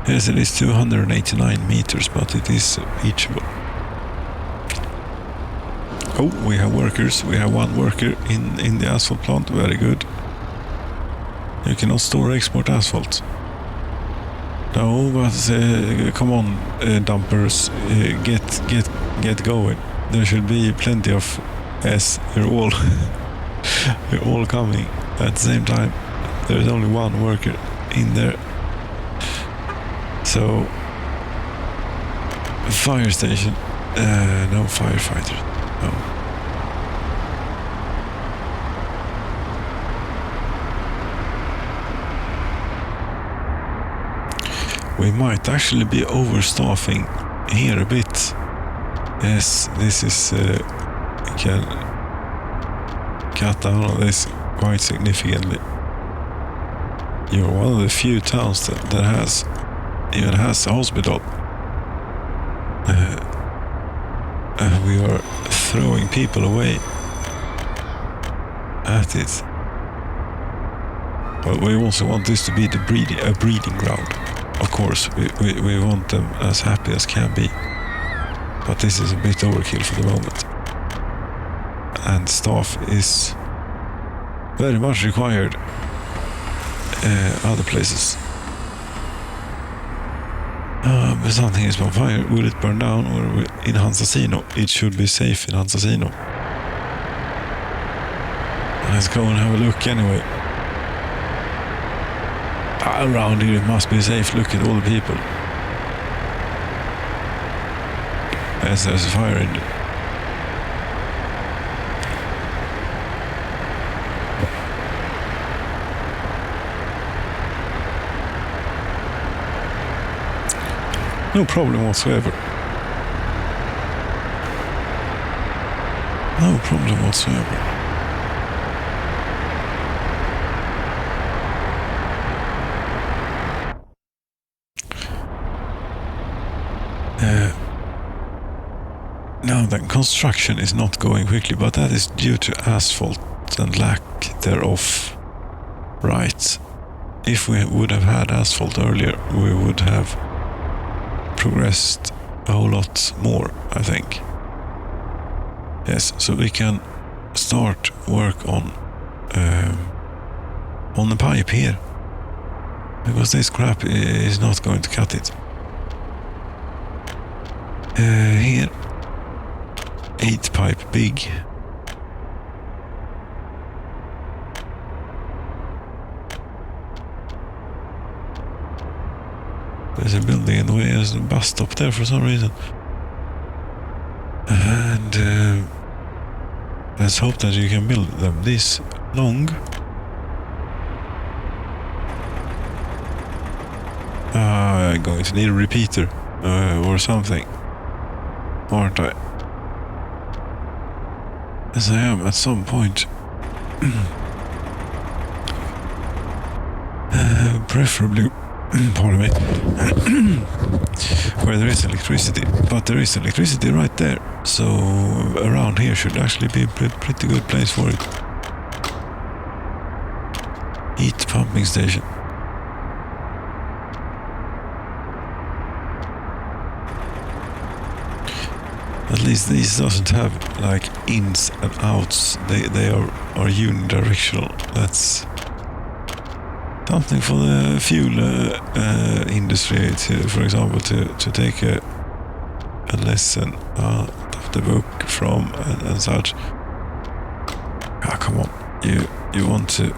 Yes, it is 289 meters, but it is reachable. Oh, we have workers. We have one worker in the asphalt plant. Very good. You cannot store or export asphalt. No, but come on, dumpers, get going. There should be plenty of you're all you're all coming at the same time. There is only one worker in there. So fire station. No firefighter. No. We might actually be overstaffing here a bit. Yes, this is can cut down on this quite significantly. You're one of the few towns that even has a hospital. We are throwing people away at it. But we also want this to be a breeding ground. Of course, we want them as happy as can be. But this is a bit overkill for the moment. And staff is very much required other places. But something is on fire. Will it burn down or in Hansasino? It should be safe in Hansasino. Let's go and have a look anyway. Around here it must be safe. Look at all the people. Yes, there's a fire in there. No problem whatsoever. No problem whatsoever. Now then, construction is not going quickly, but that is due to asphalt and lack thereof. Right. If we would have had asphalt earlier, we would have progressed a whole lot more, I think. Yes, so we can start work on the pipe here, because this crap is not going to cut it. Here, 8 pipe big. There's a building in the way, there's a bus stop there for some reason. And let's hope that you can build them this long. I'm going to need a repeater or something, aren't I? As I am at some point. Preferably, pardon me, where there is electricity. But there is electricity right there, so around here should actually be a pretty good place for it. Heat pumping station. At least these doesn't have like ins and outs. They are unidirectional. That's something for the fuel industry, for example, to take a lesson out of the book from and such. Ah, come on, you want to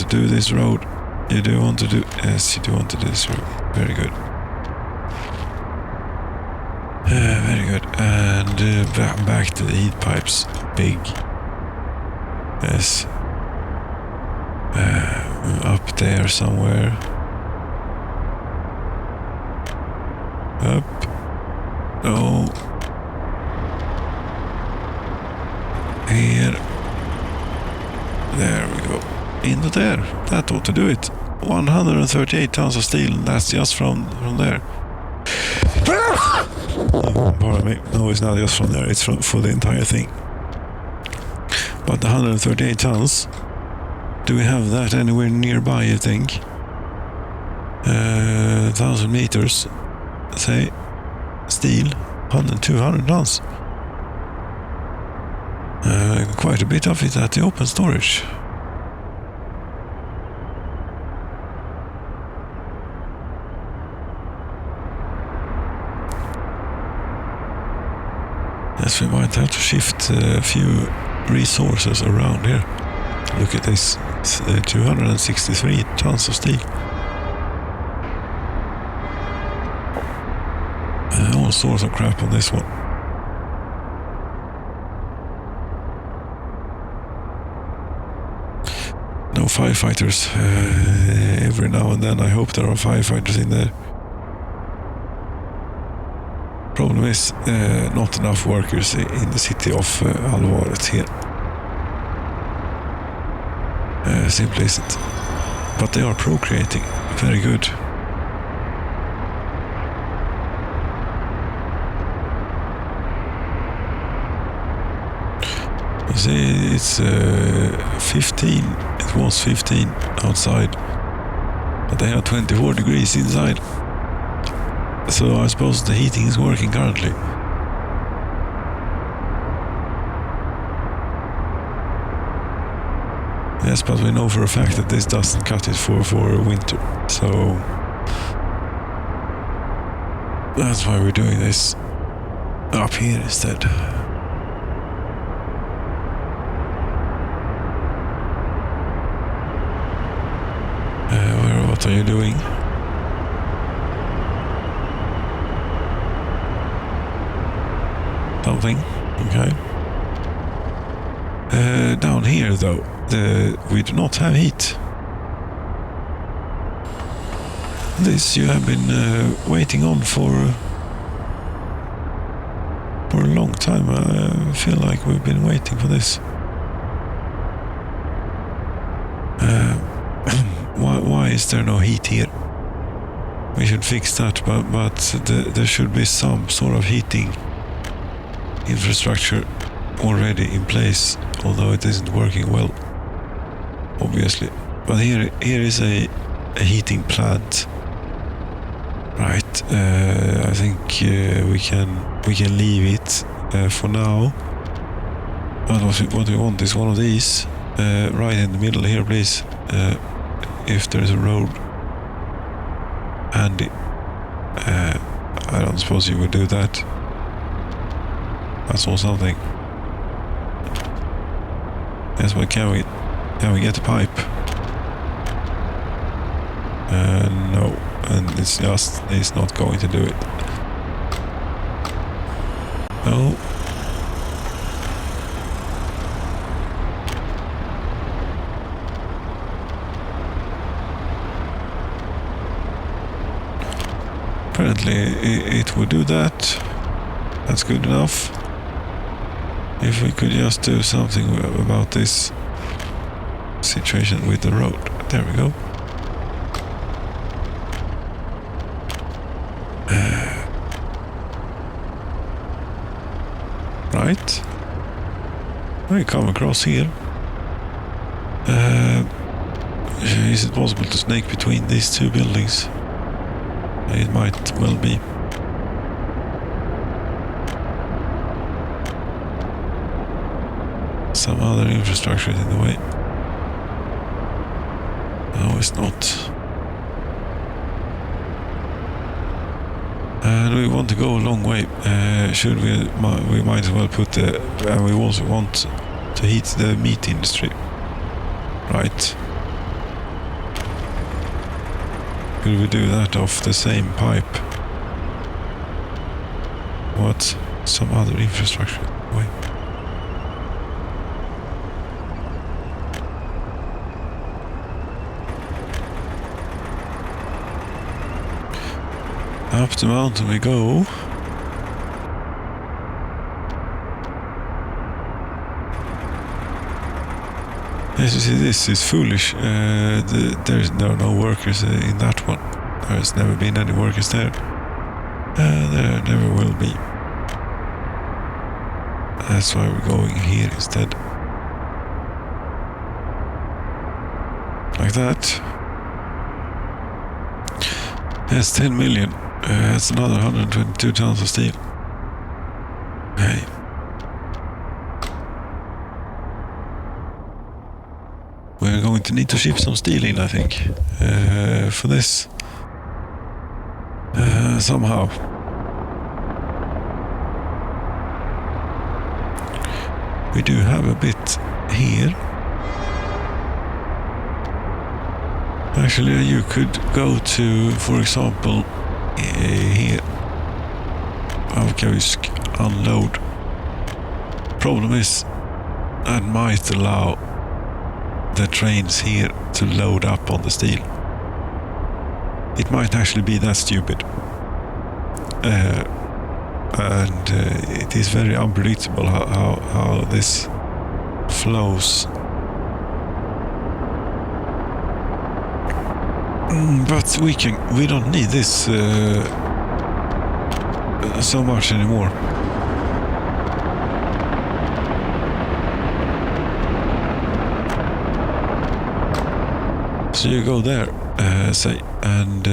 do this road? You do want to do? Yes, you do want to do this road. Very good. Very good. And back to the heat pipes. Big. Yes. Up there somewhere. Up. No. Here. There we go. Into there. That ought to do it. 138 tons of steel. That's just from there. Pardon me. No, it's not just from there. It's for the entire thing. But the 138 tons, do we have that anywhere nearby, you think? 1,000 meters, say, steel, 200 tons. Quite a bit of it at the open storage. Yes, we might have to shift a few resources around here. Look at this, 263 tons of steel. All sorts of crap on this one. No firefighters. Every now and then I hope there are firefighters in there. Problem is not enough workers in the city of Alvaret here. Simply isn't. But they are procreating. Very good. You see, it's 15. It was 15 outside. But they have 24 degrees inside. So I suppose the heating is working currently. Yes, but we know for a fact that this doesn't cut it for winter. So that's why we're doing this up here instead. What are you doing? Something, okay. Down here though, we do not have heat. This you have been waiting on for a long time. I feel like we've been waiting for this. Why is there no heat here? We should fix that, but there should be some sort of heating infrastructure already in place, although it isn't working well, obviously. But here is a heating plant, right? I think we can leave it for now. But what we want is one of these right in the middle here, please. If there is a road handy, I don't suppose you would do that. I saw something. Yes, but can we get a pipe? No, and it's not going to do it. No. Apparently it would do that. That's good enough. If we could just do something about this situation with the road. There we go. Right. We come across here. Is it possible to snake between these two buildings? It might well be. Some other infrastructure is in the way. No, it's not. And we want to go a long way. Should we? We might as well put the. And we also want to heat the meat industry, right? Could we do that off the same pipe? What? Some other infrastructure? Wait. Up the mountain we go. As you see, this is foolish. There are no workers in that one. There's never been any workers there. There never will be. That's why we're going here instead. Like that. That's 10 million. That's another 122 tons of steel. Hey. We're going to need to ship some steel in, I think, for this. Somehow. We do have a bit here. Actually, you could go to, for example, here. Avkavsk, unload. Problem is, that might allow the trains here to load up on the steel. It might actually be that stupid. And it is very unpredictable how this flows. But we don't need this so much anymore. So you go there, say, and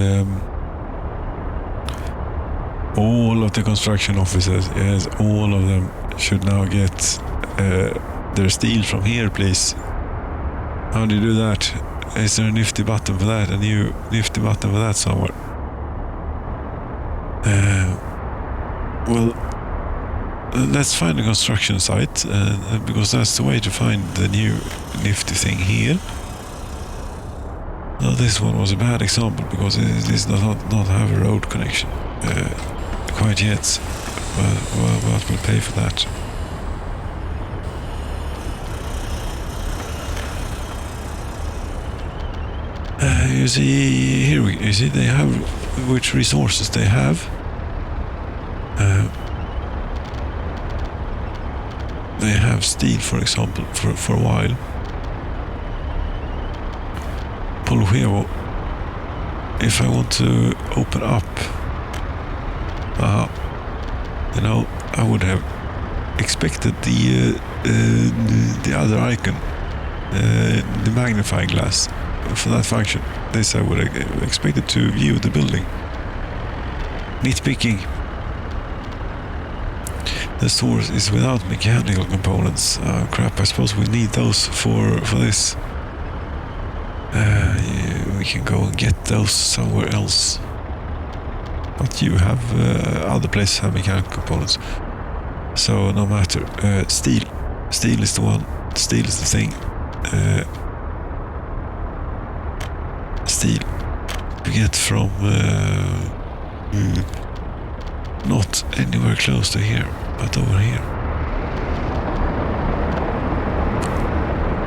all of the construction offices, yes, all of them should now get their steel from here, please. How do you do that? Is there a nifty button for that? A new nifty button for that somewhere? Well, let's find a construction site, because that's the way to find the new nifty thing here. Now, this one was a bad example because it does not have a road connection quite yet. But we'll pay for that. You see here, you see they have which resources they have. They have steel, for example, for a while. Polhuevo. If I want to open up, you know, I would have expected the other icon, the magnifying glass, for that function. This I would have expected to view the building. Nitpicking. The source is without mechanical components. Crap, I suppose we need those for this. We can go and get those somewhere else. But you have other places have mechanical components. So no matter. Steel. Steel is the one. Steel is the thing. Steel. You get from not anywhere close to here, but over here.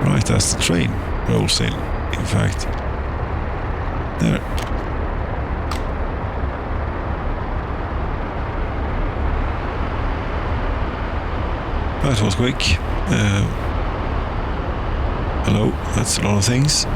Right as the train rolls in fact. There. That was quick. Hello, that's a lot of things.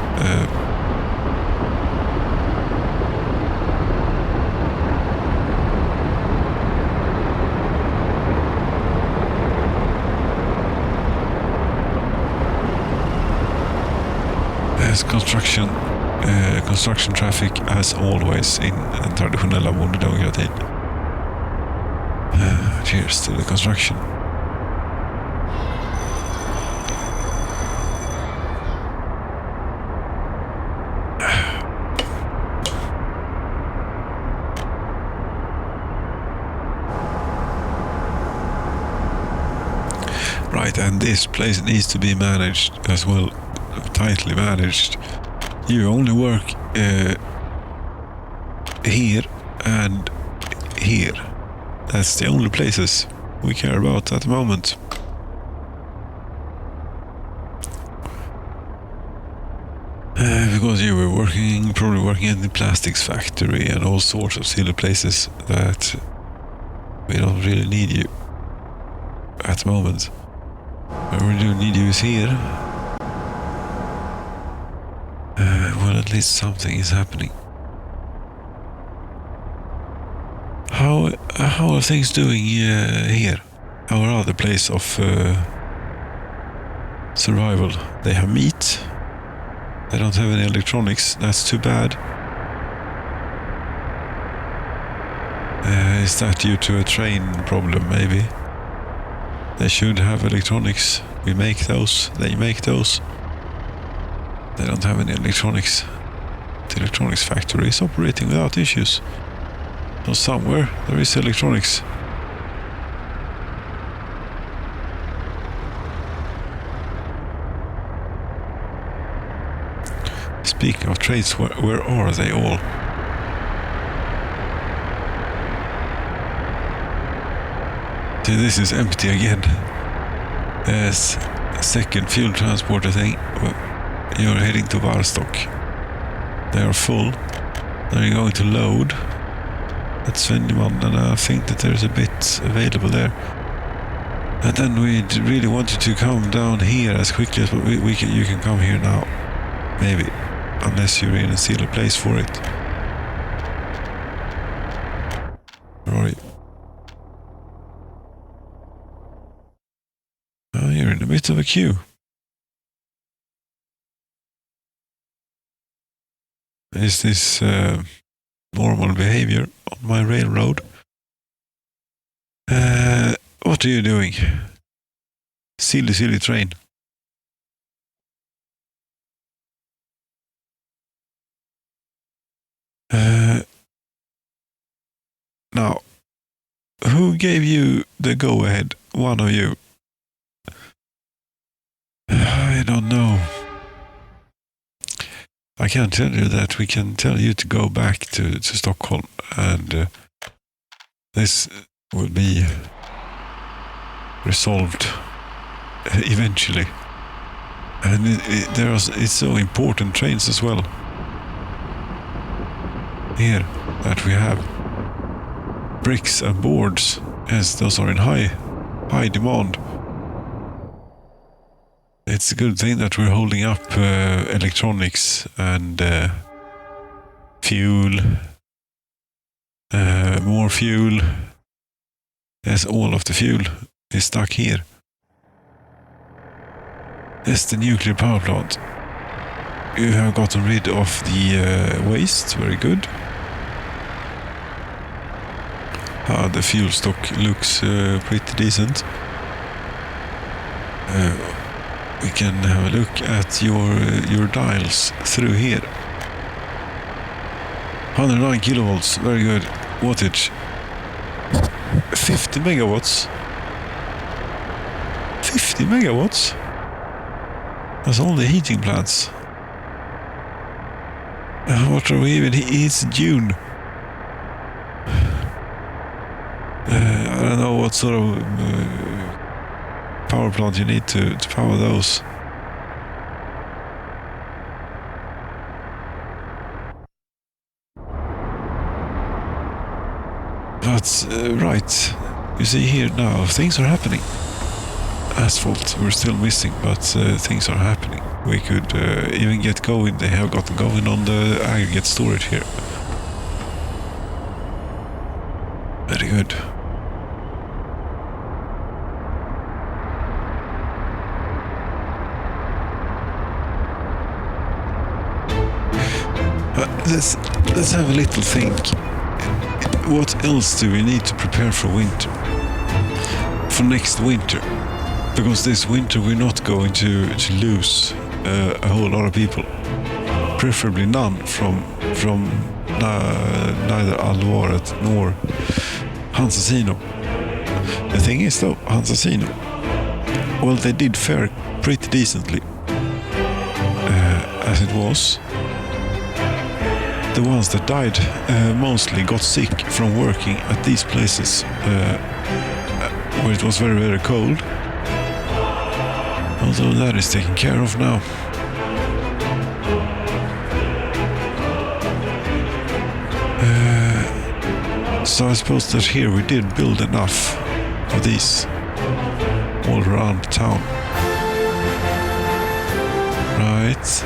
There's construction traffic as always in traditionella bondedemokratin. Cheers to the construction. Right, and this place needs to be managed as well, tightly managed. You only work here and here. That's the only places we care about at the moment. Because you were probably working in the plastics factory and all sorts of silly places that we don't really need you at the moment. Where we do need you is here. Well, at least something is happening. How are things doing here? Our other place of survival. They have meat. They don't have any electronics. That's too bad. Is that due to a train problem, maybe? They should have electronics. We make those. They make those. They don't have any electronics. The electronics factory is operating without issues. So somewhere there is electronics. Speaking of trades, where are they all? See, this is empty again. There's a second fuel transporter thing. You're heading to Varstock. They are full. Then you're going to load. That's Svenniman, and I think that there's a bit available there. And then we really want you to come down here as quickly as you can come here now. Maybe. Unless you're in a silly place for it. Where are you? Oh, you're in a bit of a queue. Is this normal behavior on my railroad? What are you doing? Silly train. Now, who gave you the go-ahead? One of you. I don't know. I can't tell you that. We can tell you to go back to Stockholm, and this will be resolved eventually. And it's so important trains as well here that we have bricks and boards, as those are in high demand. It's a good thing that we're holding up electronics and fuel, more fuel. As all of the fuel is stuck here. That's the nuclear power plant. You have gotten rid of the waste, very good. The fuel stock looks pretty decent. We can have a look at your dials through here. 109 kilovolts, very good. Wattage. 50 megawatts. 50 megawatts? That's all the heating plants. What are we even? It's June. I don't know what sort of power plant you need to power those. But right, you see here now, things are happening. Asphalt we're still missing, but things are happening. We could even get going. They have gotten going on the aggregate storage here. Very good. Let's have a little think. What else do we need to prepare for winter? For next winter? Because this winter we're not going to lose a whole lot of people. Preferably none from neither Alvaret nor Hansasino. The thing is though, Hansasino, well, they did fare pretty decently as it was. The ones that died mostly got sick from working at these places where it was very, very cold. Although that is taken care of now. So I suppose that here we did build enough of these all around town. Right.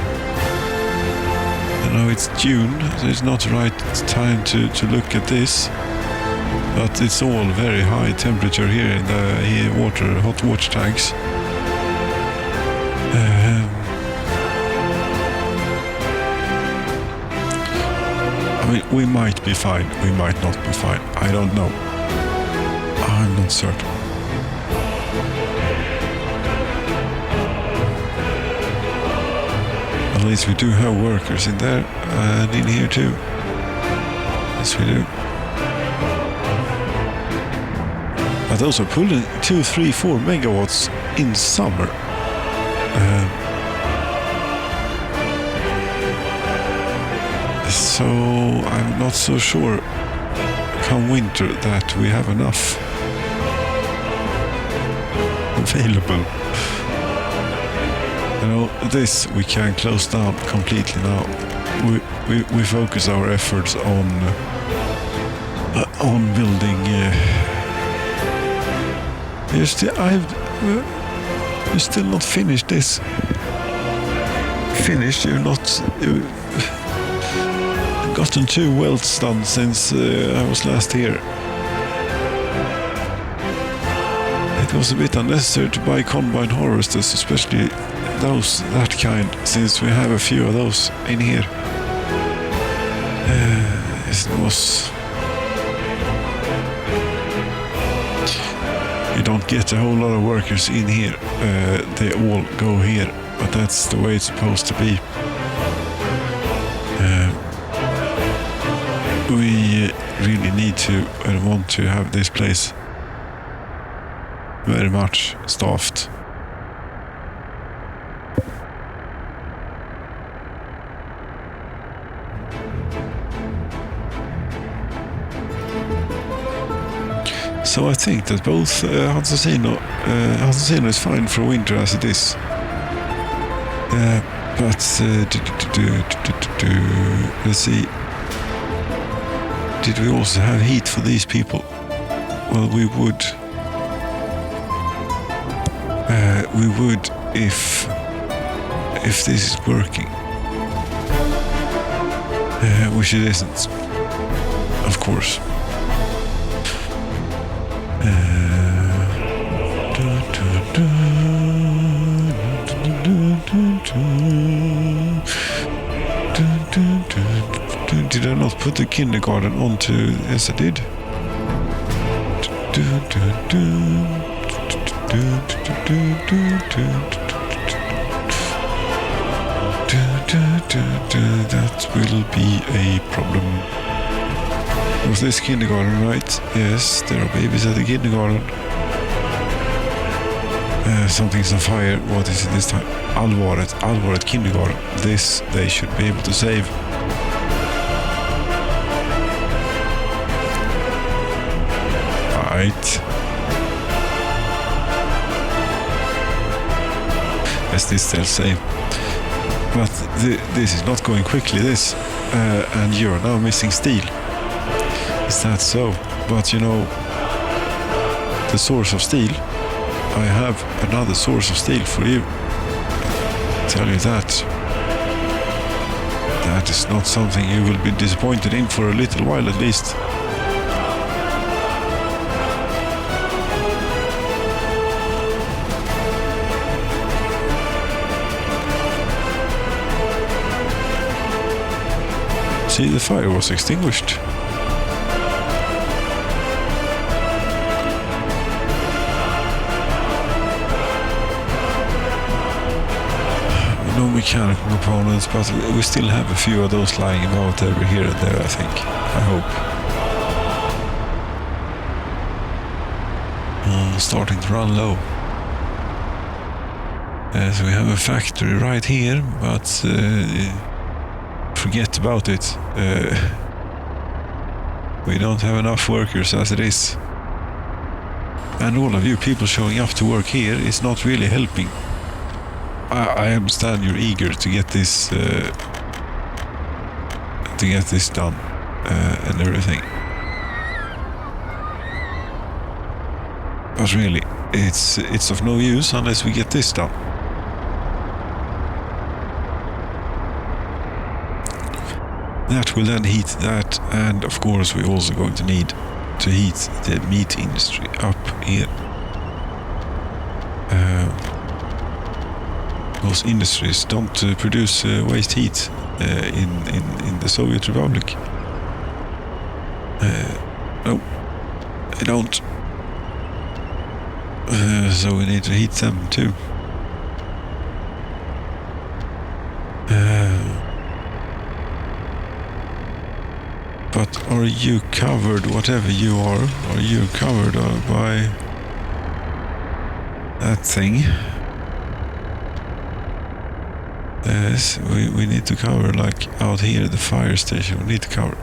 I know it's June, so it's not the right time to look at this. But it's all very high temperature here in the hot water tanks. I mean, we might be fine, we might not be fine. I don't know. I'm not certain. At least we do have workers in there and in here too. Yes, we do. But those are pulling 2, 3, 4 megawatts in summer. So I'm not so sure come winter that we have enough available. You know, this we can close down completely now. We focus our efforts on building. You still not finished this. Finished? You're not. Gotten 2 welds done since I was last here. It was a bit unnecessary to buy combine harvesters, especially that kind, since we have a few of those in here. It was. You don't get a whole lot of workers in here. They all go here, but that's the way it's supposed to be. We really need to and want to have this place very much staffed. So I think that both Hansasino is fine for winter as it is. But let's see. Did we also have heat for these people? Well, we would if this is working, which it isn't, of course. Did I not put the kindergarten onto? Yes, I did. That will be a problem. Was this kindergarten, right? Yes, there are babies at the kindergarten. Something's on fire. What is it this time? Allvaret kindergarten. This they should be able to save. Right. Yes, this still save. But this is not going quickly, this. And you're now missing steel. Is that so? But you know, the source of steel, I have another source of steel for you. I'll tell you that. That is not something you will be disappointed in for a little while at least. See, the fire was extinguished. No mechanical components, but we still have a few of those lying about every here and there, I think. I hope. Starting to run low. So we have a factory right here, but forget about it. We don't have enough workers as it is. And all of you people showing up to work here is not really helping. I understand you're eager to get this done and everything. But really, it's of no use unless we get this done. That will then heat that, and of course we're also going to need to heat the meat industry up here. Because industries don't produce waste heat in the Soviet Republic. No, they don't. So we need to heat them too. But are you covered, whatever you are you covered by that thing? Yes, we need to cover, like out here, the fire station, we need to cover.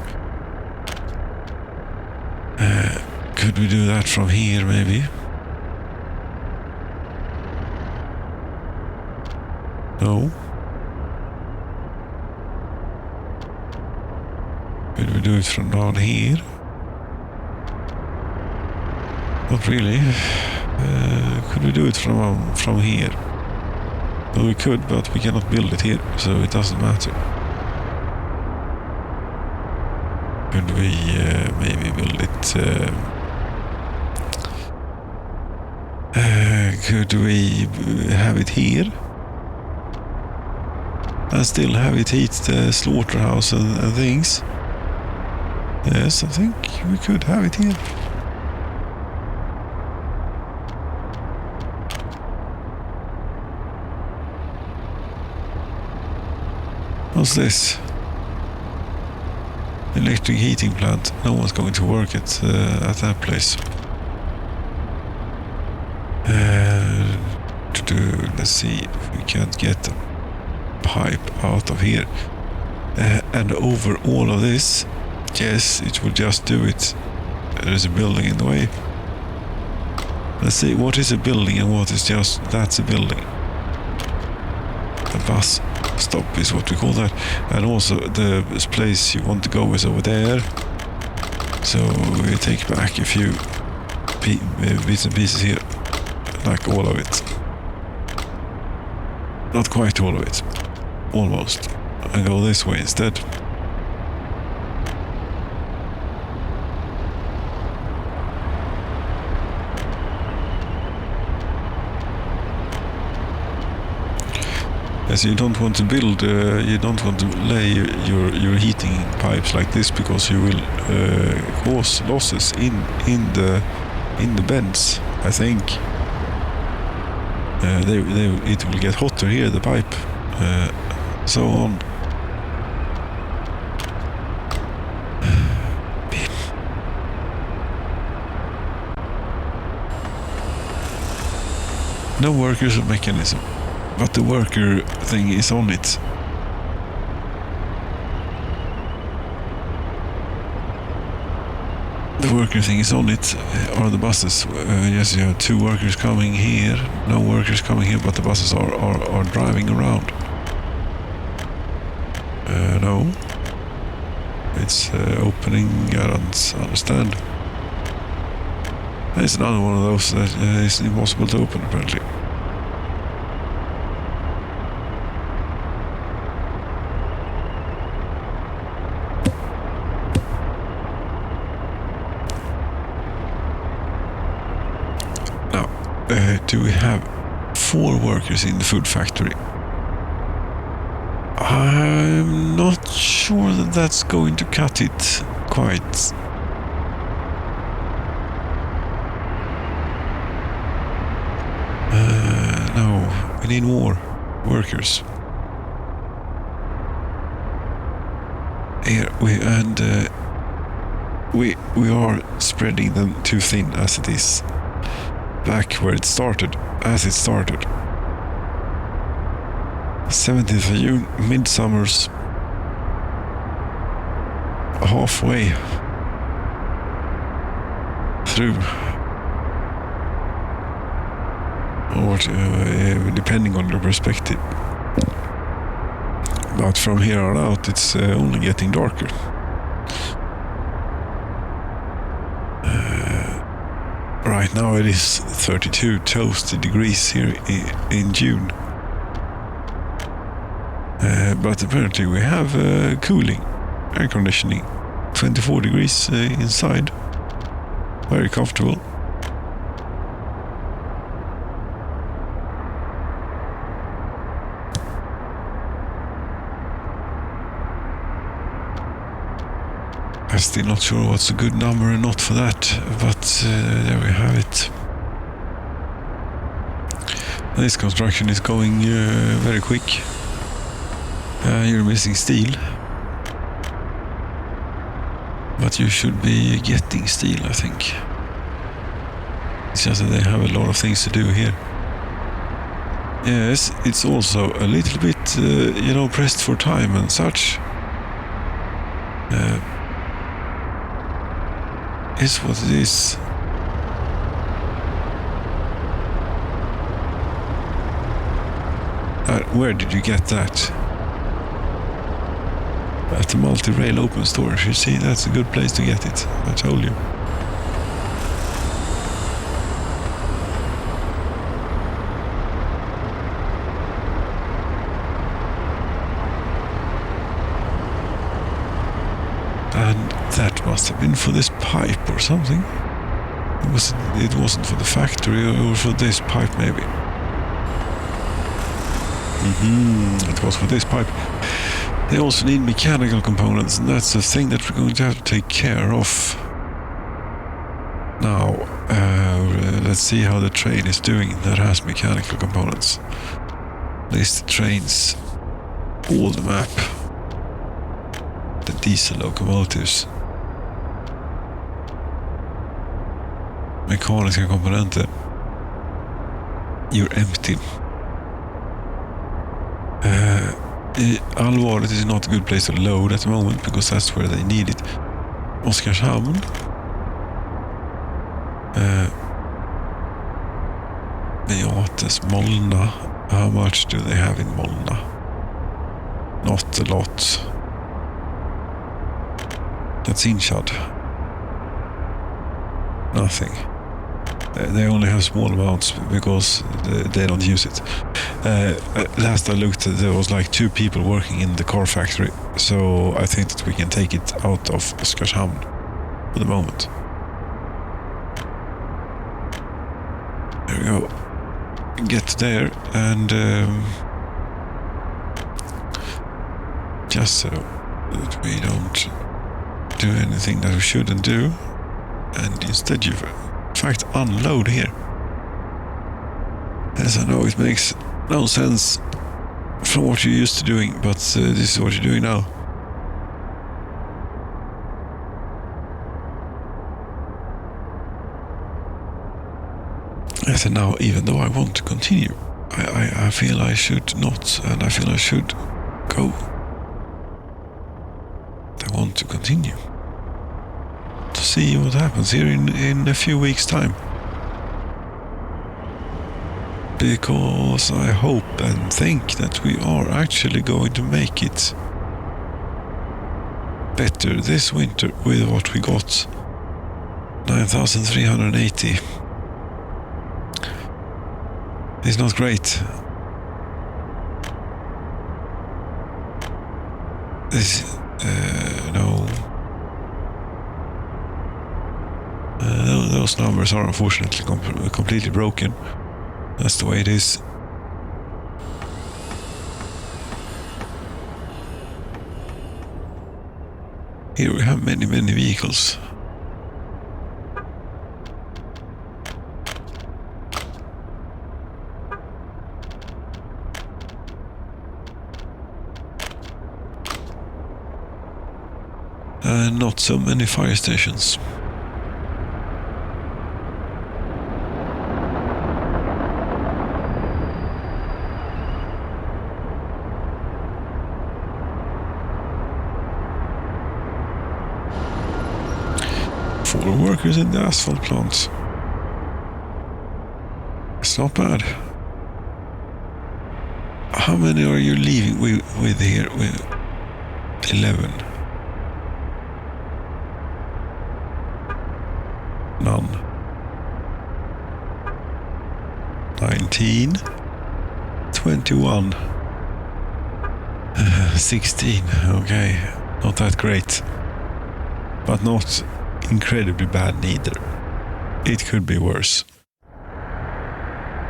Could we do that from here, maybe? No. Could we do it from down here? Not really. Could we do it from here? Well, we could, but we cannot build it here, so it doesn't matter. Could we maybe build it? Could we have it here? And still have it heat the slaughterhouse and things? Yes, I think we could have it here. What's this? Electric heating plant. No one's going to work at that place. Let's see if we can't get the pipe out of here and over all of this. Yes, it will just do it. There's a building in the way. Let's see, what is a building and what is just, that's a building. A bus stop is what we call that. And also the place you want to go is over there. So we take back a few bits and pieces here. Like all of it. Not quite all of it. Almost. And go this way instead. As you don't want to build, you don't want to lay your heating pipes like this, because you will cause losses in the bends. I think it will get hotter here, the pipe, so on. No workers or mechanism. But the worker thing is on it. The worker thing is on it. Are the buses? Yes, you have 2 workers coming here. No workers coming here, but the buses are driving around. No. It's opening. I don't understand. It's another one of those that is impossible to open, apparently. Do we have 4 workers in the food factory? I'm not sure that that's going to cut it quite. No, we need more workers. Here we are spreading them too thin as it is. Back where it started, as it started. 17th of June, midsummer's halfway through. Or depending on your perspective. But from here on out, it's only getting darker. Right now it is 32 toasty degrees here in June. But apparently we have cooling, air conditioning, 24 degrees inside. Very comfortable. I'm still not sure what's a good number and not for that, but there we have it. This construction is going very quick. You're missing steel. But you should be getting steel, I think. It's just that they have a lot of things to do here. Yes, it's also a little bit, pressed for time and such. Is what it is. Where did you get that? At the multi-rail open storage. You see, that's a good place to get it. I told you. And that must have been for this pipe or something. It wasn't for the factory or for this pipe, maybe. It was for this pipe. They also need mechanical components, and that's the thing that we're going to have to take care of. Now, let's see how the train is doing that has mechanical components. List trains, all the map. The diesel locomotives. Mekaniska komponenter. You're empty. Allvaret is not a good place to load at the moment because that's where they need it. Oskarshamn. Beates, Molna. How much do they have in Molna? Not a lot. That's Inchad. Nothing. They only have small amounts because they don't use it. Last I looked, there was like 2 people working in the car factory, so I think that we can take it out of Oskarshamn for the moment. There we go. Get there and just so that we don't do anything that we shouldn't do, and instead you in fact unload here. As I know, it makes no sense from what you're used to doing, but this is what you're doing now. As now, even though I want to continue, I feel I should not, and I feel I should go. I want to continue to see what happens here in a few weeks' time. Because I hope and think that we are actually going to make it better this winter with what we got. 9,380. It's not great. This, no. Those numbers are unfortunately completely broken. That's the way it is. Here we have many vehicles. And not so many fire stations. Workers in the asphalt plant. It's not bad. How many are you leaving with here? With 11. None. 13, 21, 16. Okay, not that great, but not incredibly bad neither. It could be worse.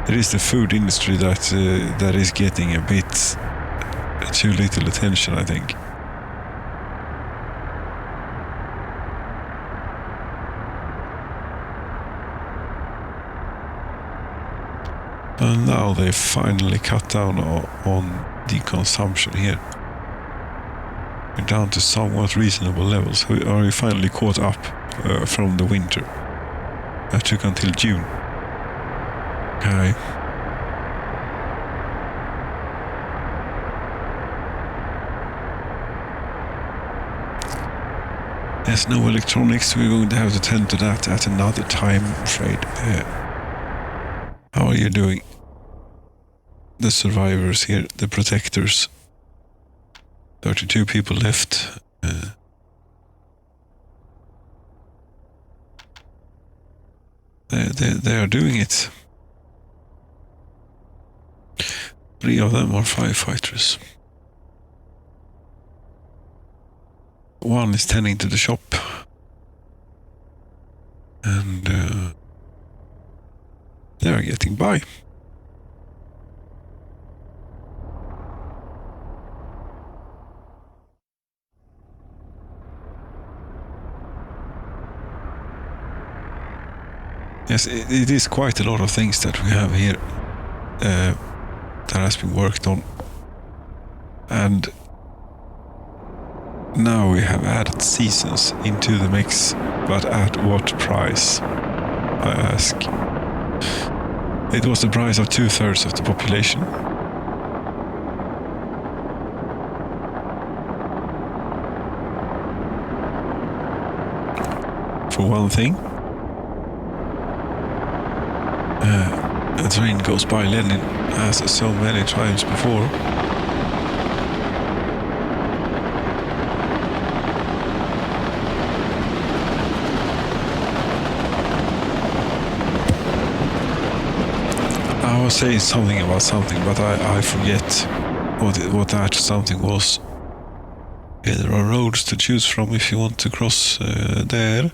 It is the food industry that is getting a bit too little attention, I think. And now they finally cut down on the consumption here. We're down to somewhat reasonable levels. Are we finally caught up from the winter? That took until June. Okay. There's no electronics. We're going to have to tend to that at another time, I'm afraid. How are you doing? The survivors here, the protectors. 32 people left. They are doing it. 3 of them are firefighters. 1 is tending to the shop. And they are getting by. Yes, it is quite a lot of things that we have here that has been worked on. And now we have added seasons into the mix, but at what price, I ask? It was the price of 2/3 of the population. For one thing. A train goes by Lenin as so many times before. I was saying something about something, but I forget what that something was. Yeah, there are roads to choose from if you want to cross there.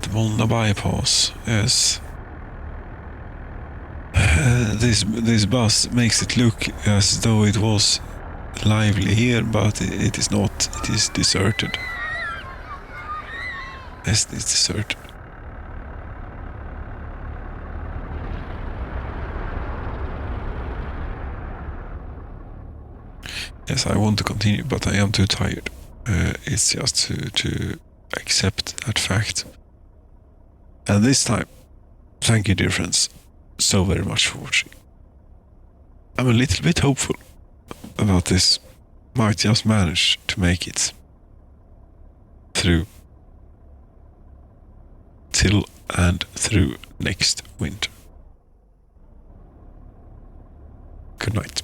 The Volna bypass, yes. This bus makes it look as though it was lively here, but it is not. It is deserted. Yes, it's deserted. Yes, I want to continue, but I am too tired. It's just to accept that fact. And this time, thank you, dear friends, so very much for watching. I'm a little bit hopeful about this. Might just manage to make it through till and through next winter. Good night.